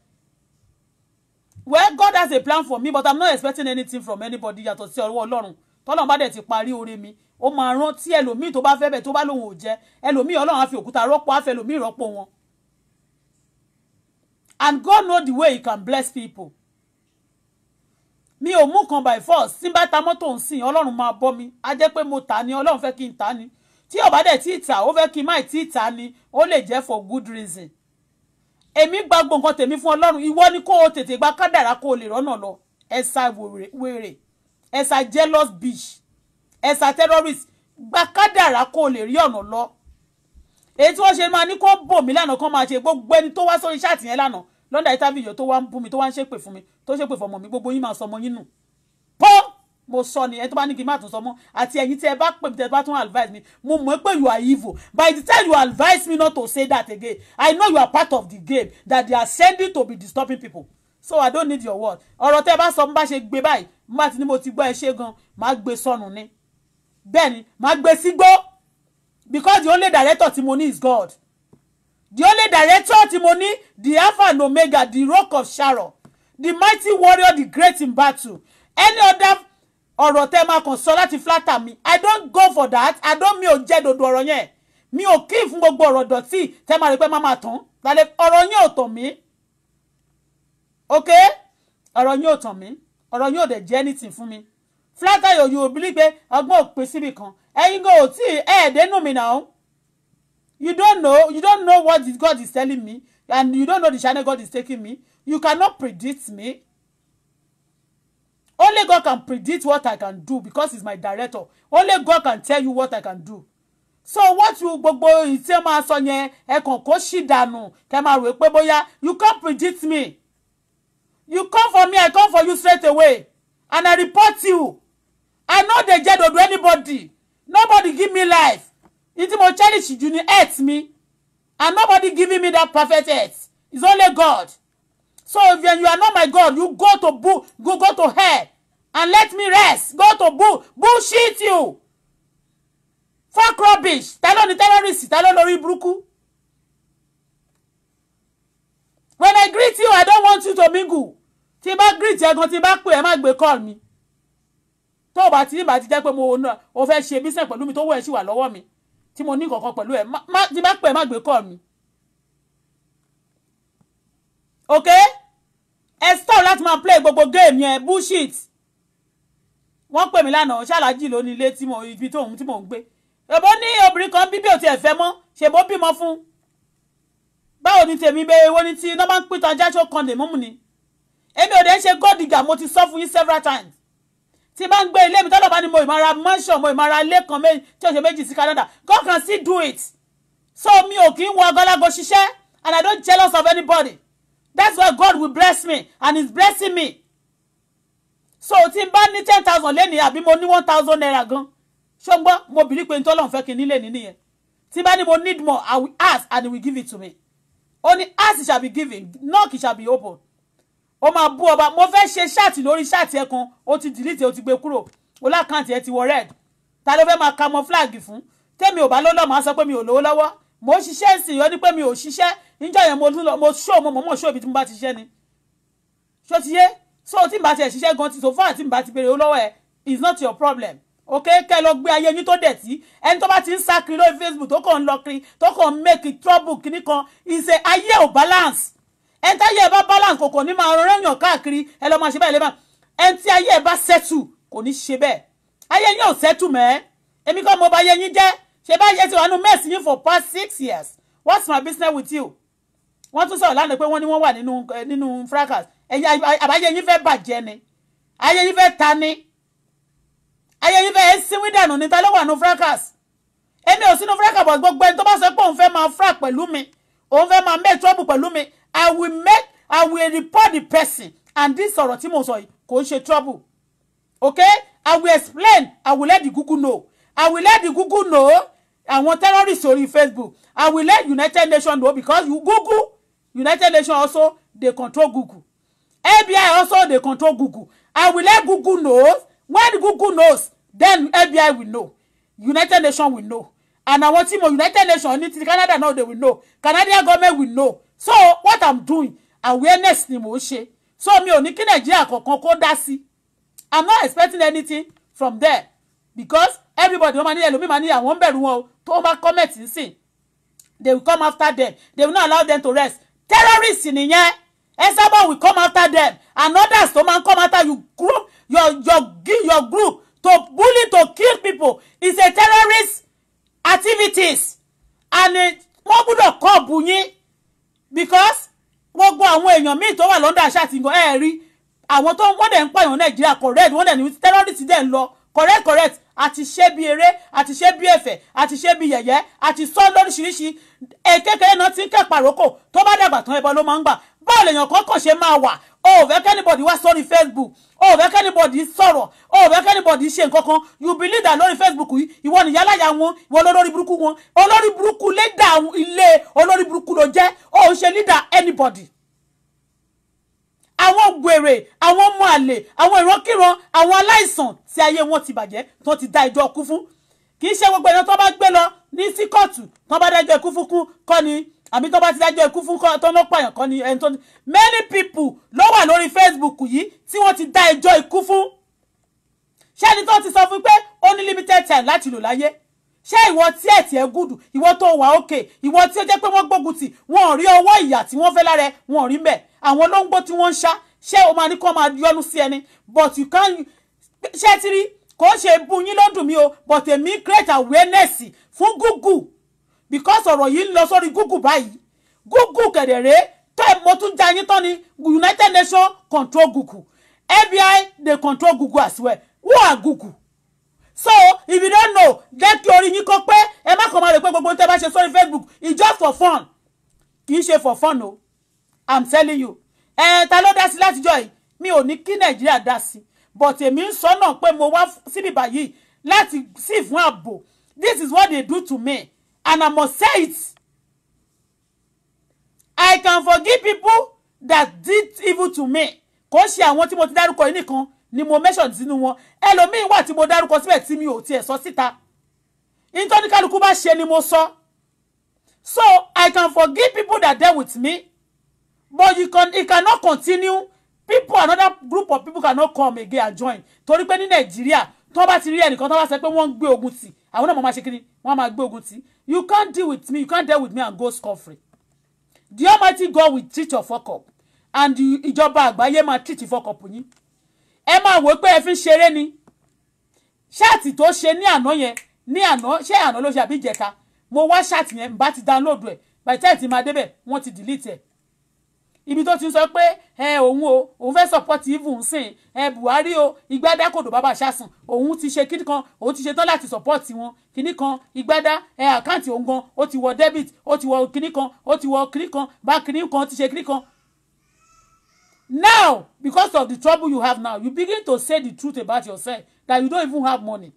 Well, God has a plan for me, but I'm not expecting anything from anybody yàtọ̀ sí ọwọ́ Ọlọ́run. Tọ́lọ́run bá dẹ̀ ti parí oore mi. Ó máa rántí ẹlòmíì tó bá fẹ́ bẹ̀ tó bá lóhun ò jẹ́. Ẹlòmíì Ọlọ́run á fi òkúta rọ́pò á fẹ́ ẹlòmíì rọ́pò wọn. And God know the way he can bless people. Mi ò mú kan by force. Tí n bá ta mọ́tò ń sìn, Ọlọ́run máa bọ́ mi. A jẹ́ pé mo tà ni, Ọlọ́run fẹ́ kí n tà ni. Tí ó bá dẹ̀ tí tà, ó fẹ́ kí n má tí tà ni, ó lè jẹ́ for good reason. Èmi gba gbogbo nǹkan tèmi fún Ọlọ́run. Ìwọ ni kó o tètè gba kádàrá kó o lè rọ́nà lọ. Ẹ̀sà wèrè. Ẹ̀sà jealous bitch. Ẹ̀sà terrorist. Gba kádàrá kó o lè rí ọ̀nà lọ. Èyí tí wọ́n ṣe máa ní kó bò mí lánàá kan máa ṣe gbogbo ẹni tó wá sórí ṣáàtì yẹn lánàá. Lọ́ndà interview tó wá ń bú mi tó wá ń ṣépè fún mi tó ṣépè fọmọ mi gbogbo yín máa sọ ọmọ yín nù. Pọ́ mo sọ ni ẹ tó bá ní kí n má tún sọ mọ́ àti ẹ̀yin tí ẹ bá pè mí tẹ́ bá tún advise mi mo mọ̀ pé you are evil by the time you advise me not to say that again I know you are part of the game that they are sending to be disturbing people so I don't need your word ọ̀rọ̀ tẹ́ bá sọ mo bá ṣe gbé báyìí mo bá ti ní mo ti gbọ́ ẹ ṣe gan máa gbé sọnù ni bẹ́ẹ̀ ni máa gbé sígbó because the only director tí mo ní is God the only director tí mo ní the Alpha and Omega the Rock of Sharon the mighty warrior the great in battle any other ọ̀rọ̀ tẹ́ máa kàn sọ láti flatter mi I don't go for that I don't mi ò jẹ́ dodo ọ̀rọ̀ yẹn mi ò kí fún gbogbo ọ̀rọ̀ dọ̀tí tẹ́ máa rí pé má máa tán lálẹ́ ọ̀rọ̀ yẹn ò tàn mí ok ọ̀rọ̀ yẹn ò tàn mí ọ̀rọ̀ yẹn ò dẹ̀ jẹ́ anything fún mi flatter yóò believe pé ọgbọ́n ò pè síbì kan ẹ̀yin go ò tí ẹ̀ẹ́dẹ́nu mi náà you don't know what God is telling me and you don't know the channel God is taking me you cannot predict me. Only God can predict what I can do because he's my director. Only God can tell you what I can do. So what you gbogbo ìtẹ́ máa sọ yẹn ẹ kàn kó ṣì dànù kẹ́ máa rò pé bóyá you can't predict me. You come for me, I come for you straight away. And I report you. I know they just don't do anybody. Nobody give me life. Ìtí mo cherish you ni earth me. And nobody giving me that perfect earth. It's only God. So if you are not my God, you go to hell and let me rest. Go to bullshit you. Fuck rubbish. Ta ló ní terrorist, ta ló lórí burúkú. When I greet you, I don't want you to mingle. Tí bá greet ẹ gan tí bá pè ẹ má gbé call mi. Tó bá ti jẹ́ pé mo o fẹ́ ṣe business pẹ̀lú mi tó wọ ẹ sì wà lọ́wọ́ mi. Tí mo ní nǹkan pẹ̀lú ẹ tí bá pè ẹ má gbé call mi. Okay? Ẹ stop láti máa play gbogbo game yẹn bullshit. Wọ́n pè mí lánàá ṣàlájì lóní ilé tí mo ibi tí mò ń gbé. Ebo ní obìnrin kan bíbí ò tiẹ̀ fẹ́ mọ́ ṣe bó bímọ fún. Báwo ni tèmi bẹ́ẹ̀ wo ni tí iná bá ń pín tọ́jà tó kan lè mọ́mù ni. Èmi ò dé ṣe God digger mo ti sọ fún yín several times. Tí bá ń gbé ilé mi tọ́lọ̀ bá ní mo ìmọ̀ra mansion mo ìmọ̀ra ilé kan tí ó ṣe méjì sí Canada. God can still do it. So mi ò kí ń wọ agọ́lágọ́ ṣiṣẹ́ and I don't jealous of anybody. That's why God will bless me and he's blessing me. So tí n bá ní 10,000 lẹ́ni àbí mo ní 1,000 naira gan. Ṣọ́gbọ́n mo believe pé ntọ́lọ́run fẹ́ kí n nílé nìyẹn. Tí n bá ní mo need more, I will ask and he will give it to me. Only ask it shall be given, knock it shall be open. Ó máa bú ọba, mo fẹ́ ṣe ṣáàtì lórí ṣáàtì ẹ kan, ó ti delete ó ti gbé kúrò. Ó lákàntì ẹ ti wọ red. Ta ló fẹ́ máa camouflage fún? Tẹ́mi ò bá lọ́lọ́ máa sọ pé mi ò lówó lọ́wọ́. Mo ṣiṣẹ́ sí ó ní pé mi ò ṣiṣẹ́. Níjọ́ yẹn mo show ibi tí mo bá ti ṣiṣẹ́ ni. Ṣó ti yé? So tí n bá ti ẹ̀ ṣiṣẹ́ gan ti so far tí n bá ti béèrè lọ́wọ́ ẹ is not your problem. Okay, kẹ́ lọ gbé ayé yín tó dẹ̀tí. Ẹni tó bá ti ń sá kiri lórí Facebook tó kàn ń lọ kiri tó kàn ń make trouble kìíní kan ìṣe ayé ò balance. Ẹni tí ayé ẹ bá balance kò ní máa rẹ́yàn káàkiri ẹ lọ máa ṣe bẹ́ẹ̀ lẹ́bàá. Ẹni tí ayé ẹ bá settle kò ní ṣe bẹ́ẹ̀. Ayé yín ò settle mẹ́. Èmi kọ́ mo bá ayé yín jẹ́. Ṣé bá ayé ti wà nínú mess yín for past 6 years. What's my business with you? Wọ́n tún sọ̀rọ̀ lánàá pé wọ́n ní wọ́n wà nínú fracas. Àbáyé yín fẹ́ bàjẹ́ ni. Ayé yín fẹ́ ta ni. Ayé yín fẹ́ sínwín dànù ní ta ló wà nínú fracas. Èmi ò sínú fracas but gbogbo ẹni tó bá sọ pé òun fẹ́ máa frack pẹ̀lú mi. Òun fẹ́ máa make trouble pẹ̀lú mi. I will report the person. And this ọ̀rọ̀ tí mo sọ yìí kò ń ṣe trouble. Okay? I will explain. I will let the Google know. I will let the Google know. Àwọn terrorists orí Facebook. I will let United Nations know because you Google, United Nations also, they control Google. FBI also, they control Google. I will let Google know. When Google knows, then FBI will know. United Nations will know. And I want United Nations, Canada now they will know. Canadian government will know. So what I'm doing, awareness ni mo ṣe. So mi ò ní kí Nigeria kankan kó dá sí. I'm not expecting anything from there. Because everybody, àwọn bẹ̀rù wọn tó máa comment nsìn. They will come after them. They will not allow them to rest. Terrorists nìyẹn. Esabod will come after them. And others to man come after you group, your group to bully, to kill people. It's a terrorist activities. And wọ́n gbọ́dọ̀ kọ́ bù yín. Because gbogbo àwọn èèyàn míì tó wà London àṣàtì nǹkan ẹ̀ rí. Àwọn tó wọ́n dẹ̀ ń pààyàn Nàìjíríà correct. Wọ́n dẹ̀ ní terrorist dẹ̀ ń lọ. Correct. Àti ṣe bí eré, àti ṣe bí ẹ̀fẹ̀, àti ṣe bí yẹ̀yẹ́, àti sọ lóríṣiríṣi. Kékeré náà ti ń kẹ́ pàrókò tó bá dàgbà tán ẹbọ ló máa ń gbà. Báwo lèèyàn kọ́kọ́ ṣe máa wà o ò fẹ́ anybody wá sórí Facebook, o ò fẹ́ anybody sọ̀rọ̀, o ò fẹ́ anybody ṣe nǹkan kan. You believe that lórí Facebook yìí ìwọ ni yálàyà wọn, ìwọ lórí burúkú wọn, olórí burúkú leader ilé olórí burúkú ló jẹ́, o ò ṣe leader anybody. Àwọn gbèrè, àwọn ọmọ àlè, àwọn ìrankíran, àwọn aláìsàn tí ayé wọn ti bàjẹ́ tó ti dá ẹjọ́ kú fún. Kì í ṣe gbogbo èèyàn tó bá gbé lọ ní sí kóòtù tó bá dájọ́ ikú fún kọ́ ni, àbí tó bá ti dájọ́ ikú fún tó ló pààyàn kọ́ ni ẹni tó ní. Many people ló wà lórí Facebook yìí tí wọ́n ti dá ẹjọ́ ikú fún. Ṣé ẹni tó ti sọ fún pé ó ní limited time láti lò láyé? Ṣé ìwọ tí ẹ̀ tí ẹ gùdù, ìwọ tó wà òkè, ìwọ tí ó jẹ́ pé wọ́n gbógun tì, wọn ò rí ọwọ́ ìyà tí wọ́n fẹ́ lára ẹ, wọn ò rí mbẹ̀. Àwọn olóńgbò tí wọ́n ń ṣá, ṣé o máa ní kó máa yọnu sí ẹni? But you can ṣé ti rí kò ṣe bú yín ló dùn mí o, but èmi create awareness fún Google because ọ̀rọ̀ yìí ń lọ sórí Google báyìí. Google kẹ̀dẹ̀rẹ́ tó ẹ̀ mo tún já yín tán ni United Nations control Google, FBI they control Google as well. Who are Google? So if you don't know, jẹ́ kí orí yín kó pé ẹ má kàn máa rò pé gbogbo tẹ́ bá ṣe sórí Facebook it's just for fun. Kì í ṣe for fun o. I'm telling you. Ta ló dá sí látijọ́ yìí? Mi ò ní kí Nàìjíríà dá sí. But èmi ń sọ náà pé mo wá síbí báyìí láti sí fún ààbò. This is what they do to me and I must say it. I can forgive people that did evil to me. Kò ṣe àwọn tí mo ti dárúkọ yìí nìkan ni mo mention sínú wọn. Ẹlòmíì wà tí mo dárúkọ síbẹ̀ tí mi ò tiẹ̀ sọ síta. Nítorí kálukú bá ṣe ni mo sọ. So I can forgive people that dealt with me. But it cannot continue. People, another group of people cannot come again and join. Torí pé ní Nàìjíríà, tó bá ti rí ẹnìkan tó bá sọ pé wọ́n ń gbé ogun tì, àwọn náà máa ṣe kíni, wọ́n máa gbé ogun tì. You can't deal with me, you can't deal with me and go scot-free. The Almighty God will treat your fuck up. And ìjọba àgbáyé máa treat your fuck up yín. Ẹ máa wò pé ẹ fi ṣeré ni. Ṣáàtì tó ṣe ní àná yẹn, ní àná, ṣé àná ló ṣe àbí ìjẹta? Mo wá ṣáàtì yẹn, bá ti download ẹ̀. By the time tí máa débẹ̀, wọ́n ti delete ẹ̀. Ibi tó ti ń sọ pé òun fẹ́ support even sìn Buhari o Ìgbádá kòdò bàbá ṣàsùn òun ti ṣe kíní kan òun ti ṣe tán láti support wọn kíní kan Ìgbádá àkáǹtì òun gan ó ti wọ debit ó ti wọ kíní kan ó ti wọ kíní kan bá kíní kan ti ṣe kíní kan. Now because of the trouble you have now you begin to say the truth about yourself that you don't even have money.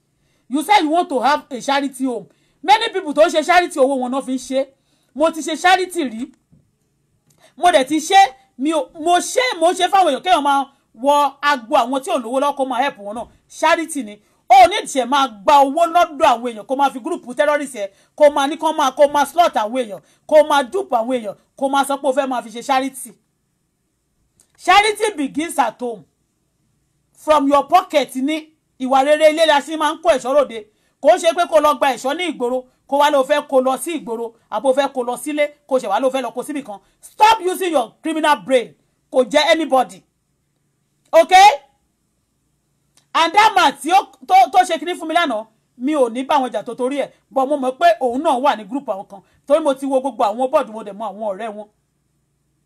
You say you want to have a charity home. Many people tó ń ṣe charity owó wọn náà fi ń ṣe. Mo ti ṣe charity rí. Mo dẹ̀ ti ṣe mo ṣe fáwọn èèyàn kéèyàn máa wọ agbo àwọn tí ò lówó lọ́wọ́ kó máa help wọn náà charity ni ó ní ìṣẹ̀ máa gba owó lọ́dọ̀ àwọn èèyàn kó máa fi gúrùpù terrorist ẹ̀ kó máa ní kó máa slot àwọn èèyàn kó máa dupe àwọn èèyàn kó máa sọ pé ó fẹ́ máa fi ṣe charity. Charity begins at home from your pocket ní ìwà rere ilé la sí máa ń kó ẹ̀ṣọ́ ròde kò ń ṣe pé kó lọ gba ẹ̀ṣọ́ ní ìgboro kó wá ló fẹ́ kó lọ sí ìgboro àbò fẹ́ kó lọ sílé kó ṣe wá ló fẹ́ lọ kó síbì kan. Stop using your criminal brain kò jẹ́ anybody okay. And that man tí tó ṣe kíní fún mi lánàá mi ò ní bá àwọn ìjà tó torí ẹ̀ but mo mọ̀ pé òun náà wà ní group àwọn kan torí mo ti wo gbogbo àwọn bọ́ọ̀dù mo dẹ̀ mọ àwọn ọ̀rẹ́ wọn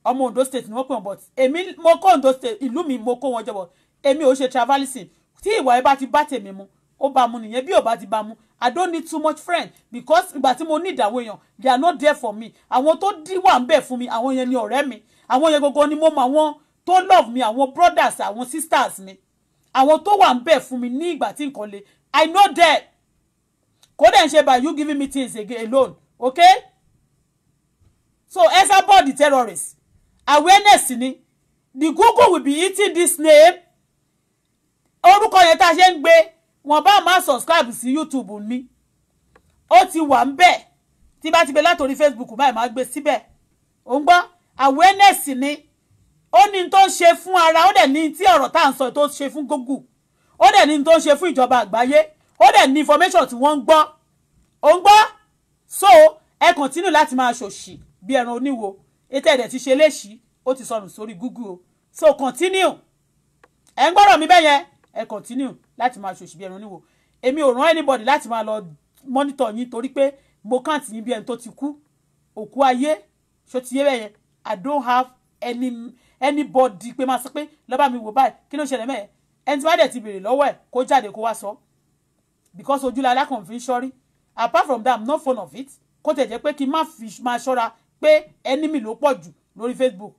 ọmọ Ondo state ni wọ́n pè wọ́n but èmi mo kó Ondo state ìlú mi mo kó wọn jọ but èmi ò ṣe travelising tí ìwà ẹ bá ti bá tèmi mu ó bá mu nìyẹn bí ò bá ti bá mu I don't need too much friend because ìgbà tí mo need àwọn èèyàn they are not there for me àwọn tó dí wà ń bẹ̀ fún mi àwọn yẹn ni ọ̀rẹ́ mi àwọn yẹn gbogbo ni mo mọ àwọn tó love mi àwọn brothers àwọn sisters mi àwọn tó wà ń bẹ̀ fún mi ní ìgbà tí nǹkan le I know that kò dẹ̀ ń ṣe by you giving me things alone okay. So Esabod the terrorist awareness ni the Google will be eating this name orúkọ yẹn tá a ṣe ń gbé wọn bá máa subscribe sí YouTube mi ó ti wà ń bẹ̀ tí bá ti gbé látòrí Facebook báyìí máa gbé síbẹ̀ ó ń gbọ́ awareness ni ó ní tó ń ṣe fún ara ó dẹ̀ ní tí ọ̀rọ̀ tá à ń sọ tó ń ṣe fún Google ó dẹ̀ ní tó ń ṣe fún ìjọba àgbáyé ó dẹ̀ ní information tí wọ́n ń gbọ́ ó ń gbọ́ so ẹ continue láti máa ṣòṣì bí ẹran oníwo ètò ẹ̀dẹ̀ ti ṣe léṣì ó ti sọnù sórí Google o so continue ẹ ń gbọ́rọ̀ mi bẹ́yẹn ẹ continue láti máa ṣòṣì bí ẹran oníwo èmi ò rán anybody láti máa lọ monitor yín torí pé mo kàn tí yín bí ẹni tó ti kú òkú ayé ṣó ti yé bẹ́yẹn I don't have anybody pé máa sọ pé lọ́ba mi wò báyìí kí ló ṣẹlẹ̀ mẹ́ẹ̀ ẹni tí wọ́n dẹ̀ ti béèrè lọ́wọ́ ẹ̀ kó jáde kó wá sọ because ojúlá alákànfin ṣọ́rí apart from that I'm not fond of it kó tẹ̀ jẹ́ pé kí n má fi máa ṣọ́ra pé enemy ló pọ̀ jù lórí Facebook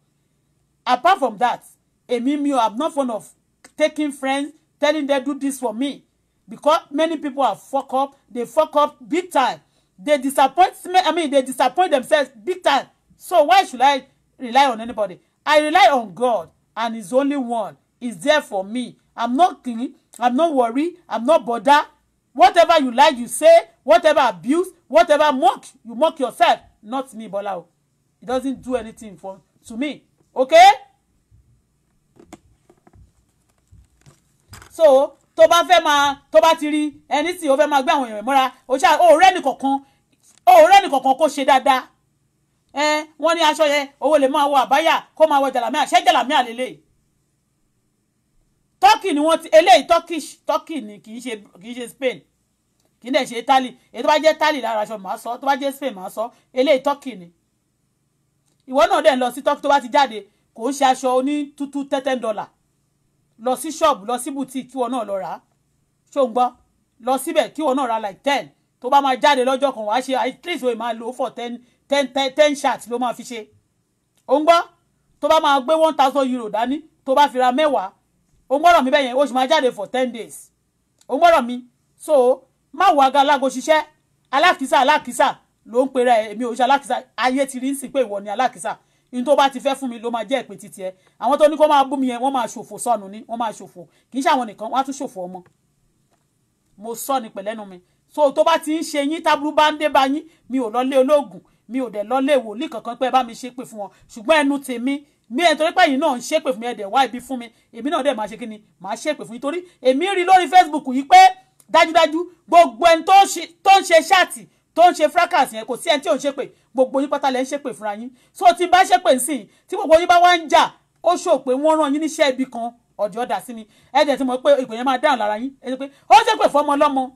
apart from that I'm not fond of taking friends, telling them do this for me. Because many people are fuck up. They fuck up big time. They disappoint me. I mean, they disappoint themselves big time. So why should I rely on anybody? I rely on God, and He's only one. He's there for me. I'm not clean. I'm not worried. I'm not bothered. Whatever you like, you say. Whatever abuse, whatever mock, you mock yourself. Not me, Bola. It doesn't do anything to me. Okay? So, tó bá ti rí ẹni tí ó fẹ́ máa gbé àwọn èèyàn mọ́ra, ó rẹ́ nìkọ̀kan kó ṣe dáadáa. Wọ́n ní aṣọ yẹn, owó lè máa wọ àbáyà, kó máa wọ jàlámíà, ṣé jàlámíà lélẹ̀. Turkey ni wọ́n ti, eléyìí Turkey ni kì í ṣe Spain. Kì í dẹ̀ ṣe Italy. Èyí tó bá jẹ́ Italy lára aṣọ màá sọ, tó bá jẹ́ Spain màá sọ, eléyìí Turkey ni. Ìwọ náà dẹ̀ lọ sí Turkey tó bá ti jáde, kò ń ṣe aṣọ oní $10. Lọ sí shop, lọ sí boutique kí wọ́n náà lọ rà. Ṣó ń gbọ́? Lọ síbẹ̀ kí wọ́n náà rà like 10. Tó bá máa jáde lọ́jọ́ kan wá ṣe at least ó máa lò for 10 shirts ló máa fi ṣe. Ó ń gbọ́? Tó bá máa gbé €1,000 dání, tó bá fi ra 10, ó ń gbọ́dọ̀ mi bẹ́yẹn, ó sì máa jáde for 10 days. Ó ń gbọ́dọ̀ mi. So, má wo agalágo ṣiṣẹ́. Alákìísà ló ń pera ẹ̀, èmi ò ṣe alákìísà. Ayé ti rí ń sìn pé ìwọ ni alákìísà. In tó bá ti fẹ́ fún mi ló máa jẹ́ ìpín títí ẹ. Àwọn tó ní kó máa bú mi yẹn, wọ́n máa ṣòfò sọnù ni, wọ́n máa ṣòfò. Kì í ṣe àwọn nìkan, wọ́n á tún ṣòfò ọmọ. Mo sọ ní pẹ̀lẹ́nu mi. So tó bá ti ń ṣe yín, táburú bá ń dé bá yín, mi ò lọ lé ológun, mi ò dẹ̀ lọ lé wòlíì kankan pé bá mi ṣépè fún wọn. Ṣùgbọ́n ẹnu tèmi, mi ẹ̀ torí pé yín náà ń ṣépè fún mi, ẹ̀ dẹ̀ wá ibi fún mi. Èmi náà dẹ̀ máa ṣe kí ni, máa ṣépè fún yín torí èmi rí lórí Facebook yìí pé dájúdájú gbogbo ẹni tó ń ṣe ṣáàtì tó ń ṣe fracas yẹn kò sí ẹni tí ò ń ṣépè, gbogbo yín pátá lẹ ń ṣépè fúnra yín. So tí n bá ṣépè nsìn tí gbogbo yín bá wá ń jà, ó ṣò pé wọ́n rán yín níṣẹ́ ibi kan ọ̀dọ̀ ọ̀dà sí mi. Ẹ dẹ̀ ti mọ̀ pé ìpè yẹn máa dáhùn lára yín. Ẹ ti pé ó ṣépè fọmọ ọlọ́mọ.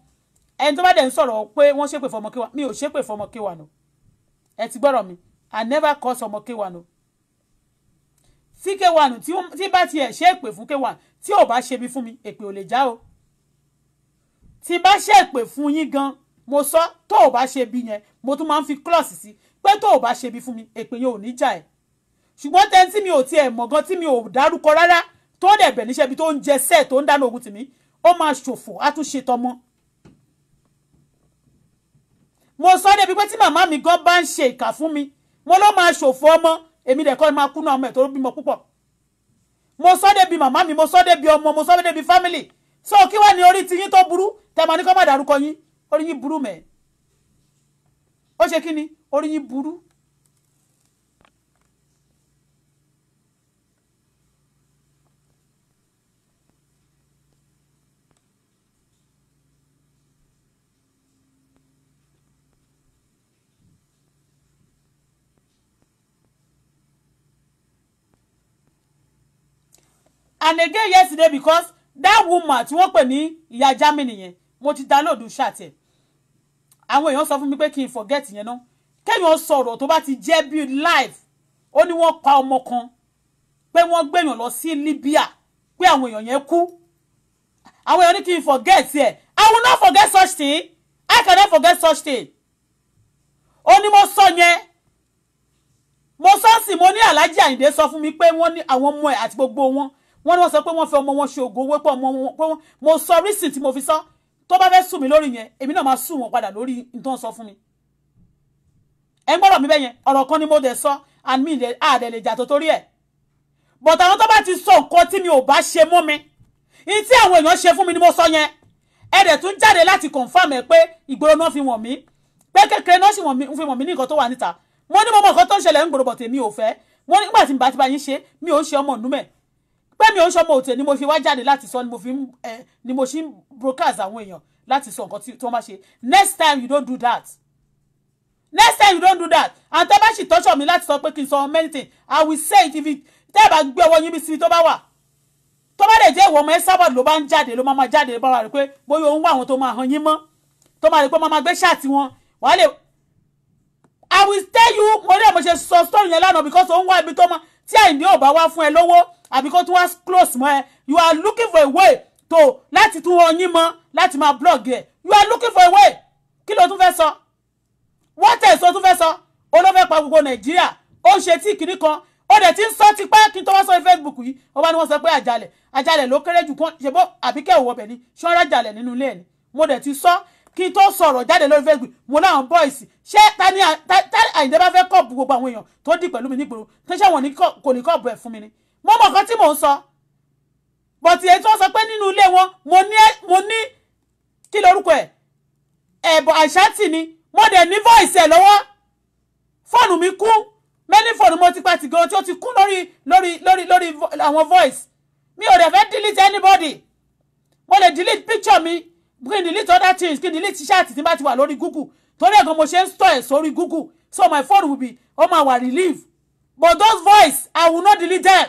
Ẹni tó bá dẹ̀ ń sọ̀rọ̀ pé wọ́n ṣépè fọmọ K1, mi ò ṣépè fọmọ K1 no. Ẹ ti gbọ́rọ̀ mi. I never curse ọmọ K1 no. Tí K1 tí bá tiẹ̀ ṣe èpè fún K1 tí ò bá ṣe bí fún mi, èpè ò lè já o. Tí bá ṣe èpè fún yín gan, mo sọ tó ò bá ṣe bí yẹn, mo tún máa ń fi clause sí pé tó ò bá ṣe bí fún mi, èpè yẹn ò ní jà ẹ́. Ṣùgbọ́n tẹ́ni tí mi ò tiẹ̀ mọ̀ gan, tí mi ò dárúkọ rárá, tó dẹ̀ bẹ̀ níṣẹ́ bí tó ń jẹ sẹ́ẹ̀ tó ń dáná ogun tì mí, ó máa ṣòfò, á tún ṣe tọmọ. Mo sọ débi pé tí màmá mi gan bá ń ṣe ìkà fún mi, mo ló máa ṣòfò ọmọ, èmi dẹ̀ kọ́ máa kú náà ọmọ ẹ̀ tó bímọ púpọ̀. Mo sọ débi màmá mi, mo sọ débi ọmọ, mo sọ débi family. So kí wá ní orí ti yín tó burú, tẹ́ máa ní kó má dárúkọ yín, orí yín burú mẹ́. Ó ṣe kí ni? Orí yín burú. And again yesterday, because that woman tí wọ́n pè ní ìyá Germany yẹn, mo ti download chat ẹ̀. Àwọn èèyàn sọ fún mi pé kí n forget yẹn náà. Kéèyàn sọ̀rọ̀ tó bá ti jẹ́ bí live. Ó ní wọ́n pa ọmọ kan, pé wọ́n gbéyàn lọ sí Libya, pé àwọn èèyàn yẹn kú. Àwọn èèyàn ní kí n forget ẹ̀. I will not forget such thing. I cannot forget such thing. Ó ní mo sọ yẹn. Mo sọ sí, mo ní Alhaji Àyìndé sọ fún mi pé wọ́n ní àwọn ọmọ ẹ̀ àti gbogbo wọn. Wọ́n ní wọ́n sọ pé wọ́n fẹ́ ọmọ wọn ṣe ògo owó pé ọmọ wọn pé mo sọ reason tí mo fi sọ. Tó bá fẹ́ sùn mí lórí yẹn, èmi náà máa sùn wọn padà lórí nǹkan sọ fún mi. Ẹ gbọ́dọ̀ mi bẹ́ẹ̀ yẹn, ọ̀rọ̀ kan ni mo dẹ̀ sọ, and mi àdẹ̀ lè jà tó torí ẹ̀. But àwọn tó bá ti sọ nǹkan tí mi ò bá ṣe mọ́ mi, ní tí àwọn èèyàn ṣe fún mi ni mo sọ yẹn. Ẹ dẹ̀ tún jáde láti confirm ẹ̀ pé ìgboro náà fi wọ̀n mí, pé kékeré náà sì fi wọ̀n mí ní nǹkan tó wà níta. Mo ní mo mọ nǹkan tó ń ṣẹlẹ̀ ń gbòòrò bọ̀ tèmi ò fẹ́. Mo ní nígbà tí mo bá yín ṣe, mi ò ń ṣe ọmọ ìnúmẹ̀. Pé mi ò ń ṣe ọmọ òtẹ̀ ni mo fi wá jáde láti sọ, ni mo ṣe ń broadcast àwọn èèyàn láti sọ nǹkan tí wọ́n bá ṣe. Next time you don't do that. Next time you don't do that. And tẹ́ bá sì tọ́ṣọ̀ mi láti sọ pé kí n sọ many things, I will say it if it tẹ́ bá gbé ọwọ́ yín bí sí tó bá wà. Tó bá lè jẹ́ ìwọ ọmọ ẹ sábà ló bá ń jáde ló máa jáde ló bá wà rí pé bóyá òun wà àwọn tó máa hàn yín mọ́. Tó máa rí pé máa gbé ṣáàtì wọn. Wàá lè I will tell you mo ní mo ṣe sọ story yẹn lánàá because òun wá ibi tó máa tí Àyìndé ò bá wá fún ẹ lówó àbí kó tún wá close mọ́ ẹ. You are looking for a way to láti tún hàn yín mọ́ láti máa blog ẹ. You are looking for a way. Kí ló tún fẹ́ sọ? What else o tún fẹ́ sọ? Ó ló fẹ́ pa gbogbo Nàìjíríà. Ó ń ṣe tí kìíní kan. ó dẹ̀ ti ń sọ ti pẹ́ kí n tó wá sọ Facebook yìí ó bá ní wọ́n sọ pé àjàlẹ̀ ló kéré jù kan ṣe bó àbíkẹ́ òwò bẹ̀ ni ṣọ́ra jàlẹ̀ nínú ilé ẹ̀ ni mo dẹ̀ ti sọ kí n tó sọ̀rọ̀ jáde lórí Facebook mo láwọn boys ṣé tani Àyìndé bá fẹ́ kọ́ọ̀bù gbogbo àwọn èèyàn tó dì pẹ̀lú mi nígboro tó ṣe wọn kò ní kọ́ọ̀bù ẹ̀ fún mi ni mo mọ̀ nǹkan tí mò ń sọ bọ̀tì èyí tó sọ pé nínú ilé wọn mo ní kí lorúkọ ẹ̀ ẹ̀bọ̀ àṣàtì ni mo dẹ̀ ní voice ẹ̀ lọ́wọ́ fóònù mi kú many fóònù mo ti pa ti gan tí ó ti kú lórí àwọn voice mi ò dẹ̀ fẹ́ delete anybody mo lè delete picture mi kí n delete other things kí n delete chat tí n bá ti wà lórí Google torí ẹ̀gan mo ṣe ń store ẹ̀ sórí Google so my phone will be ó máa wà relief but those voice I will not delete them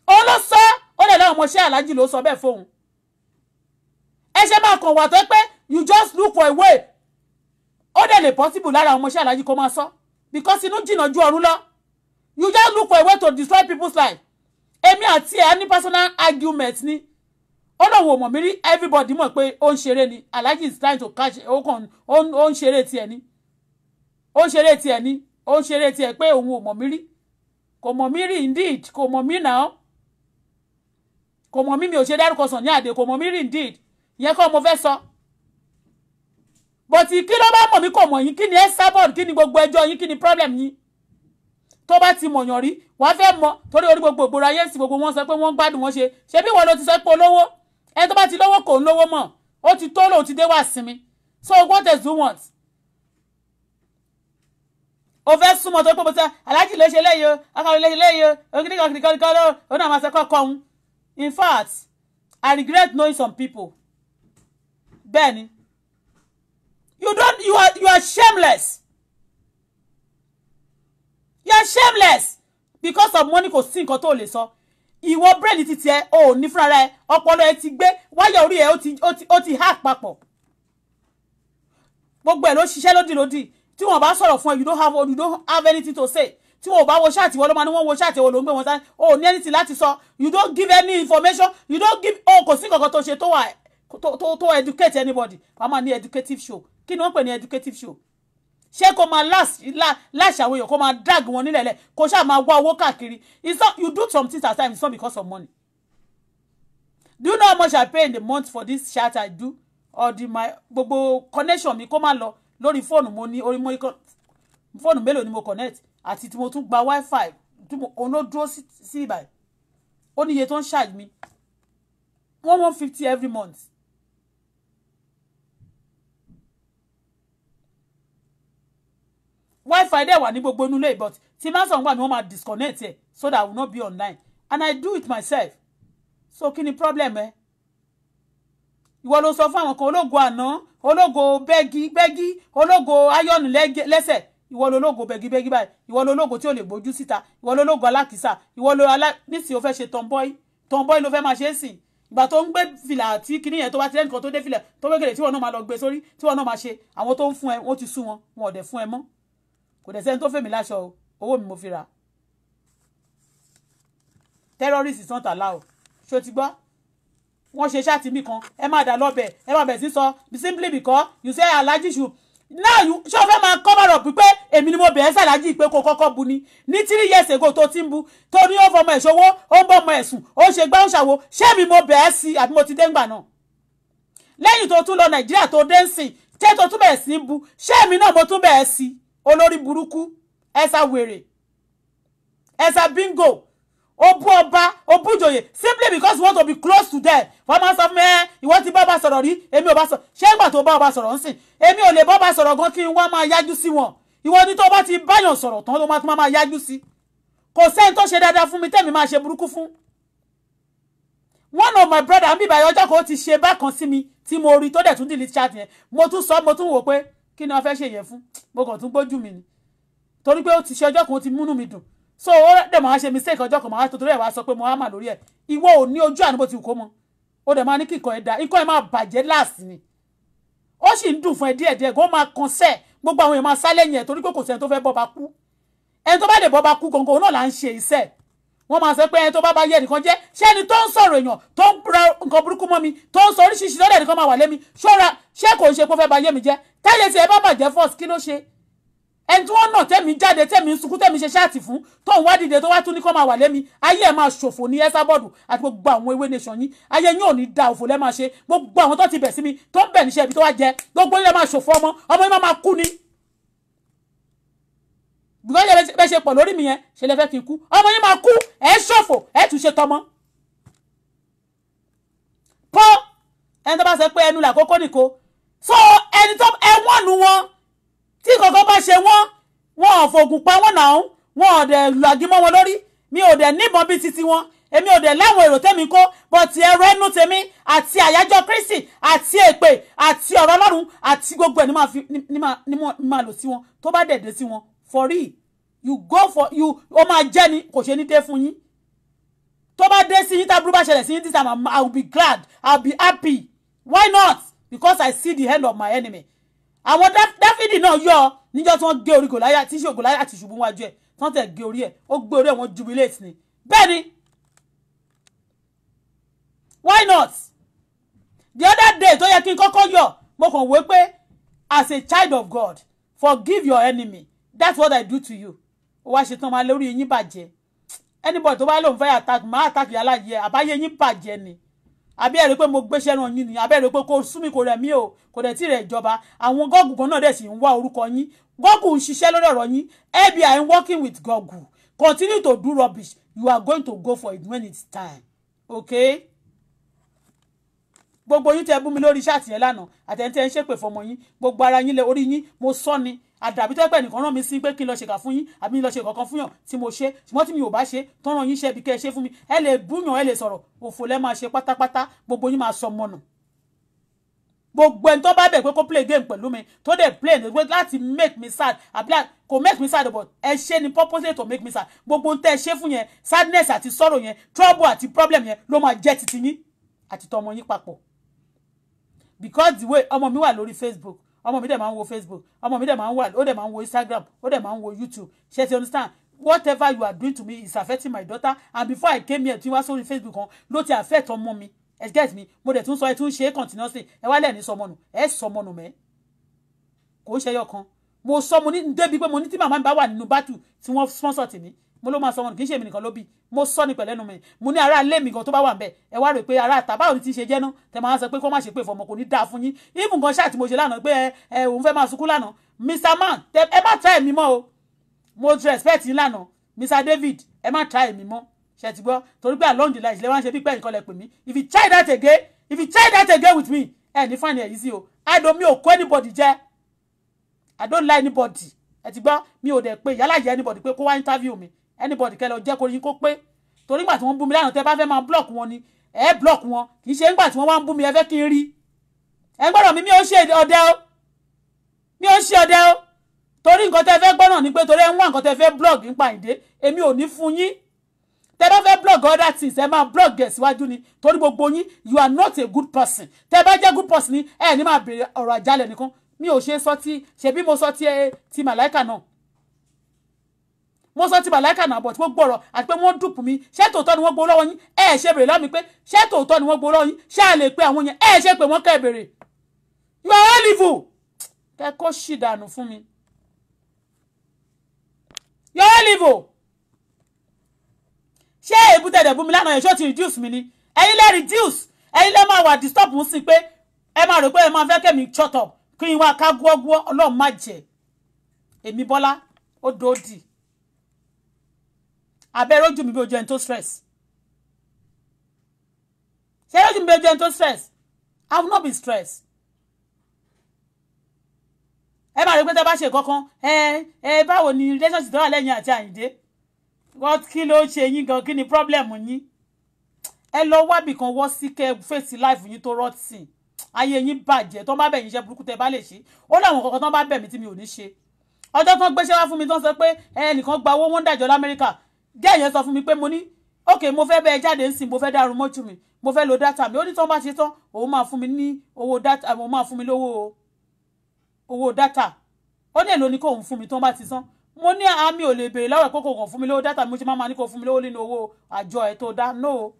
ó ló sọ ó lè láwọn ọmọọṣẹ́ aláàjì ló sọ bẹ́ẹ̀ fóun ẹ ṣe máa kàn wà tó pé you just look for a way ó dẹ̀ lè possible lára àwọn ọmọọṣẹ́ aláàjì kó máa sọ because inú jìnnà ju ọ̀run lọ you just look for a way to destroy people's life èmi àti ẹ̀ ní personal argument ni ó lóun ò mọ̀ mí rí everybody mọ̀ pé ó ń ṣeré ni aláàjì is trying to catch ó ń ṣeré tiẹ̀ ni ó ń ṣeré tiẹ̀ ni ó ń ṣeré tiẹ̀ pé òun ò mọ̀ mí rí kò mọ̀ mí rí indeed kò mọ̀ mí náà kò mọ̀ mí mi ò ṣe dárúkọ Sunny Adé kò mọ̀ mí rí indeed ìyẹn kọ́ mo fẹ́ sọ but kí ló bá mọ̀ mí kò mọ̀ yín kí ni ẹ sábọ̀d kí ni gbogbo ẹjọ́ yín kí ni problem yín tó bá ti mọ̀yàn rí wàá fẹ́ mọ̀ torí orí gbogbo ìgboro ayé sí gbogbo wọn sọ pé wọ́n gbádùn wọn ṣe bí wọn ló ti sọ pé olówó ẹni tó bá ti lówó kò ń lówó mọ̀ ó ti tó lóun ti dé wá sinmi so what does you want o fẹ́ súnmọ́ tó pé bó ṣe aláàjì ló ṣe léyìí o akọ̀wé ló ṣe léyìí o kìnnìkan ló ó náà máa ṣe kọ́kọ́ òun in fact I regret knowing some people bẹ́ẹ̀ni you are shameless you are shameless because of money kò sí nǹkan tó lè sọ ìwọ brain ti tiẹ̀ o ní fúnra rẹ̀ ọpọlọ ẹ ti gbé wáyà orí ẹ ó ti hack papọ̀ gbogbo ẹ ló ṣiṣẹ́ lódìlódì tí wọ́n bá sọ̀rọ̀ fún ẹ you don't have anything to say tí wọ́n bá wo ṣáàtì wọ́n ló máa ní wọ́n wo ṣáàtì wọ́n ló ń gbé wọn sáré o ní anything láti sọ you don't give any information you don't give kò sí nǹkan tó ṣe tó wà tó educate anybody wàá máa ní educative show kí ni wọ́n pè ní educative show ṣé kó máa láṣà àwọn èèyàn kó máa drag wọn nílẹ̀lẹ̀ kó ṣáà máa wá owó káàkiri it's not you do some things at times it's not because of money do you know how much I pay in the month for this chat I do or my gbogbo connection mi kó máa lọ lórí fóònù mo ní orí fóònù mélòó ni mo connect àti tí mo tún gba wifi tí mo òun ló dúró sí ibà ó ní iye tó ń charge mi 150 every month wifi dẹ̀ wà ní gbogbo inú ilé but tí máa sọ̀rọ̀ nígbà mi wọ́n máa disconnect ẹ̀ so that I will not be online and I do it myself so kí ni problem ẹ ìwọ ló sọ fún àwọn kan ológo àná ológo bẹ́gí ológo ayọ́nù lẹ́sẹ̀ ìwọ ló lógo bẹ́gí báyìí ìwọ ló lógo tí ò lè gbójú síta ìwọ ló lógo alákìísà ìwọ ló nísìnyí ó fẹ́ ṣe tomboy ló fẹ́ máa ṣe é sìn ìgbà tó ń gbé fìlà tí kinní yẹn tó bá ti lẹ́nìkan tó dé fìlà tó gbé gèlè tí wọn náà máa lọ gbé sórí tí wọn náà máa ṣe àwọn tó ń fún ẹ wọ́n ti sú wọn ò dẹ̀ fún ẹ mọ́ kò dẹ̀ sẹ́ni tó fẹ́ mi láṣọ owó mi mo fi rà terrorist is not allowed ṣó ti gbọ́ wọ́n ṣe ṣáàtì mi kan ẹ má dà lọ́bẹ̀ ẹ má bẹ̀ sí sọ simply because you say Alhaji should now you ṣé o fẹ́ máa cover up pé èmi ni mo bẹ̀ẹ́ sàlájì pé kó kọ́kọ́ bu ni ní 3 years ago tó ti ń bu tó ní ó fọmọ ẹ̀ṣọ́wó ó ń bọ́ ọmọ ẹ̀sùn ó ń ṣe gbá ń ṣàwo ṣé mi mo bẹ̀ẹ́ sí àbí mo ti dé ńgbà náà lẹ́yìn tó tún lọ Nàìjíríà tó dé ń sìn tẹ́ tó tún bẹ̀ẹ́ sí bu ṣé mi náà mo tún bẹ̀ẹ́ sí olórí burúkú ẹ̀sà wèrè ẹ̀sà bingo obu ọba obújòyè simply because you want to be close to them wọ́n máa sọ fún mi ìwọ ti bá ọba sọ̀rọ̀ rí èmi ò bá sọ ṣé ìgbà tó bá ọba sọ̀rọ̀ ń sìn èmi ò lè bá ọba sọ̀rọ̀ gan kí n wá máa yájú sí wọn ìwọ ni tó bá ti báyàn sọ̀rọ̀ tán ló máa yájú sí kò sẹ́ni tó ṣe dáadáa fún mi tẹ́mi máa ṣe burúkú fún one of my brother ń bíbá ọjọ́ kan ó ti ṣe bákan sí mi tí mo rí tó dẹ̀ tún delete chat yẹn mo tún wò pé kí ni wọ́n fẹ́ ṣe yẹn fún mo kàn tún gbójú mi ni torí pé ó ti ṣe ọjọ́ kan ó ti múnú mi dùn so ó dẹ̀ máa ṣe mistake ọjọ́ kan máa tó torí ẹ̀ wá sọ pé mo á mà lórí ẹ̀ ìwọ ò ní ojú àánú bó ti wù kó mọ ó dẹ̀ máa ní kí nǹkan ẹ̀ dá nǹkan ẹ̀ máa bàjẹ́ láàsì ni ó sì ń dùn fún ẹ díẹ̀díẹ̀ kó máa kan sẹ́ẹ̀ gbogbo àwọn èèyàn máa sá lẹ́yìn ẹ̀ torí pé kò sẹ́ni tó fẹ́ bọ́ba kú ẹni tó bá lè bọ́ba kú gangan náà là ń ṣe iṣẹ́ wọ́n máa sọ pé ẹni tó bá yẹ nìkan jẹ́ ṣé ẹni tó ń sọ̀rọ̀ èèyàn tó ń ra nǹkan burúkú mọ́ mi tó ń sọ oríṣiríṣi lọ́dẹ̀ nìkan máa wà lé mi ṣọ́ra ṣé kò ń ṣe kó fẹ́ ba yé mi jẹ́ táyé tí ẹ bá bàjẹ́ first kí ló ṣe ẹni tí wọ́n nà tẹ́mi jáde tẹ́mi ń sunkún tẹ́mi ṣe ṣáàtì fún tó ń wá dìde tó wá tún ní kó máa wà lémi ayé ẹ̀ máa ṣòfò ní Esabod àti gbogbo àwọn ewé nation yín ayé yín ò ní da òfò lẹ́ máa ṣe gbogbo àwọn tó ti bẹ̀ sí mi tó ń bẹ̀ níṣẹ́ ibi tó wá jẹ gbogbo yín lẹ́ máa ṣòfò ọmọ yín máa kú ni bùkọ́ yẹ bẹ́ ṣe pọ̀ lórí mi yẹn ṣe lè fẹ́ kí n kú ọmọ yín máa kú ẹ̀ ṣòfò ẹ̀ tún ṣe tọmọ pọ́ ẹni tó bá sọ pé ẹnu làkókò nìko so ẹni tó ẹwọ́n nu wọn tí kankan bá ṣe wọ́n ò fògùn pa wọ́n náà wọ́n ò dẹ̀ lọ́gí mọ́ wọn lórí mi ò dẹ̀ níbọn bí titi wọn èmi ò dẹ̀ láwọn èrò tẹ́mi kó bọ̀tì ẹ̀rọ ẹnu tèmi àti àyájọ́ Kristi àti èpè àti ọ̀rọ̀ Ọlọ́run àti gbogbo ẹ̀ ní máa lò sí wọn tó bá dẹ̀ dé sí wọn for real you go for you ó máa jẹ́ ni kò ṣe ní dé fún yín tó bá dé sí yín tábúrú bá ṣẹlẹ̀ sí yín this time I will be glad I will be happy why not because I see the end of my enemy àwọn Dáfídì náà yọ níjọ́ tí wọ́n gé orí Gòláyà tí ṣe Gòláyà àti ṣubú wájú ẹ̀ tí wọ́n tẹ̀ gé orí ẹ̀ ó gbé orí ẹ̀ wọ́n jubilate ni bẹ́ẹ̀ ni why not the other day tó yẹ kí n kọ́kọ́ yọ mo kàn wé pé as a child of God forgive your enemy that's what I do to you ó wá ṣe tán máa lórí yín bàjẹ́ anybody tó bá lóun fẹ́ attack máa attack yàrá yẹ àbáyé yín bàjẹ́ ni àbí ẹ̀rí pé mo gbéṣẹ́ ràn yín ni àbí ẹ̀rí pé kò súnmi kò rẹ̀ mí o kò dẹ̀ tí rẹ̀ ìjọba àwọn Google kan náà dẹ̀ sì ń wá orúkọ yín Google ń ṣiṣẹ́ lórí ọ̀rọ̀ yín FBI ń working with Google continue to do rubbish you are going to go for it when it's time okay gbogbo yín tẹ́ bú mi lórí ṣáàtì yẹn lánàá àtẹ̀ntẹ̀ ń ṣépè fọmọ yín gbogbo ara yín lẹ orí yín mo sọ ni àdàbí tó pẹ́ nìkan rán mi sí pé kí n lọ ṣèkà fún yín àbí lọ ṣe kankan fún yàn tí mo ṣe ṣùgbọ́n tí mi ò bá ṣe tọ́ràn yín ṣe bí kẹ́ ẹ ṣe fún mi ẹ lè búyàn ẹ lè sọ̀rọ̀ òfò lẹ́ máa ṣe pátápátá gbogbo yín máa sọ mọ́nà gbogbo ẹni tó bá bẹ̀ pé kó play game pẹ̀lú mi tó dẹ̀ play láti make me sad àbí kò make me sad but ẹ ṣe ni purposely to make me sad gbogbo ń tẹ́ ẹ ṣe fún yẹn sadness àti sorrow yẹn trouble àti problem yẹn ló máa jẹ́ titi yín àti tọmọ yín papọ̀ because the way ọmọ mi wà lórí Facebook ọmọ mi dẹ̀ máa ń wo Facebook ọmọ mi dẹ̀ máa ń wà ó dẹ̀ máa ń wo Instagram ó dẹ̀ máa ń wo YouTube ṣe ti understand whatever you are doing to me is affecting my daughter and before I came here tí wá sórí Facebook kan ló ti affect ọmọ mi ẹ get me mo dẹ̀ tún sọ ẹ tún ṣe é continuously ẹ wá lẹ́ẹ̀ni sọmọnù ẹ sọmọnù mẹ́ kò ń ṣe ẹyọ kan mo sọ mo ní débi pé mo ní tí màmá mi bá wà nínú battle tí wọ́n sponsor tèmi mo ló máa sọ wọn kì í ṣe èmi nìkan ló bí mo sọ ní pẹ̀lẹ́nu mi mo ní ará ilé mi gan tó bá wà ń bẹ̀ ẹ wá rò pé ará àtà báwo ni ti ṣe jẹ́ ná tẹ máa sọ pé kó má ṣe pé ìfọmọ kò ní dáa fún yín even gan ṣáà tí mo ṣe lánàá pé òun fẹ́ máa sunkún lánàá Mr. Man ẹ má try mi mọ́ o mo respect yín lánàá Mr. David ẹ má try mi mọ́ ṣe ti gbọ́ torí pé along the line ìṣẹ̀lẹ̀ wá ń ṣe bí pé nǹkan lẹ pè mí if you try that again with me ẹ ní fine ẹ̀ yìí sí o I don't mi ò kó anybody jẹ́ I don't lie anybody ẹ ti gbọ́ mi ò dẹ̀ pé yálà jẹ́ anybody pé kó wá interview mi anybody kẹ́ lọ jẹ́ kó yín kó pé torí nígbà tí wọ́n bú mi lánàá tẹ́ bá fẹ́ máa block wọn ni ẹ block wọn kì í ṣe nígbà tí wọ́n wá ń bú mi ẹ fẹ́ kí n rí ẹ gbọ́dọ̀ mi ò ṣe ọdẹ o mi ò ṣe ọdẹ o torí nǹkan tẹ́ fẹ́ gbọ́nà ni pé torí ẹ ń wá nǹkan tẹ́ fẹ́ blog nípa ìdè èmi ò ní fún yín tẹ́ bá fẹ́ blog other things ẹ máa blog ẹ̀ síwájú ni torí gbogbo yín you are not a good person tẹ́ bá jẹ́ good person ni ẹ ní máa béèrè ọ̀rọ̀ àjálẹ̀ nìkan mi ò ṣe sọ tí ṣebí mo sọ ti màláìkà náà mo sọ ti màláìkà náà bọ̀ tí wọ́n gbọ́rọ̀ àti pé wọ́n dùpù mi ṣé tòótọ́ ni wọ́n gbowó lọ́wọ́ yín ẹ ṣe bèrè lọ́wọ́ mi pé ṣé tòótọ́ ni wọ́n gbowó lọ́wọ́ yín ṣé à lè pe àwọn yẹn ẹ ṣe pé wọ́n kẹ́ bèrè you are all evil kẹ́ kó ṣì dànù fún mi you are all evil ṣé èbútẹ̀dẹ̀ bú mi lánàá yẹn ṣó ti reduce mi ni ẹ̀yin lẹ́ reduce ẹ̀yin lẹ́ máa wà disturb ń sìn pé ẹ máa rò pé ẹ máa fẹ́ kẹ́mi shut up kí n wá ká gbọ́gbọ́ ọlọ́run má jẹ́ èmi Bọ́lá ó dòdì abẹ́rẹ́ ojú mi bí ojú ẹni tó stress ṣé ojú mi bí ojú ẹni tó stress I will not be stressed ẹ máa rí pé tẹ́ bá ṣe kankan báwo ni relationship tó wà lẹ́yìn àti Àyìndé what kí ló ṣe yín gan kí ni problem yín ẹ lọ wábì kan wọ́ sí kẹ́ face life yín tó rọ́ọ̀tì ayé yín bàjẹ́ tó bá bẹ̀ yín iṣẹ́ burúkú tẹ́ bá lè ṣe ó láwọn kankan tó bá bẹ̀ mí tí mi ò ní ṣe ọjọ́ tó gbéṣẹ́ wá fún mi tó ń sọ pé ẹnìkan gba owó wọ́n dájọ́ l'Amẹ́ríkà gẹ́ yẹn sọ fún mi pé mo ní ok mo fẹ́ bẹ́ẹ̀ jáde ń sìn mo fẹ́ dárú mọ́jú mi mo fẹ́ lo data mi ó ní tó bá ṣe tán òun máa fún mi ní owó data òun máa fún mi lówó owó data ó dẹ̀ ló ní kóun fún mi tó bá ti san mo ní àmì ò lè béèrè lọ́wọ́ pé kò kàn fún mi lówó data mo ṣe máa ní kó fún mi lówó nínú owó àjọ ẹ̀ tó dá no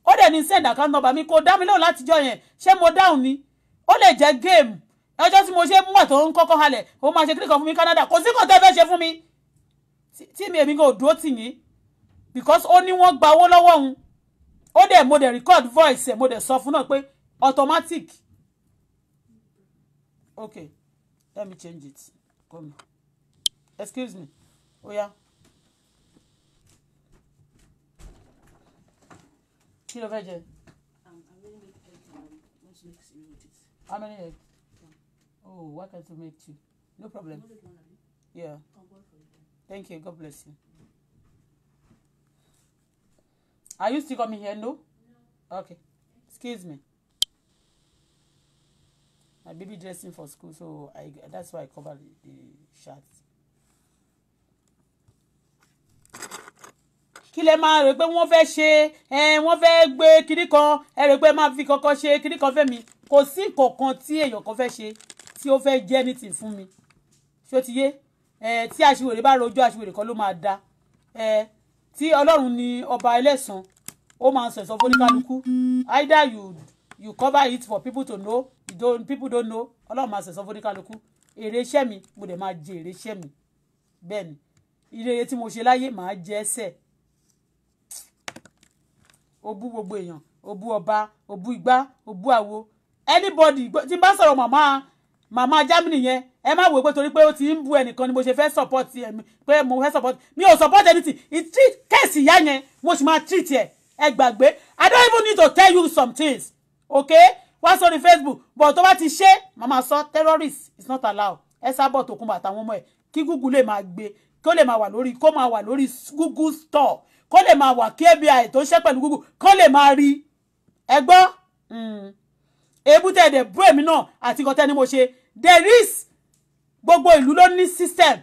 ó dẹ̀ ní send account number mi kó dá mi lóhùn látijọ́ yẹn ṣé mo dáhùn ni ó lè jẹ́ game ọjọ́ tí mo ṣe mú àtò ń kọ́kọ́ halẹ̀ ó máa ṣe kíríkan fún mi Canada kò sí kò tẹ́ fẹ́ ṣe fún mi tí mi èmi kò dúró tì yín because ó ní wọ́n gba owó lọ́wọ́ òun ó dẹ̀ mo dẹ̀ record voice ẹ̀ mo dẹ̀ sọ fún náà pé automatic okay let me change it come excuse me oya kí ló fẹ́ jẹ. How many eggs? Oh, why can't you make two? No problem. Yeah. Thank you. God bless you. Are you still coming here? No? Okay. Excuse me. My baby dressing for school, so that's why I cover the shirt. Kí lẹ máa rò pé wọ́n fẹ́ ṣe wọ́n fẹ́ gbé kinní kan ẹ rò pé máa fi kọ́kọ́ ṣe kinní kan fẹ́ mi kò sí kankan tí èèyàn kan fẹ́ ṣe tí ó fẹ́ jẹ́ anything fún mi ṣó ti yé tí aṣiwèrè bá rojọ́ aṣiwèrè kan ló máa da tí Ọlọ́run ni ọba ẹlẹ́san ó máa ń sọ ẹ̀sọ́ fóníkálukú either you cover it for people to know people don't know Ọlọ́run máa sọ ẹ̀sọ́ fóníkálukú èrè iṣẹ́ mi mo dẹ̀ máa jẹ èrè iṣẹ́ mi bẹ́ẹ̀ ni ìrere tí mo ṣe láyé màá jẹ ẹsẹ̀ ó bú gbogbo èèyàn ó bú ọba ó bú igbá ó bú àwo anybody tí n bá sọ̀rọ̀ màmá Germany yẹn ẹ má wò pé torí pé ó ti ń bú ẹnìkan ni mo ṣe fẹ́ support ẹ pé mo fẹ́ support mi ò support anything treat kéèsì ìyá yẹn mo sì máa treat ẹ gbàgbé I don't even need to tell you some things okay wá sórí Facebook but tó bá ti ṣe màmá sọ terrorist is not allowed ẹ sábọ̀ tó kún bàtà àwọn ọmọ ẹ kí Google lè máa gbé kí ó lè máa wà lórí Google store kó lè máa wà kí ABI tó ṣe pẹ̀lú Google kó lè máa rí ẹ gbọ́ ebútẹ́ ẹ̀dẹ̀ bú èmi náà àti nǹkan tẹ́ni mo ṣe there is gbogbo ìlú ló ní system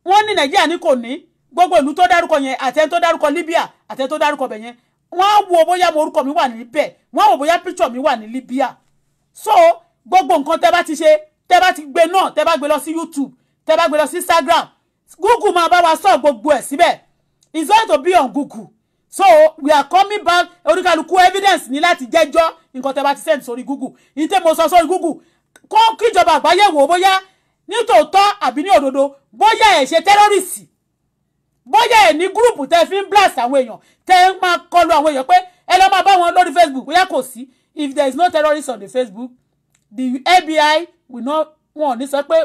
wọ́n ní Nàìjíríà ní kò ní gbogbo ìlú tó dárúkọ yẹn àtẹni tó dárúkọ Libya àtẹni tó dárúkọ bẹ̀ yẹn wọ́n á wo bóyá mo orúkọ mi wà níbẹ̀ wọ́n á wo bóyá picture mi wà ní Libya so gbogbo nǹkan tẹ́ bá ti ṣe tẹ́ bá ti gbé náà tẹ́ bá gbé lọ sí YouTube tẹ́ bá gbé lọ sí Instagram Google máa bá wa sọ gbogbo ẹ̀ síbẹ̀ it's going to be on Google so we are coming back oríkàlùkù evidence ní láti jẹ́jọ́ nǹkan tẹ́ bá ti send sórí Google ní tẹ́ mo sọ sórí Google kó kíjọba àgbáyé wò bóyá nítòótọ́ àbí ní òdodo bóyá ẹ̀ ṣe terrorist bóyá ẹ̀ ní gúrùpù tẹ́ fi ń blast àwọn èèyàn tẹ́ máa kọlu àwọn èèyàn pé ẹ lọ́ máa bá wọn lórí Facebook bóyá kò sí if there is no terrorist on the Facebook the FBI will not wọn ní sọ pé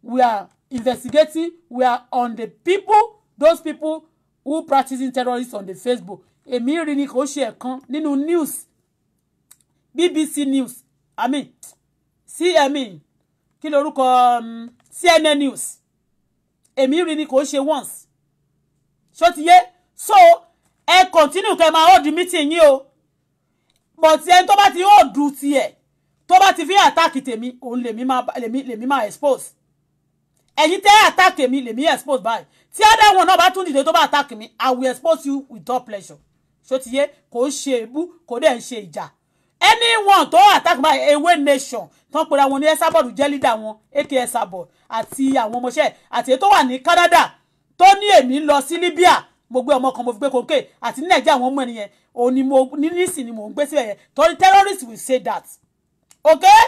we are investigating we are on the people those people who practicing terrorism on the Facebook èmi rí ni kò ṣe ẹ̀kan nínú news BBC news kí lorúkọ CNN news èmi rí ni kò ṣe once ṣó ti yé so ẹ continue kẹ́ máa hold meeting yín o but ẹni tó bá ti hold tiẹ̀ tó bá ti fi attack tèmi òun lèmi máa expose ẹ̀yin tẹ́ attack mi lèmi expose báyìí tí other one náà bá tún dìde tó bá attack mi I will expose you with all pleasure ṣó ti yé kò ṣe èébú kò dẹ̀ ń ṣe ìjà anyone tó attack my Away Nation tán pera wọn ní Esabod jẹ́ leader wọn aka Esabod àti àwọn ọmọọṣẹ́ àti èyí tó wà ní Canada tó ní èmi lọ sí Libya mo gbé ọmọ kan mo fi gbé kòkè àti ní Nàìjíríà àwọn ọmọ ènìyàn òní mo nísìn ni mo ń gbé síbẹ̀ yẹn torí terrorists will say that okay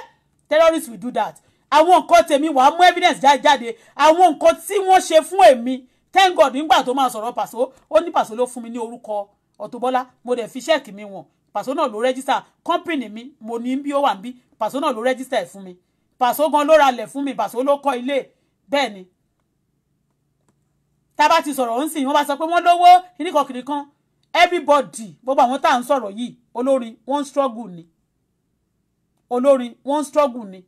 terrorists will do that àwọn nǹkan tèmi wàá mú evidence jáde àwọn nǹkan tí wọ́n ṣe fún èmi thank God nígbà tó máa sọ̀rọ̀ Paso ó ní Paso ló fún mi ní orúkọ Auto Bola mo dẹ̀ fi ṣẹ́ẹ̀kì mi wọ̀n Paso náà ló register company mi mo ní bí ó wà níbí Paso náà ló register fún mi Paso gan ló ralẹ̀ fún mi Paso ló kọ́ ilé bẹ́ẹ̀ ni tá bá ti sọ̀rọ̀ ń sìn wọ́n bá sọ pé wọ́n lówó kíníkan kan everybody gbogbo àwọn tá à ń sọ̀rọ̀ yìí olórin wọ́n struggle ni olórin wọ́n struggle ni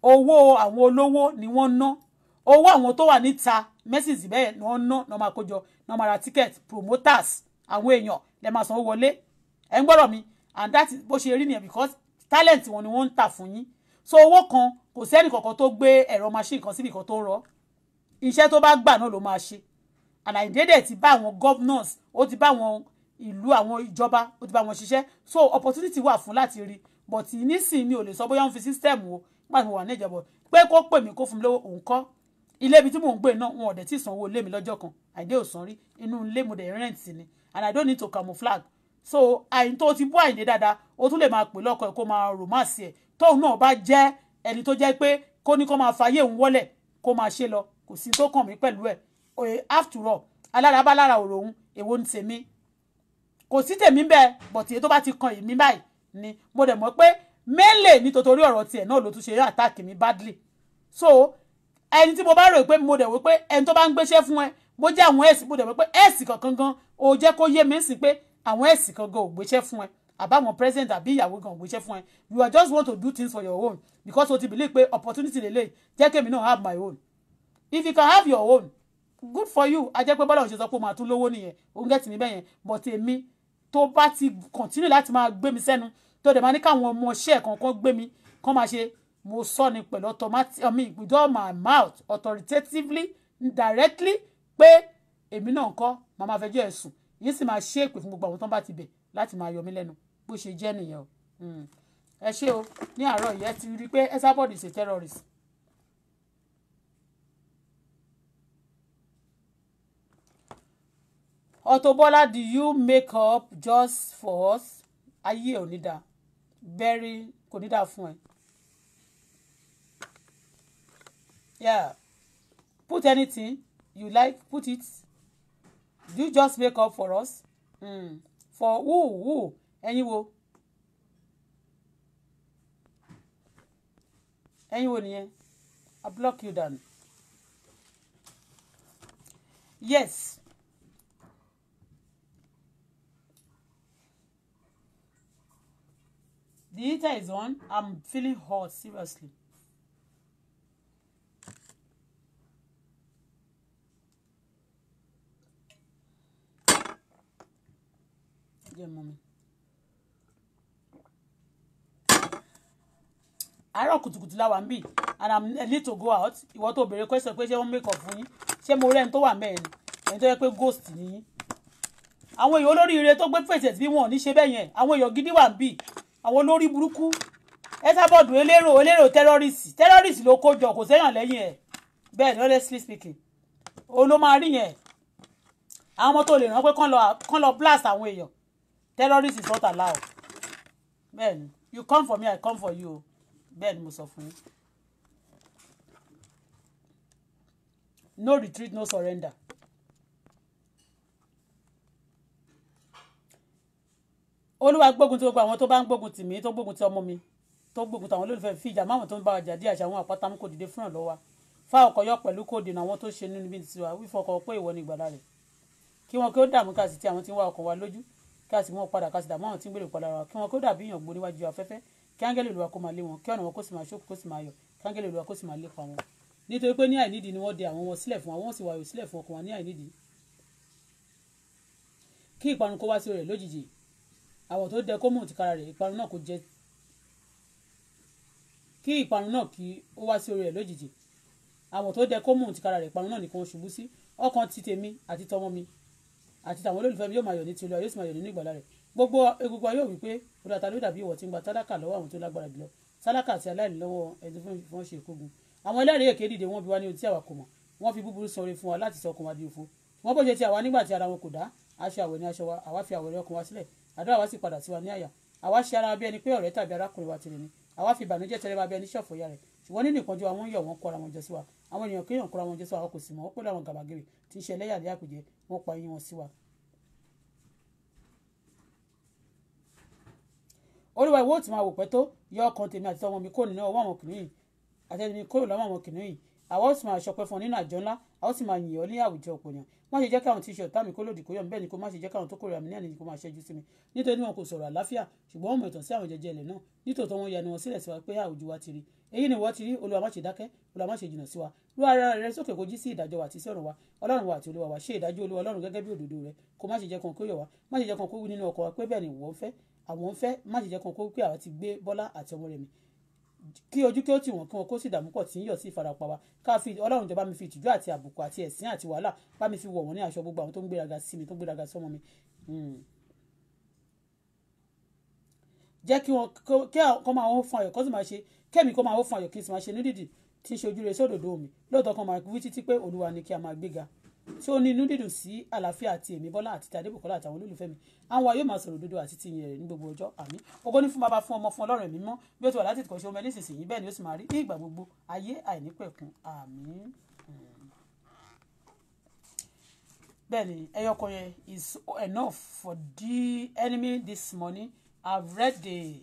owó àwọn olówó ni wọ́n ná owó àwọn tó wà níta mẹ́sìsì bẹ́ẹ̀ ni wọ́n ná ní wọ́n máa kójọ ní wọ́n máa ra ticket promoters àwọn èèyàn lè máa sanwó wọlé ẹ̀ ń gbọ́dọ̀ mi and that is bó ṣe rí nìyẹn because talent wọn ni wọ́n ń tà fún yín so owó kan kò sẹ́ni kankan tó gbé ẹ̀rọ machine kan síbi kan tó rọ iṣẹ́ tó bá gbà náà ló máa ṣe and àìdédé ti bá àwọn governors ó ti bá àwọn ìlú àwọn ìjọba ó ti bá wọn ṣiṣẹ́ so opportunity wà fún láti rí but nísìnyí mi ò lè sọ bóyá wọ́n fi system wo nígbà tí mo wà ní ìjọba pé kó pè mí kó fún mi lówó òun kọ́ ilé ibi tí mò ń gbé náà wọn ò dẹ̀ tí sanwó ilé mi lọ́jọ́ kan àìdé ò san rí inú ilé mo dẹ̀ rent ni and I don't need to camouflage so àyìn tó ti bú àyìndé dáadáa ó tún lè máa pè lọ́kọ̀ ẹ̀ kó máa romance ẹ̀ tóun náà bá jẹ́ ẹni tó jẹ́ pé kó ní kó máa fàyè òun wọlẹ̀ kó máa ṣe lọ kò sí tó kàn mí pẹ̀lú ẹ̀ after all alára bá lára òrò òun èwo ni tèmi kò sí tèmi bẹ́ẹ̀ but èyí tó bá ti kan èmi báyìí ni mo dẹ̀ mọ̀ pé mélèé nítorí ọ̀rọ̀ tiẹ̀ náà ló tún ṣe attack mi badly so ẹni tí mo bá rò pé mo dẹ̀ wò pé ẹni tó bá ń gbéṣẹ́ fún ẹ mo jẹ́ àwọn ẹ̀sìn mo dẹ̀ wò pé ẹ̀sìn kankan gan ó jẹ́ kó yé mi sí pé àwọn ẹ̀sìn kankan ò gbéṣẹ́ fún ẹ àbáwọn president àbí ìyàwó gan ò gbéṣẹ́ fún ẹ you are just want to do things for your own because o ti believe pé opportunity lele jẹ́ kémi náà have my own if you can have your own good for you a jẹ́ pé bọ́lá òṣèṣọ́ pé o máa tún lówó nìyẹn òun gẹ̀tì mi bẹ́yẹn but èmi tó bá ti continue láti máa gbé mi sẹ́nu tó dẹ̀ máa ní káwọn ọmọ ṣẹ́ kankan gbé mi kán máa ṣe mo sọ ni pẹ̀lú automatic with all my mouth authoritatively directly pé èmi náà kọ́ màá máa fẹjọ́ ẹ̀sùn yìí sì máa ṣe èpè fún gbogbo àwọn tó bá ti bẹ̀ láti máa yọ mí lẹ́nu bó ṣe jẹ́ nìyẹn o ẹ ṣé o ní àárọ̀ yìí ẹ ti rí i pé Esabod is a terrorist. Auto Bola, do you make up just for us? Ayé ò ní dá very kò ní dá fún ẹ. Yeah, put anything you like, put it. Do you just make up for us? For who? Ẹ̀yin wo? Ẹ̀yin wo nìyẹn? I block you down. Yes. The heater is on. I'm feeling hot, seriously. Yeah, mommy. Àárọ̀ kùtùkùtù la wà ńbí and I need to go out. Ìwọ tó béèrè question pé ṣé wọ́n make up fún yín. Ṣé mo rẹ́ni tó wà ńbẹ̀ ni? Ẹni tó yẹ pé ghost ni yín. Àwọn èèyàn olóríire tó gbé fèsì bí wọn ò ní ṣe bẹ́ẹ̀ yẹn. Àwọn èèyàn gidi wà ńbí. Àwọn olórí burúkú. Esabod elérò terrorist ló kó jọ kò séyàn lẹ́yìn ẹ̀. Bẹ́ẹ̀ ni honestly speaking. O ló máa rí yẹn. Àwọn ọmọ tó lè rán pé kán lọ blast àwọn èèyàn. Terrorist is not allowed. Bẹ́ẹ̀ ni you come for me I come for you. Bẹ́ẹ̀ ni mo sọ fún yín. No retreat, no surrender. Olúwa gbógun ti gbogbo àwọn tó bá ń gbógun tì mí tó gbógun ti ọmọ mi tó gbógun tàwọn olólùfẹ́ fi ìjà máwọn tó ń bá wa jà dí àṣà àwọn àpáta mú kò dìde fún ìrànlọ́wọ́ fá ọkọ̀ yọ pẹ̀lú kò dènà àwọn tó ṣe nínú ibi tiwa wífọkọ̀ pé ìwọ ni ìgbàlà rẹ̀ kí wọn kí ó dààmú ká sì ti àwọn tí ń wá ọkọ̀ wa lójú ká sì mú padà ká sì dààmú àwọn tí ń gbèrè padà wa kí wọn kí ó dàbí ìyàn gbó níwájú afẹ́fẹ́ kí áńgẹ́lì Olúwa kó máa lé wọn kí ọ̀nà wọn kó sì máa ṣókù kó sì máa yọ kí áńgẹ́lì Olúwa kó sì máa lépa wọn nítorí pé ní àìnídìí ni wọ́n de àwọn wọn sílẹ̀ fún wọn sì wáyò sílẹ̀ fún ọkàn wọn ní àìnídìí kí ìparun kó wá sí rẹ̀ lójijì àwọ̀ tó dẹ kó mú tìkára rẹ̀ ìparun náà kó jẹ́ kí ìparun náà kí ó wá sí orí rẹ̀ lójijì àwọ̀ tó dẹ kó mú tìkára rẹ̀ ìparun náà nìkan ṣubú sí ọkàn ti tèmi àti tọmọ mi àti tàwọn olólùfẹ́ mi yóò máa yọ̀ ní ti Olúwa yóò sì máa yọ̀ nínú ìgbàlà rẹ̀ gbogbo egungun ayé òwì pé olùdàtà ló dàbí ìwọ̀ tí ń gba tálákà lọ́wọ́ àwọn tó lágbára jùlọ tálákà àti aláìní lọ́wọ́ ẹni fún wọn ṣe ìkógun àwọn ẹlẹ́rìí èké dìde wọ́n bí wá ní ohun tí àwa kò mọ̀ wọ́n fi búburú sọre fún wa láti sọ ọkàn wa di òfo wọ́n bó ṣe ti àwa nígbà tí ara wọn kò dá aṣọ àwẹ̀ ní aṣọ wa àwa fi àwẹ̀rẹ̀ ọkàn wa sílẹ̀ àdúrà wa sì padà sí wa ní àyà àwa ṣe ara bí ẹni pé ọ̀rẹ́ tàbí arákùnrin wa tìrẹ ni àwa fi ìbànújẹ́ tẹrẹ bá bí ẹni ṣọ̀fọ̀ ya rẹ̀ ṣùgbọ́n nínú ìpọ́njú àwọn yọ̀ wọ́n kóra wọn jọ sí wa àwọn èèyàn kéèyàn kóra wọn jọ sí wa kò sì mọ̀ wọ́n pẹ̀lú àwọn gàbàgèrè tí ń ṣe ẹlẹ́yà ní àpèjẹ wọ́n pa eyín wọn sí wa. Olúwa ìwọ tí máa wò pẹ́ tó yọ ọkàn tèmi àti ọmọ mi kó nínú ọwọ́ àwọn kìnìún yìí àtẹnumí kúrò lọ́wọ́ àwọn kìnìún yìí àwa ó sì máa ṣọpẹ́ fún ọ nínú àjọ ńlá a ó sì máa yìn ọ́ ní àwùjọ ọ̀pọ̀ èèyàn má ṣe jẹ́ káwọn tí ṣe ọ̀tá mi kó lòdì kó yọ̀ bẹ́ẹ̀ ni kó má ṣe jẹ́ káwọn tó kórìíra mi ní àníyàn kó máa ṣẹ́jú sí mi nítorí wọn kò sọ̀rọ̀ àláfíà ṣùgbọ́n wọn mọ̀ ìtàn sí àwọn jẹjẹ ilẹ̀ náà nítòótọ́ wọn yanu wọn sílẹ̀ sí wa pé àwùjọ wa ti rí èyí ni wọ́n ti rí Olúwa má ṣe dákẹ́ Olúwa má ṣe jìnnà sí wa rú ara rẹ sókè kó jí sí ìdájọ́ wa àti sí ọ̀run wa Ọlọ́run wa àti Olúwa wa ṣe ìdájọ́ Olúwa Ọlọ́run gẹ́gẹ́ bí òdodo rẹ kó má ṣe jẹ́ kan kó yọ̀ wá má ṣe jẹ́ kan kó wí nínú ọkọ̀ wa pé bẹ́ẹ̀ ni wọ́n fẹ́ àwọn fẹ́ má ṣe jẹ́ kan kó pé àwa ti gbé Bọ́lá àti ọmọ rẹ̀ mi kí ojú kí ó tì wọ́n kí wọn kó sì dààmú pọ̀ tí ń yọ̀ sí ìfarapa wa ká fi Ọlọ́run jọba mi fi ìtìjú àti àbùkù àti ẹ̀sín àti wàhálà bá mi fi wọ̀ wọ́n ní aṣọ gbogbo àwọn tó ń gbéraga sí mi tó ń gbéraga sọ́mọ mi. jẹ́ kí wọ́n máa wọ́n fún ayọ̀ kó sì máa ṣe kẹ́mi kó máa wọ́n fún ayọ̀ kí n sì máa ṣe nídìdì tí ń ṣe ojú rere sódòdó mi lóòótọ́ kan máa wí títí pé Olúwa ni kí a máa gbéga tí ó ní inú dídùn sí àlàáfíà àti èmi Bọ́lá àti Adébùkọ́lá àtàwọn olólùfẹ́ mi àwọn wa yóò máa sọ̀rọ̀ òdodo àti tìyìn rẹ̀ ní gbogbo ọjọ́ àmín. ògo ní fún bàbá fún ọmọ fún Ọlọ́run ẹ̀mí mọ́ bí ó ti wà láti ìkọ̀ṣe omi nísinsìnyí bẹ́ẹ̀ ni ó sì máa rí ní ìgbà gbogbo ayé àìnípẹ̀kun àmín. bẹ́ẹ̀ ni ẹyọkọ yẹn is enough for the enemy this morning. I've read the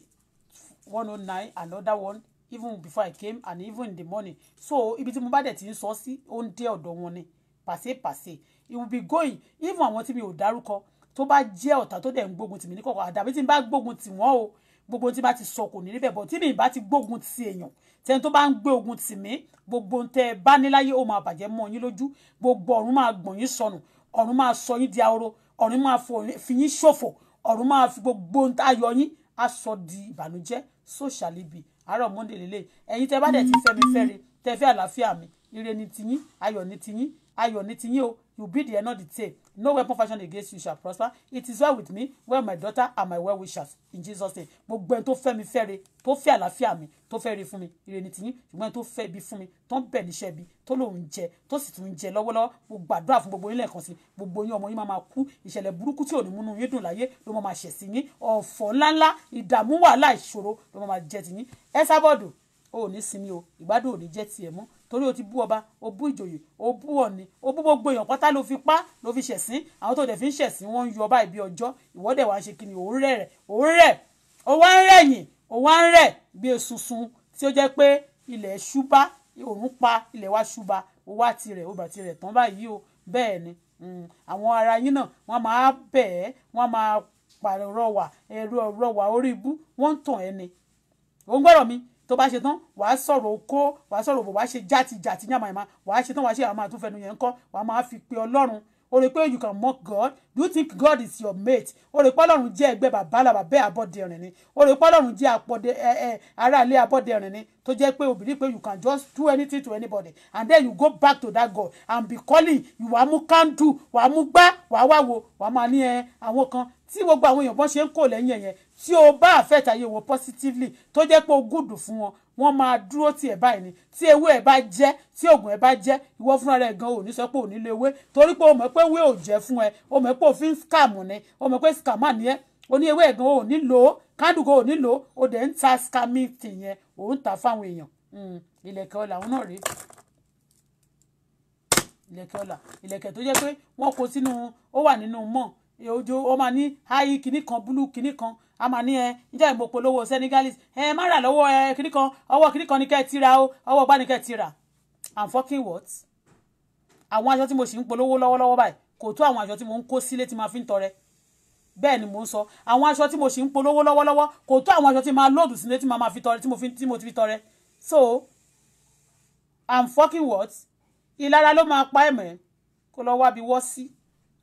109 another one even before I came and even in the morning. So ibi tí mo bá dẹ̀ ti ń sọ sí ó ń dé ọ̀dọ̀ wọn ni pàṣẹ it will be going even àwọn tí mi ò dárúkọ tó bá jẹ́ ọ̀tá tó dẹ̀ ń gbógun tì mí ní kọ̀kọ̀ àdàbí tí n bá gbógun tì wọ́n o gbogbo tí bá ti sọ kò ní níbẹ̀ bọ̀ tí mi bá ti gbógun ti èèyàn tẹ́ni tó bá ń gbé ogun tì mí gbogbo tẹ́ ẹ bá níláyé ó máa bàjẹ́ mọ́ yín lójú gbogbo ọ̀run máa gbọ̀n yín sọnù ọ̀run máa sọ yín di ahoro ọ̀run máa fi yín ṣòfò ọ̀run máa fi gbogbo ayọ̀ yín á sọ di ìbànújẹ́ so shall it be àárọ̀ Monday lélẹ̀ ẹ̀yin tẹ́ bá dẹ̀ ti fẹ́ mi fẹ́re tẹ́ fẹ́ àlàáfíà mi ire ni tiyín ayọ̀ ni tiyín ayọ̀ ni tiyín o you be the end of the day no weapon fashioned against you shall prosper it is well with me well my daughter and my well wishers in Jesus name gbogbo ẹni tó fẹ́ mi fẹ́re tó fẹ́ àlàáfíà mi tó fẹ́ ire fún mi ire ni tiyín ṣùgbọ́n ẹni tó fẹ́ ibi fún mi tó ń bẹ̀ níṣẹ́ ibi tó lòun jẹ tó sì tún jẹ lọ́wọ́lọ́wọ́ mo gbàdúrà fún gbogbo yín lẹ́ẹ̀kan sí gbogbo yín ọmọ yín máa kú ìṣẹ̀lẹ̀ burúkú tí ò ní múnú yín dùn láyé ló máa ṣẹ̀ sí yín ọ̀fọ̀ ńláńlá ìdààmú wàhálà ìṣòro ló máa jẹ tiyín ẹ sábọ̀dù o ò ní sinmi o ìgbádùn ò ní jẹ́ tiẹ̀ mọ́ torí o ti bú ọba o bú ìjòyè o bú ọ̀ni o bú gbogbo èèyàn pátá ló fi pa ló fi ṣẹ̀sín àwọn tó dẹ̀ fi ń ṣẹ̀sín wọ́n ń yọ ọba ìbí ọjọ́ ìwọ́dẹ̀ wá ń ṣe kíni òun rẹ̀ ó wá ń rẹ̀yìn ó wá ń rẹ̀ bí esunsun tí ó jẹ́ pé ilẹ̀ ṣúbá òun pa ilẹ̀ wa ṣúbá ó wá tirẹ̀ ó bà tirẹ̀ tán báyìí o bẹ́ẹ̀ ni àwọn ara yín náà wọ́n máa bẹ̀ ẹ́ wọ́n máa pàrọwà rọwà orí ibú wọ́n ń tàn ẹ́ ni òun gbọ́dọ̀ mi tó bá ṣe tán wàá sọ̀rọ̀ okó wàá sọ̀rọ̀ bò wàá ṣe játijàti yàmàyàmà wàá ṣe tán wàá ṣe àwọn àtúnfẹ́nu yẹn ń kọ́ wàá máa fi pe Ọlọ́run o rò pé you can mock God do you think God is your mate o rò pé Ọlọ́run jẹ́ ẹgbẹ́ bàbá bẹ́ẹ̀ Abọ́dẹrìn ni o rò pé Ọlọ́run jẹ́ aráalé Abọ́dẹrìn ni tó jẹ́ pé obìnrin pé you can just do anything to anybody and then you go back to that God and be calling wàá mú kándù wàá mú gbá wàá wá wo wàá máa ní àwọn kan tí gbogbo àwọn èèyàn bọ́n ṣe ń kó lẹ́yìn ẹ̀yẹn tí o bá àfẹ́tà yé wọn positively tó jẹ́ pé o gùdù fún wọn wọ́n máa dúró tí ẹ̀ báyìí ni tí ewé ẹ̀ bá jẹ́ tí oògùn ẹ̀ bá jẹ́ ìwọ fúnra rẹ̀ gan ò ní sọ pé ò ní lo ewé torí pé o mọ̀ pé ewé ò jẹ́ fún ẹ o mọ̀ pé òfin scam ni o mọ̀ pé scammer ni ẹ o ní ewé ẹ̀ gan ò ní lò ó kándù gan ò ní lò ó o dẹ̀ ń ta scamming yẹn ò ń ta fáwọn èèyàn ìlẹ̀kẹ̀ ọ̀la àwọn náà rèé ìlẹ̀kẹ̀ ọ̀la ìlẹ̀kẹ̀ tó jẹ́ pé wọ́n kó sínú ó wà nínú mọ́ ojo ó máa ní háyí kinní kan búlú kinní kan a máa ní níjẹ́ ìmọ̀ polówó Senegalese má rà lọ́wọ́ kinní kan ọwọ́ kinní kan ní kẹ́ ẹ ti ra o ọwọ́ gbá ní kẹ́ ẹ ti rà I'm fucking what? àwọn aṣọ tí mo sì ń polówó lọ́wọ́lọ́wọ́ báyìí kò tó àwọn aṣọ tí mo ń kó sílé tí máa fi ń tọrẹ bẹ́ẹ̀ ni mò ń sọ àwọn aṣọ tí mo sì ń polówó lọ́wọ́lọ́wọ́ kò tó àwọn aṣọ tí máa lóòdù sílé tí máa fi tọrẹ tí mo ti fi tọrẹ so I'm fucking what? ìlara ló máa pa ẹ̀mẹ́ kó lọ wá bí wọ́ sí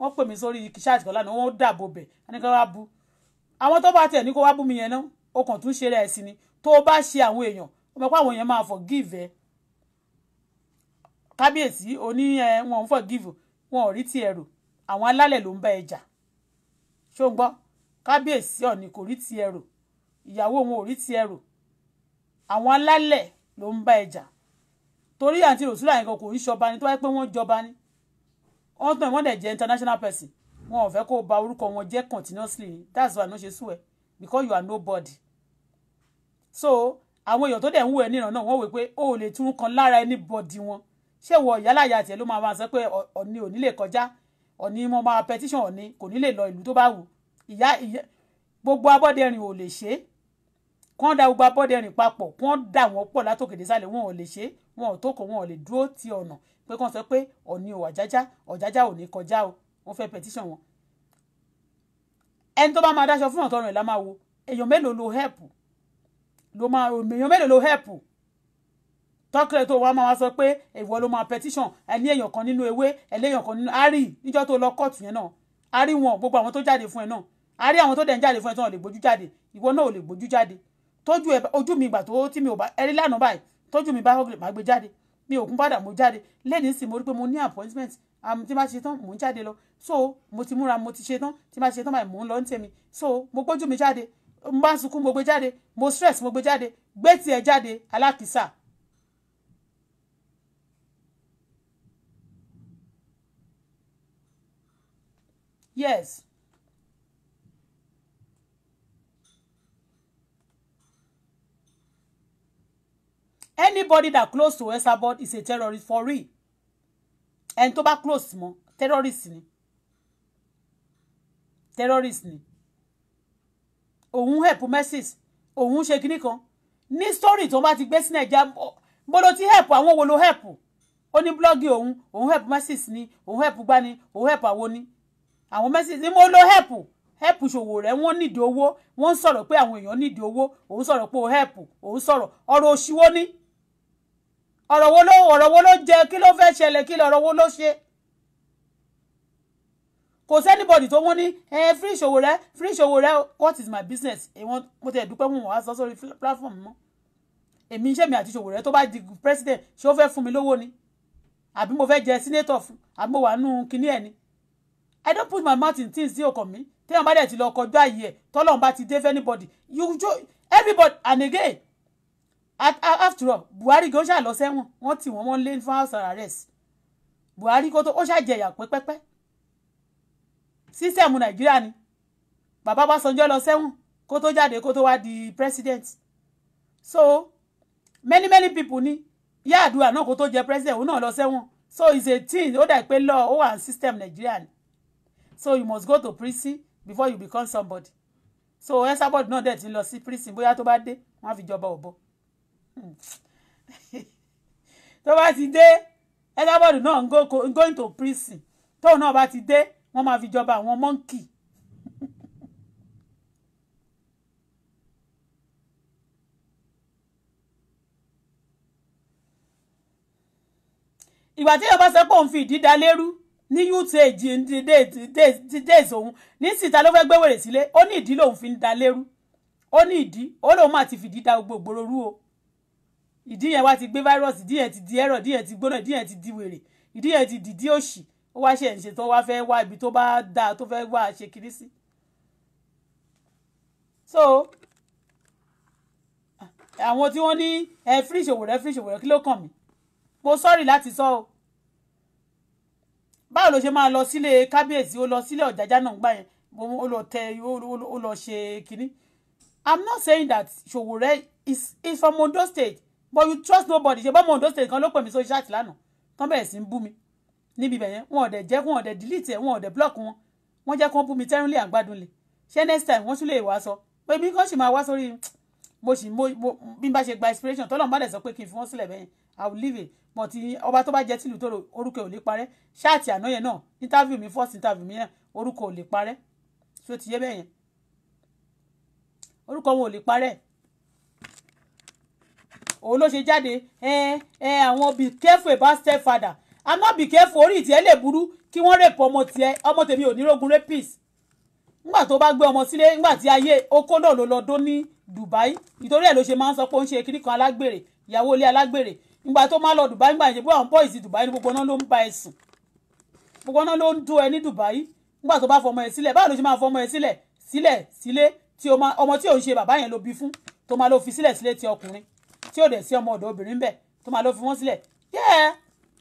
wọ́n pè mí sórí kìsáàtì kan lánàá wọ́n dàbò bẹ̀ ẹni kan wá bú àwọn tó bá tiẹ̀ ní kó wá bú mi yẹn náà ó kàn tún ṣe rẹ̀ sí ni tó o bá ṣe àwọn èèyàn ó mọ̀ pé àwọn èèyàn máa forgive ẹ kábíyèsí oní wọn ń forgive wọn ò rí ti ẹrù àwọn alálẹ̀ ló ń bá ẹ jà ṣó ń gbọ́ kábíyèsí ọ̀nì kò rí ti ẹrù ìyàwó wọn ò rí ti ẹrù àwọn alálẹ̀ ló ń bá ẹ jà torí àǹtí rosula yẹn kan kò ń ṣọba ni tó wáyé pé wọ́n jọba ni wọ́n tàn wọ́n dẹ̀ jẹ́ international person wọn ò fẹ́ kó ba orúkọ wọn jẹ́ continuously that's why no ṣe sú ẹ because you are nobody so àwọn èèyàn tó dẹ̀ ń wò ẹ́ níran náà wọ́n wò pé ó lè tún kan lára anybody wọn ṣé wọ ìyálàyà tiẹ̀ ló máa sọ pé ọ̀ní ò ní lè kọjá ọ̀ní mo máa petition ọ̀ní kò ní lè lọ ìlú tó bá wù ìyá gbogbo Abọ́dẹrìn ò lè ṣe kán da gbogbo Abọ́dẹrìn papọ̀ kán dà wọ́n pọ̀ látòkè désàlẹ̀ wọn ò lè ṣe wọn ò tó kò wọn ò lè dúró ti ọ̀nà pé kán sọ pé ọ̀ní ò ọ̀jájá ò ní kọjá o wọ́n fẹ́ petition wọn ẹni tó bá máa dáṣọ fún ọ̀tọ̀run ẹ̀ la máa wo èèyàn mélòó lo help èèyàn mélòó lo help tọ́kìlẹ̀ tó wá máa sọ pé ìwọ ló máa petition ẹni èèyàn kan nínú ewé ẹlẹ́yàn kan nínú àárí níjọ́ tó lọ kóòtù yẹn náà àárí wọn gbogbo àwọn tó jáde fún ẹ náà àárí àwọn tó dẹ̀ ń jáde fún ẹ tó wọn lè gbójú jáde ìwọ náà ò lè gbójú jáde tójú ẹ ojú mi ìgbà tó tí mi ò bá ẹrí lánàá báyìí tójú mi bá máa gbé jáde mi ò kún padà mo jáde lẹ́ni sì mo rí pé mo ní appointment tí bá ṣe tán mò ń jáde lọ so mo ti múra mo ti ṣe tán tí bá ṣe tán báyìí mò ń lọ ní tèmi so mo gbójú mi jáde mo bá sunkún mo gbé jáde mo stress mo gbé jáde gbé tiẹ̀ jáde alákìísà Yes. Anybody that close to Esabod is a terrorist for real. And tó bá close mọ́, terrorist ni. Terrorist ni. Òun help messages. Òun ṣe kíní kan. Ní story tó bá ti gbé sí Naija, mo ló ti help àwọn wo ló help. Ó ní blog òun help messages ni, òun help gbá ni, òun help àwọn ni. Àwọn messages ni mo ló help. Help Sowore wọ́n need owó, wọ́n sọ̀rọ̀ pé àwọn èèyàn need owó, òun sọ̀rọ̀ pé ó help, òun sọ̀rọ̀ ọ̀rọ̀ òṣìwò ni. Ọ̀rọ̀ wo ló jẹ́, kí ló fẹ́ ṣẹlẹ̀, kí lọ̀rọ̀ wo ló ṣe. Kò sí anybody tó wọ́n ní free Sowore, what is my business? Mo tẹ̀ dúpẹ́ mú wá sọ sórí platform mọ́. Èmi iṣẹ́ mi àti Sowore tó bá di president ṣé ó fẹ́ fún mi lówó ni? Àbí mo fẹ́ jẹ senator fún? Àbí mo wà nù kíní ẹ̀ ni? I don't put my mouth in things tí ó kàn mí. Téèyàn bá dẹ̀ ti lọ kọjá ayé ẹ̀ tọ́lọ́run bá ti dé for anybody. Everybody, and again, after all, Buhari gan ṣá lọ sẹ́wọ̀n, wọ́n tì wọ́n lé fún house arrest. Buhari kó tó ó ṣàjẹyà pẹ́pẹ́pẹ́. Sísẹ̀mù Nàìjíríà ni. Bàbá Ọbásanjọ́ lọ sẹ́wọ̀n kó tó jáde kó tó wá di president. So many people ní Yar'Adua náà kó tó jẹ president òun náà lọ sẹ́wọ̀n. So it's a thing, ó dà pé law ó wà system Nàìjíríà ni. So you must go to prison before you become somebody. So Esabod náà dẹ̀ ti lọ sí prison bóyá tó bá dé wọ́n á fi jọba ọ̀bọ. Tó bá ti dé Esabod náà going to prison. Tóun náà bá ti dé wọ́n máa fi jọba àwọn monkey. Ìgbà tí èèyàn bá sọ pé òun fi ìdí da lérú ní youth age in the days òun ní síta ló fẹ́ gbé wèrè sílé ó ní ìdí lòun fi ń da lérú ó ní ìdí ó lòun máa ti fìdí da gbogbo ìgboro rú o ìdí yẹn wá ti gbé virus ìdí yẹn ti di ẹ̀rọ ìdí yẹn ti gbóná ìdí yẹn ti di wèrè ìdí yẹn ti dìdí òṣì ó wá ṣe ìṣe tó wá fẹ́ wá ibi tó bá dáa tó fẹ́ wá ṣe kiri sí. So àwọn tí wọ́n ní free Sowore kí ló kàn mí mo sorry láti sọ o báwo ló ṣe máa lọ sílé kábíyèsí ó lọ sílé Ọ̀jájá náà gbà yẹn ó lọ tẹ ó lọ ṣe kínní. I'm not saying that Sowore is from Ondo State but you trust nobody ṣe bá ọmọ Ondo State kan ló pè mí sórí ṣáàtì lánàá tán bẹ̀rẹ̀ sí ń bú mi níbi ibẹ̀ yẹn wọn ò dẹ̀ jẹ́ wọn ò dẹ̀ delete ẹ̀ wọn ò dẹ̀ block wọn jẹ́ kó bú mi tẹ́rùnlé àgbàdùnlé ṣé next time wọ́n tún lè wá sọ pé mi kàn sì máa wá sórí bí n bá ṣe gba inspiration tọ́lọ́run bá dẹ̀ sọ pé kí n fi wọ́n sílẹ̀ bẹ́yẹn I will leave it but ọba tó bá jẹ́ tìlú tó orúkọ ò lè parẹ́ ṣáàtì àná yẹn náà interview mi first interview mi yẹn orúkọ ò lè parẹ́ ṣó ti yé bẹ́yẹn orúkọ wọn ò lè parẹ́ òun ló ṣe jáde àwọn be careful about stepfather I'm not be careful orí ìtì ẹ lè burú kí wọ́n rape ọmọ tiẹ̀ ọmọ tèmi ò ní rógun rapist nígbà tó bá gbé ọmọ sílé nígbà tí ayé okó náà ló lọ dó ní Dubai nítorí ẹ̀ ló ṣe máa ń sọ pé ó ń ṣe kíní kan alágbèrè ìyàwó ilé alágbèrè nígbà tó máa lọ Dubai nígbà yẹn bó àwọn boys Dubai ní gbogbo náà ló ń bá ẹ sùn gbogbo náà ló ń dó ẹ ní Dubai nígbà tó bá fọmọ ẹ sílẹ̀ báwo ló ṣe máa fọmọ ẹ sílẹ̀ tí ọmọ tí ò ń ṣe bàbá yẹn ló bí fún tó máa lọ fi sílẹ̀ sílé ti ọkùnrin tí ò dẹ̀ sí ọmọ ọ̀dọ̀ obìnrin bẹ́ẹ̀ tó máa lọ fi wọ́n sílẹ̀ yeah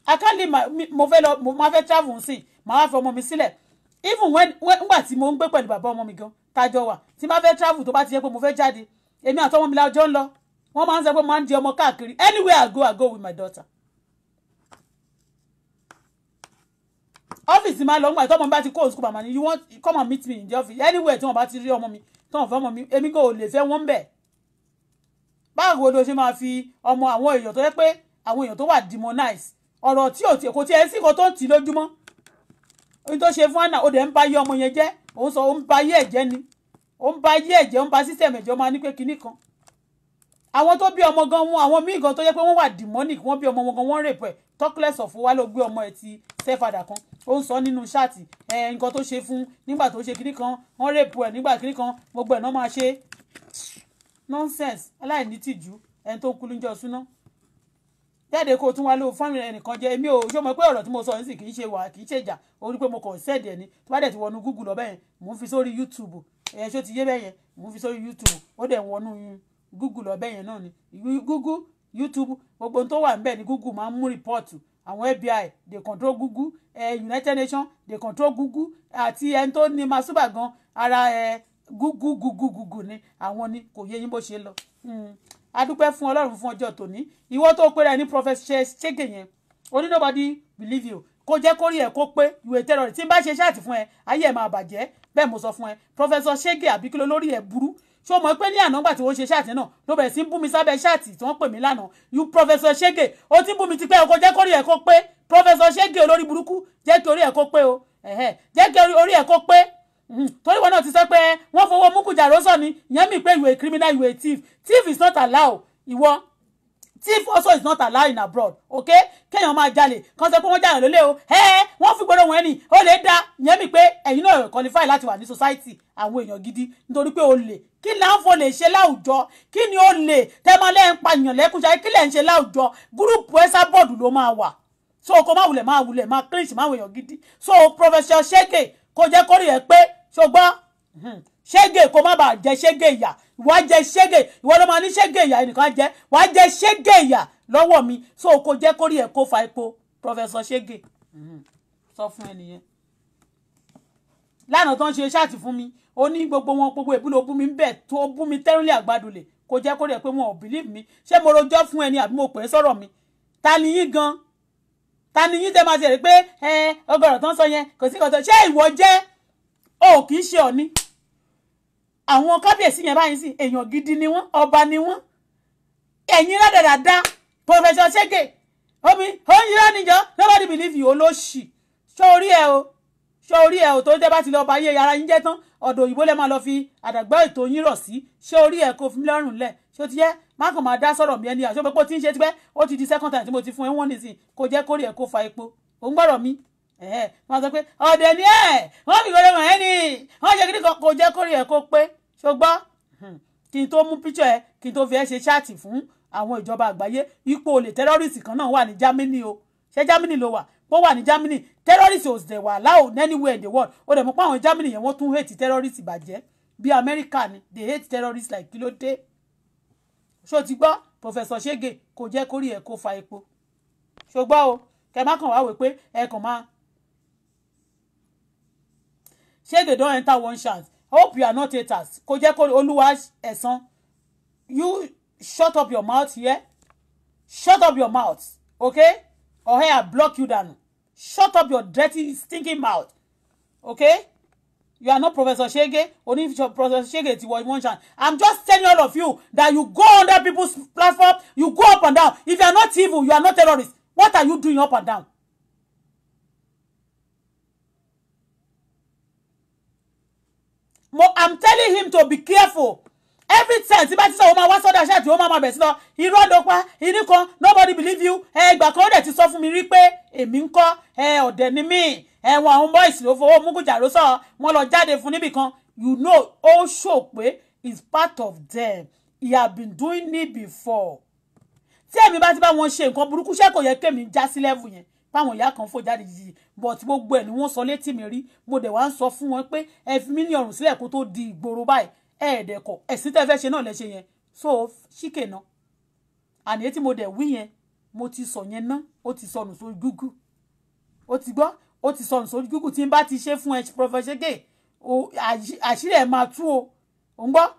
I can't leave mo máa fẹ́ travel sí máa wá fi ọmọ mi sílẹ̀ even nígbà tí mo ń gbé pẹ̀lú bàbá ọmọ mi gan tájọ wà tí máa fẹ́ travel tó bá ti yẹ pé mo fẹ́ jáde èmi àtọmọ mi lájọ ń lọ wọ́n máa ń sọ pé mo máa ń di ọmọ káàkiri anywhere I go with my daughter. ọ́fíìsì máa lọ nígbà tí ọmọ mi bá ti kó school màmá ni you want come and meet me in the office anywhere tí wọ́n bá ti rí ọmọ mi tí wọ́n fẹ́ ọmọ mi èmi kò lè fẹ́ wọ́n bẹ̀. báwo ló ṣe máa fi ọmọ àwọn èèyàn tó yẹ pé àwọn èèyàn tó wà demonize ọ̀rọ̀ tí kò tiẹ̀ sí kò tó tì lójúmọ́ ohun tó ṣe fún àná ó dẹ̀ ń bá yé ọmọ yẹn jẹ́ òun sọ ó ń bá yé ẹ̀jẹ̀ ni ó ń bá yé ẹ̀jẹ̀ ó ń bá system ẹ̀jẹ̀ ó máa ní pé kinní kan àwọn tó bí ọmọ gan wọn àwọn míì gan tó yẹ pé wọ́n wà demonic wọ́n bí ọmọ wọn gan wọ́n rape ẹ̀ talkless of wa ló gbé ọmọ ẹ̀ ti stepfather kan ó ń sọ nínú ṣáàtì nǹkan tó ṣe fún nígbà tó ṣe kinní kan wọ́n rape ẹ̀ nígbà kinní kan gbogbo ẹ̀ náà máa ṣe nonsense aláìní tìjú ẹni tó kú lóúnjẹ ọ̀sùn náà jáde kó tún wá lóò fáwọn ẹnìkan jẹ èmi ò ṣó mọ̀ pé ọ̀rọ̀ tí mo sọ nísìnyí kì í ṣe wà kì í ṣe ìjà orí pé mo kàn sẹ́ẹ̀dì ẹ̀ ni tó bá dẹ̀ ti wọnú Google lọ bẹ́yẹn mò ń fi sórí YouTube ṣó ti yé bẹ́yẹn mò ń fi sórí YouTube ó dẹ̀ wọnú Google lọ bẹ́yẹn náà ni Google YouTube gbogbo tó wà níbẹ̀ ni Google máa ń mú rìpọ́ọ̀tù àwọn FBI they control Google, United Nations they control Google, àti ẹni tó ní Masuba gan ara Google ni àwọn ni kò yé yín bó ṣe lọ. Adúpẹ́ fún Ọlọ́run fún ọjọ́ tòní. Ìwọ tó pera ní Professor Shege yẹn, only nobody believe you. Kó jẹ́ kórí ẹ̀ kó pé ìwé terrorist tí n bá ṣe ṣáàtì fún ẹ ayé ẹ̀ máa bàjẹ́ bẹ́ẹ̀ mo sọ fún ẹ. Professor Shege àbí kí ló lórí ẹ̀ burú. Ṣé o mọ̀ pé ní àná gbà tí wọ́n ṣe ṣáàtì náà ló bẹ̀rẹ̀ sí bú mi sábẹ́ ṣáàtì tí wọ́n pè mí lánàá. You Professor Shege ó ti bú mi ti pẹ́ o kò jẹ́ kórí ẹ̀ kó pé. Professor Shege olórí burúkú jẹ́ kí orí ẹ̀ kó pé o. Jẹ́ kí orí ẹ̀ kó pé. Torí wọn náà ti sọ pé wọ́n fowó mú kùjà rọ́sọ̀ ni ìyẹn mi pé you a criminal, you a thief. Thief is not allowed. Ìwọ thief also is not allowed in abroad, okay? Kéèyàn máa jalè kan sọ pé wọ́n jàyàn lólè o wọ́n fi gbọ́dọ̀ wọn ẹni ó lè dá ìyẹn mi pé ẹ̀yin náà qualify láti wà ní society àwọn èèyàn gidi nítorí pé o lè kí láǹfọ̀ lè ṣe láwùjọ kí ni ó lè tẹ́mọ́lẹ́ ń pààyàn lẹ́kùnṣá kí lẹ̀ ń ṣe láwùjọ gúrùpù ẹ́sà bọ́ọ̀dù ló máa wà so kó má wulẹ̀ máa clinch máa wèèyàn gidi so Professor Shege kó jẹ́ kórè ẹ̀ pé ṣùgbọ́n Shege kó má bàa jẹ Shege ìyà wàá jẹ Shege ìwọ ló máa ní Shege ìyà ẹnìkan jẹ wàá jẹ Shege ìyà lọ́wọ́ mi so kó jẹ́ kórè ẹ̀ kó fa epo Professor Shege sọ fún ẹnìyẹn lánàá tó ń ṣe ṣáàtì fún mi ó ní gbogbo wọn gbogbo ìbúlò bú mi ń bẹ̀ tó bú mi tẹ́rìnlẹ̀ àgbàdùlẹ̀ kó jẹ́ kórè ẹ̀ pé wọn ò believe mi ṣé mo rojọ́ fún ẹni àbí mo pè é sọ̀rọ̀ mi ta ni yín gan ta ni yín tẹ́ máa ṣe rí pé ọgọ́rọ̀ tó ń sọ yẹn kò sí kọ́tọ̀ ṣé ìwọ jẹ́ o kì í ṣe Ọ̀ọ̀ni àwọn kábíyèsí yẹn báyìí sí èèyàn gidi ni wọ́n ọba ni wọ́n ẹ̀yin rádaràda Professor Shege omi oúnjẹ níjọ nobody believe you olóṣì sórí ẹ o tó jẹ́ bá ti lọ bá yé ara yín jẹ́ tán ọ̀dọ̀ òyìnbó lẹ́ máa lọ fi àdàgbà ètò yín rọ̀ sí sórí ẹ kó fi mí lọ́rùn lẹ̀ ṣó ti yẹ má kàn máa dá sọ̀rọ̀ mi ẹni àṣọ pé ó ti ń ṣe tipẹ́ ó ti di second time tí mo ti fún ẹ wọ́n nìsín kó jẹ́ kórè ẹ kó fa epo ò ń gbọ́rọ̀ mi wọ́n sọ pé ọ̀dẹ̀ ni wọ́n fi gbọ́dọ̀ wọ̀nyẹn ni wọ́n ṣe kíní kan kó jẹ́ kórè ẹ kó pé ṣùgbọ́n kí n tó mú picture ẹ kí n tó fi ẹ ṣe ṣáàtì fún àwọn ìjọba àgbáyé ipò olè terrorist kan náà wà ní Germany o ṣé Germany ló wà bó wà ní Germany terrorist ò dẹ̀ wà láò anywhere in the world ó dẹ̀ mọ̀ pé àwọn Germany yẹn wọ́n tún hate terrorist bàjẹ́ bí America ni they hate terrorist like kí ló dé ṣó ti gbọ́ Professor Shege kò jẹ́ kórè ẹ̀ kó fa epo ṣùgbọ́n o kẹ má kàn wá wò pé ẹ kàn máa Shege don enter one chance hope you are not haters kò jẹ́ kórè olúwa ẹ̀san you shut up your mouth here shut up your mouth okay or here I block you down shut up your dirty stinking mouth okay you are not Professor Shege only Professor Shege ti one chance I'm just telling all of you that you go under people's platform you go up and down if you are not evil you are not terrorist what are you doing up and down I'm telling him to be careful every time tí bá ti sọ wọ́n máa wá sọ́dọ̀ ṣáàtì wọ́n máa bẹ̀ sí lọ irọ́ dọ́pá iní kan nobody believe you ìgbà kan ó dẹ̀ ti sọ fún mi rí pé èmi ń kọ́ ọ̀dẹ̀ ni mí wọn àwọn boys ló fowó mugujà ló sọ wọn lọ jáde fún níbì kan you know ó show pé it's part of them he have been doing it before tí èmi bá ti bá wọn ṣe nǹkan burúkú ṣé kò yẹ kémi já sí level yẹn fáwọn ìyá kan fò jáde jìjì but gbogbo ẹ̀ ni wọ́n sọ létí mi rí mo dẹ̀ wá ń sọ fún wọn pé ẹ fi mí ní ọrùn sílẹ̀ kó tó di ìgboro báyìí ẹ̀ẹ́dẹ̀kọ̀ ẹ̀sìn tẹ́ fẹ́ ṣe náà lẹ́ṣẹ̀ yẹn so ṣíkè náà àní tí mo dẹ̀ wí yẹn mo ti sọ yẹn ná ó ti sọnù sórí Google ó ti gbọ́ ó ti sọnù sórí Google tí n bá ti ṣe fún ẹ Professor Shege àṣírí ẹ̀ máa tú o ń gbọ́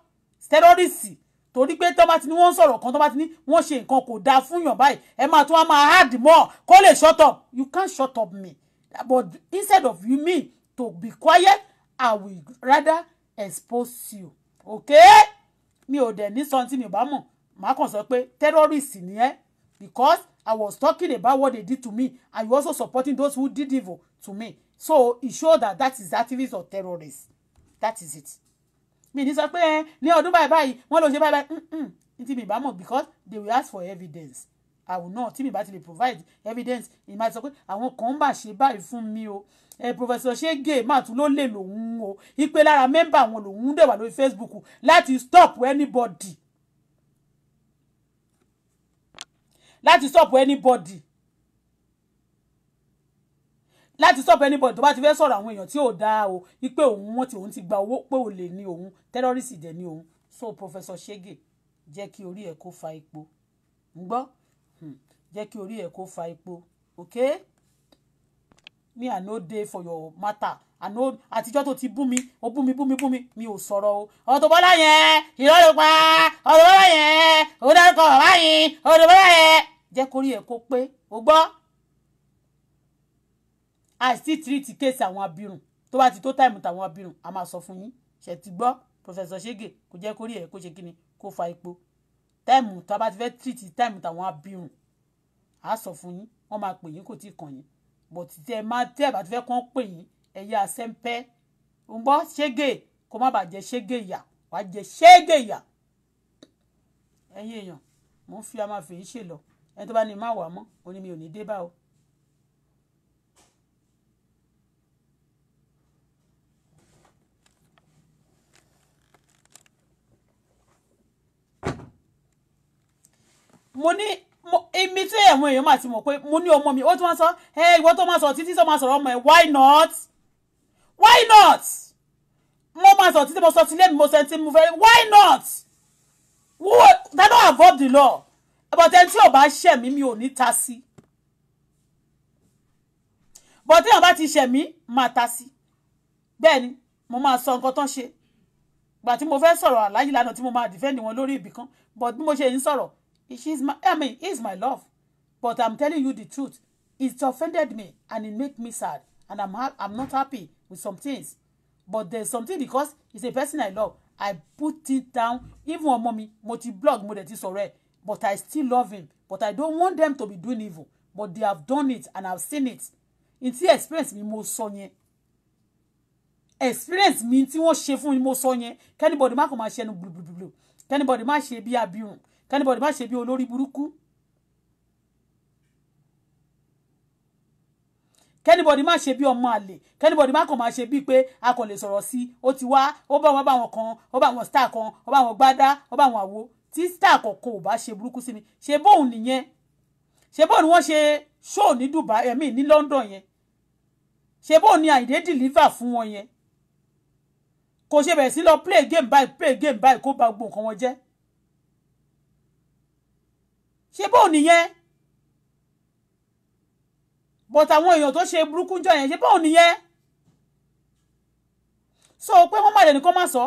terrorist torí pé tó bá ti ní wọ́n ń sọ̀rọ̀ kan tó bá ti ní wọ́n ṣe nǹkan kò dáa fún yàn báyìí ẹ máa tún wá máa hard more kó lè shut up you can't shut up me but instead of you me to be quiet I will rather expose you okay mi ò dẹ̀ ní sọ tí mi ò bá mọ̀ màá kàn sọ pé terrorist ni ẹ́ because I was talking about what they did to me and you also supporting those who did evil to me so it shows that is activist or terrorist that is it mi ní sọ pé ní ọdún báyìí wọ́n lọ ṣe báyìí ní tí mi bá mọ̀ because they will ask for evidence I will not tí mi bá ti lè provide evidence ìmọ̀ àti sọ pé àwọn kan ń bà ṣe báyìí fún mi o Professor Shege máa tún ló lè lòun o ipe lára mẹ́mbà àwọn lòun dẹ̀ wà lórí Facebook láti stop anybody láti stop anybody tó bá ti fẹ́ sọ̀rọ̀ àwọn èèyàn tí ò dáa o ipe òun ti gba owó pé ò lè ní òun terrorist dẹ̀ ní òun so Professor Shege jẹ́ kí orí ẹ̀ kó fa epo ń gbọ́ jẹ́ kí orí ẹ̀ kó fa epo okay me I no dey for your matter I know àtijọ́ tó ti bú mi ó bú mi mi ò sọ̀rọ̀ o Auto Bola yẹn irọ́ ló pa Auto Bola yẹn ó dárúkọ bàbá yìí Auto Bola yẹn jẹ́ kórí ẹ̀ kó pé o gbọ́ I still treat case àwọn abirùn tó bá ti tó time tàwọn abirùn a máa sọ fún yín ṣe ti gbọ́ Professor Shege kò jẹ́ kórí ẹ̀ kó ṣe kíni kó fa epo time tó bá ti fẹ́ treat time tàwọn abirùn a sọ fún yín wọ́n máa pè yín kò tí kàn yín but tẹ́ bá ti fẹ́ kàn pè yín ẹ̀yà sẹ́ńpẹ́ ń gbọ́ Shege kó má bàa jẹ Shege ìyà wàá jẹ Shege ìyà ẹ̀yin èèyàn mo ń fi a máa fèyí ṣe lọ ẹni tó bá ní má wà mọ́ ó ní mi ò ní dé bá o. mo ní èmi tí àwọn èèyàn máa ti mọ̀ pé mo ní ọmọ mi ó tún máa sọ ìwọ tó máa sọ títí tó máa sọ̀rọ̀ ọmọ ẹ̀ why not mo máa sọ títí mo sọ sílé mi mo sọ tí mo fẹ́ why not that don't avoid the law but ẹni tí ò bá ṣẹ̀ mí mi ò ní ta sí but tí ò bá ti ṣẹ̀ mí máa ta sí bẹ́ẹ̀ ni mo máa sọ nǹkan tó ń ṣe gbà tí mo fẹ́ sọ̀rọ̀ àláyé lánàá tí mo máa defend wọn lórí ibì kan but bí mo ṣe ń sọ̀rọ̀ he's my love but I'm telling you the truth it offended me and it make me sad and I'm not happy with some things but there's something because he's a person I love I put it down even ọmọ mi mo ti blog mo dẹ̀ ti sọ̀rọ̀ ẹ̀ but I still love him but I don't want them to be doing evil but they have done it and I've seen it in ti experience mi mo sọ yẹn experience mi tí wọ́n ṣe fún mi mo sọ yẹn kẹ́nìbọ̀dì má kàn máa ṣe ẹnu blubblublu kẹ́nìbọ̀dì má ṣe bí abirùn kẹ́nìbọ̀dì má ṣe bí olórí burúkú kẹ́nìbọ̀dì má ṣe bí ọmọ àlè kẹ́nìbọ̀dì má kàn máa ṣe bí pé a kò lè sọ̀rọ̀ sí ó ti wá ó bá wọn kan ó bá wọn star kan ó bá wọn gbádá ó bá wọn àwo tí star kọ̀ọ̀kan ò bá ṣe burúkú sí mi ṣe bóun nìyẹn ṣe bóun ni wọ́n ṣe show ní Dubai ní London yẹn ṣe bóun ni Àyìndé deliver fún wọn yẹn kò ṣe bẹ̀rẹ̀ sí lọ play game báyìí kó bà gbogbo nǹkan wọn jẹ́ ṣe bóun nìyẹn but àwọn èèyàn tó ṣe burúkú jọ yẹn ṣe bóun nìyẹn so pé wọ́n má lè nìkan má sọ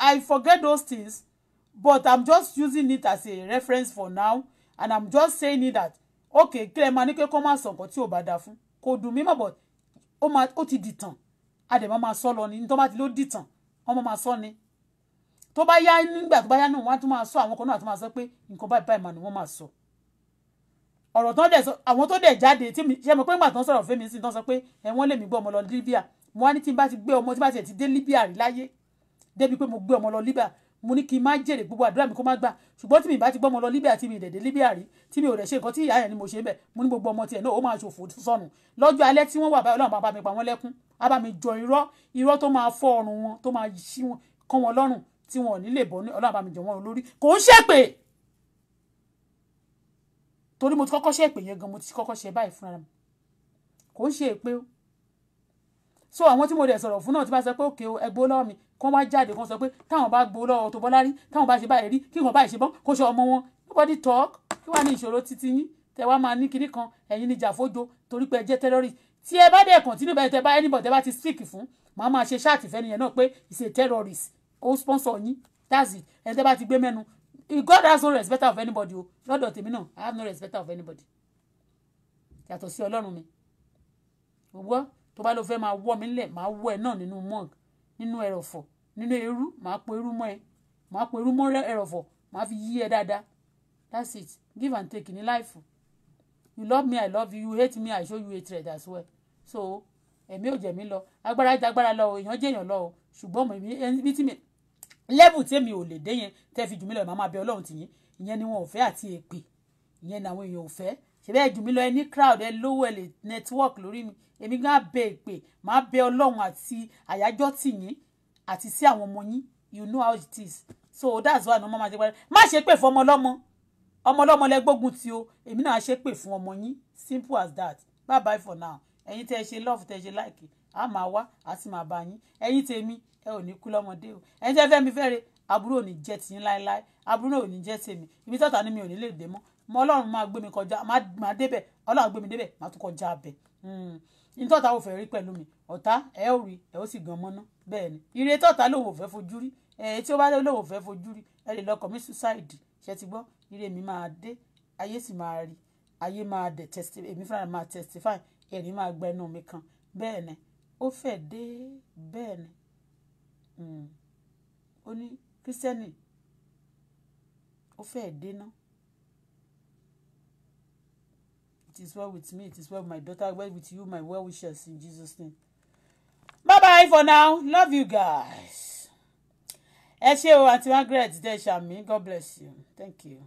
I forget those things but I'm just using it as a reference for now and I'm just saying it that okay kílẹ̀ máa ní kó má sọ nǹkan tí ò bá dáa fún kò dùn mí mọ́ but ó ti dìtàn àdèmọ́ máa sọ lọ ni tó bá ti ló dìtàn ọmọ máa sọ ni tó bá yá nígbà tó bá yá náà wọ́n á tún máa sọ àwọn kan náà tó máa sọ pé nǹkan báyìí mà ni wọ́n máa sọ ọ̀rọ̀ tán dẹ̀ sọ àwọn tó dẹ̀ jáde tí mi ṣe mọ̀ pé nígbà tán sọ̀rọ̀ fẹ́mi sí tán sọ pé wọ́n lè mí gbé ọmọ lọ Libya mo wá ní tí n bá ti gbé ọmọ tí bá ti dé Libya rí láyé débi pé mo gbé ọmọ lọ Libya mo ní kí n má jèrè gbogbo àdúrà mi kó má gbà ṣùgbọ́n tí mi bá ti gbọ́ ọmọ lọ Libya tí mi dẹ̀ dé Libya rí tí mi ò dẹ̀ ṣe nǹkan tí ìyá yẹn ni mo ṣe bẹ̀ mo ní gbogbo ọmọ tiẹ̀ náà ó máa ṣòfò sọnù lọ́jọ́ alẹ́ tí wọ́n wà báyìí Ọlọ́run bá mi pa wọ́n lẹ́kún á bá mi jọ irọ́ tó máa fọ́ ọrùn wọn tó máa ṣí wọn kán wọn lọ́rùn tí wọn ò ní lè bọ́ ní Ọlọ́run bá mi jọ wọn lórí kò ń ṣèpè torí mo ti kọ́kọ́ ṣe èpè yẹn gan mo ti kọ́kọ́ ṣe báyìí fúnra mi kò ń ṣe èpè o so àwọn tí mo dẹ̀ sọ̀rọ̀ fún náà ti bá sọ pé òkè o ẹgbó lọ́wọ́ mi kán wá jáde kán sọ pé táwọn bá gbó lọ́wọ́ Auto Bola rí táwọn bá ṣe báyìí rí kí wọ́n báyìí ṣe bọ́n kó ṣe ọmọ wọn nobody talk kí wàá ní ìṣòro títí yín tẹ wá máa ní kinní kan ẹ̀yin ní jàfójo torí pé ẹ jẹ́ terrorist tí ẹ bá dẹ̀ continue bẹ́ẹ̀ tẹ bá anybody tẹ bá ti speak fún màá máa ṣe ṣáàtì fẹ́ nìyẹn náà pé is a terrorist ó sponsor yín that's it ẹ̀ tẹ bá ti gbé mẹ́nu God has no respect of anybody o lọ́dọ̀ tèmi náà I have no respect of anybody yàtọ̀ sí Ọlọ́run mi gbogbo tó bá lọ fẹ́ máa wọ́ mi nílẹ̀ máa wọ́ ẹ náà nínú mug nínú ẹrọ̀fọ̀ nínú eru máa po eru mọ́ ẹ máa po eru mọ́ ẹrọ̀fọ̀ máa fi yí ẹ dáadáa that's it give and take ní life you love me I love you you hate me I show you hatred as well so ẹ̀mí ò jẹ̀ mí lọ agbára jágbára lọ o èèyàn jẹ́ èèyàn lọ o ṣùgbọ́n mo ibi tí mi level tí mi ò lè dé yẹn tẹ́ fi jù mí lọ màá máa bẹ Ọlọ́run tì yín ìyẹn ni wọn ò fẹ́ àti èpè ìyẹn ni àwọn èèyàn ò fẹ́ ṣe bẹ́ẹ̀ jù mí lọ ẹ ní crowd ẹ lówó ẹ lè network lórí mi èmi gan bẹ èpè máa bẹ Ọlọ́run àti àyájọ́ tì yín àti sí àwọn ọmọ yín you know how it is so that's why ọmọ máa ṣe pẹ́ má ṣe pè fún ọmọ ọlọ́mọ lẹ gbógun ti o èmi náà ṣe pè fún ọmọ yín simple as that bye bye for now ẹ̀yin tẹ́ ẹ ṣe love tẹ́ ẹ ṣe like a máa wá a sì máa bá yín ẹ̀yin tèmi ẹ ò ní kú lọ́mọdé o ẹ̀yin tẹ́ fẹ́ mi fẹ́re àbúrò ò ní jẹ́ tiyín láéláé àbúrò ò ní jẹ́ tèmi ibi tọ́ta ni mi ò ní lè dé mọ́ mo Ọlọ́run máa gbé mi kọjá máa débẹ̀ Ọlọ́run gbé mi débẹ̀ máa tún kọjá bẹ̀ nítorí ọ̀tá ò fẹ́ rí pẹ̀lú mi ọ̀tá ẹ ò rí ẹ ó sì gan mọ́ná bẹ́ẹ̀ ni ire tọ́ta lòun ò fẹ́ fojú rí tí ó bá lòun ò fẹ́ fojú rí ẹ lè lọ commit suicide ṣe ti gbọ́ ire mi máa dé ayé sì máa rí ayé máa dẹ̀ testify èmi fúnra máa testify ẹ̀rí máa gbẹnu mi kan bẹ́ẹ̀ ni ó fẹ́ dé bẹ́ẹ̀ ni ó ní kírísítẹ́nì ó fẹ́ dé náà. It is well with me. It is well with my daughter. Well with you, my well wishes in Jesus' name. Bye bye for now. Love you guys. Ẹ ṣé o, Aunty Margaret. God bless you. Thank you.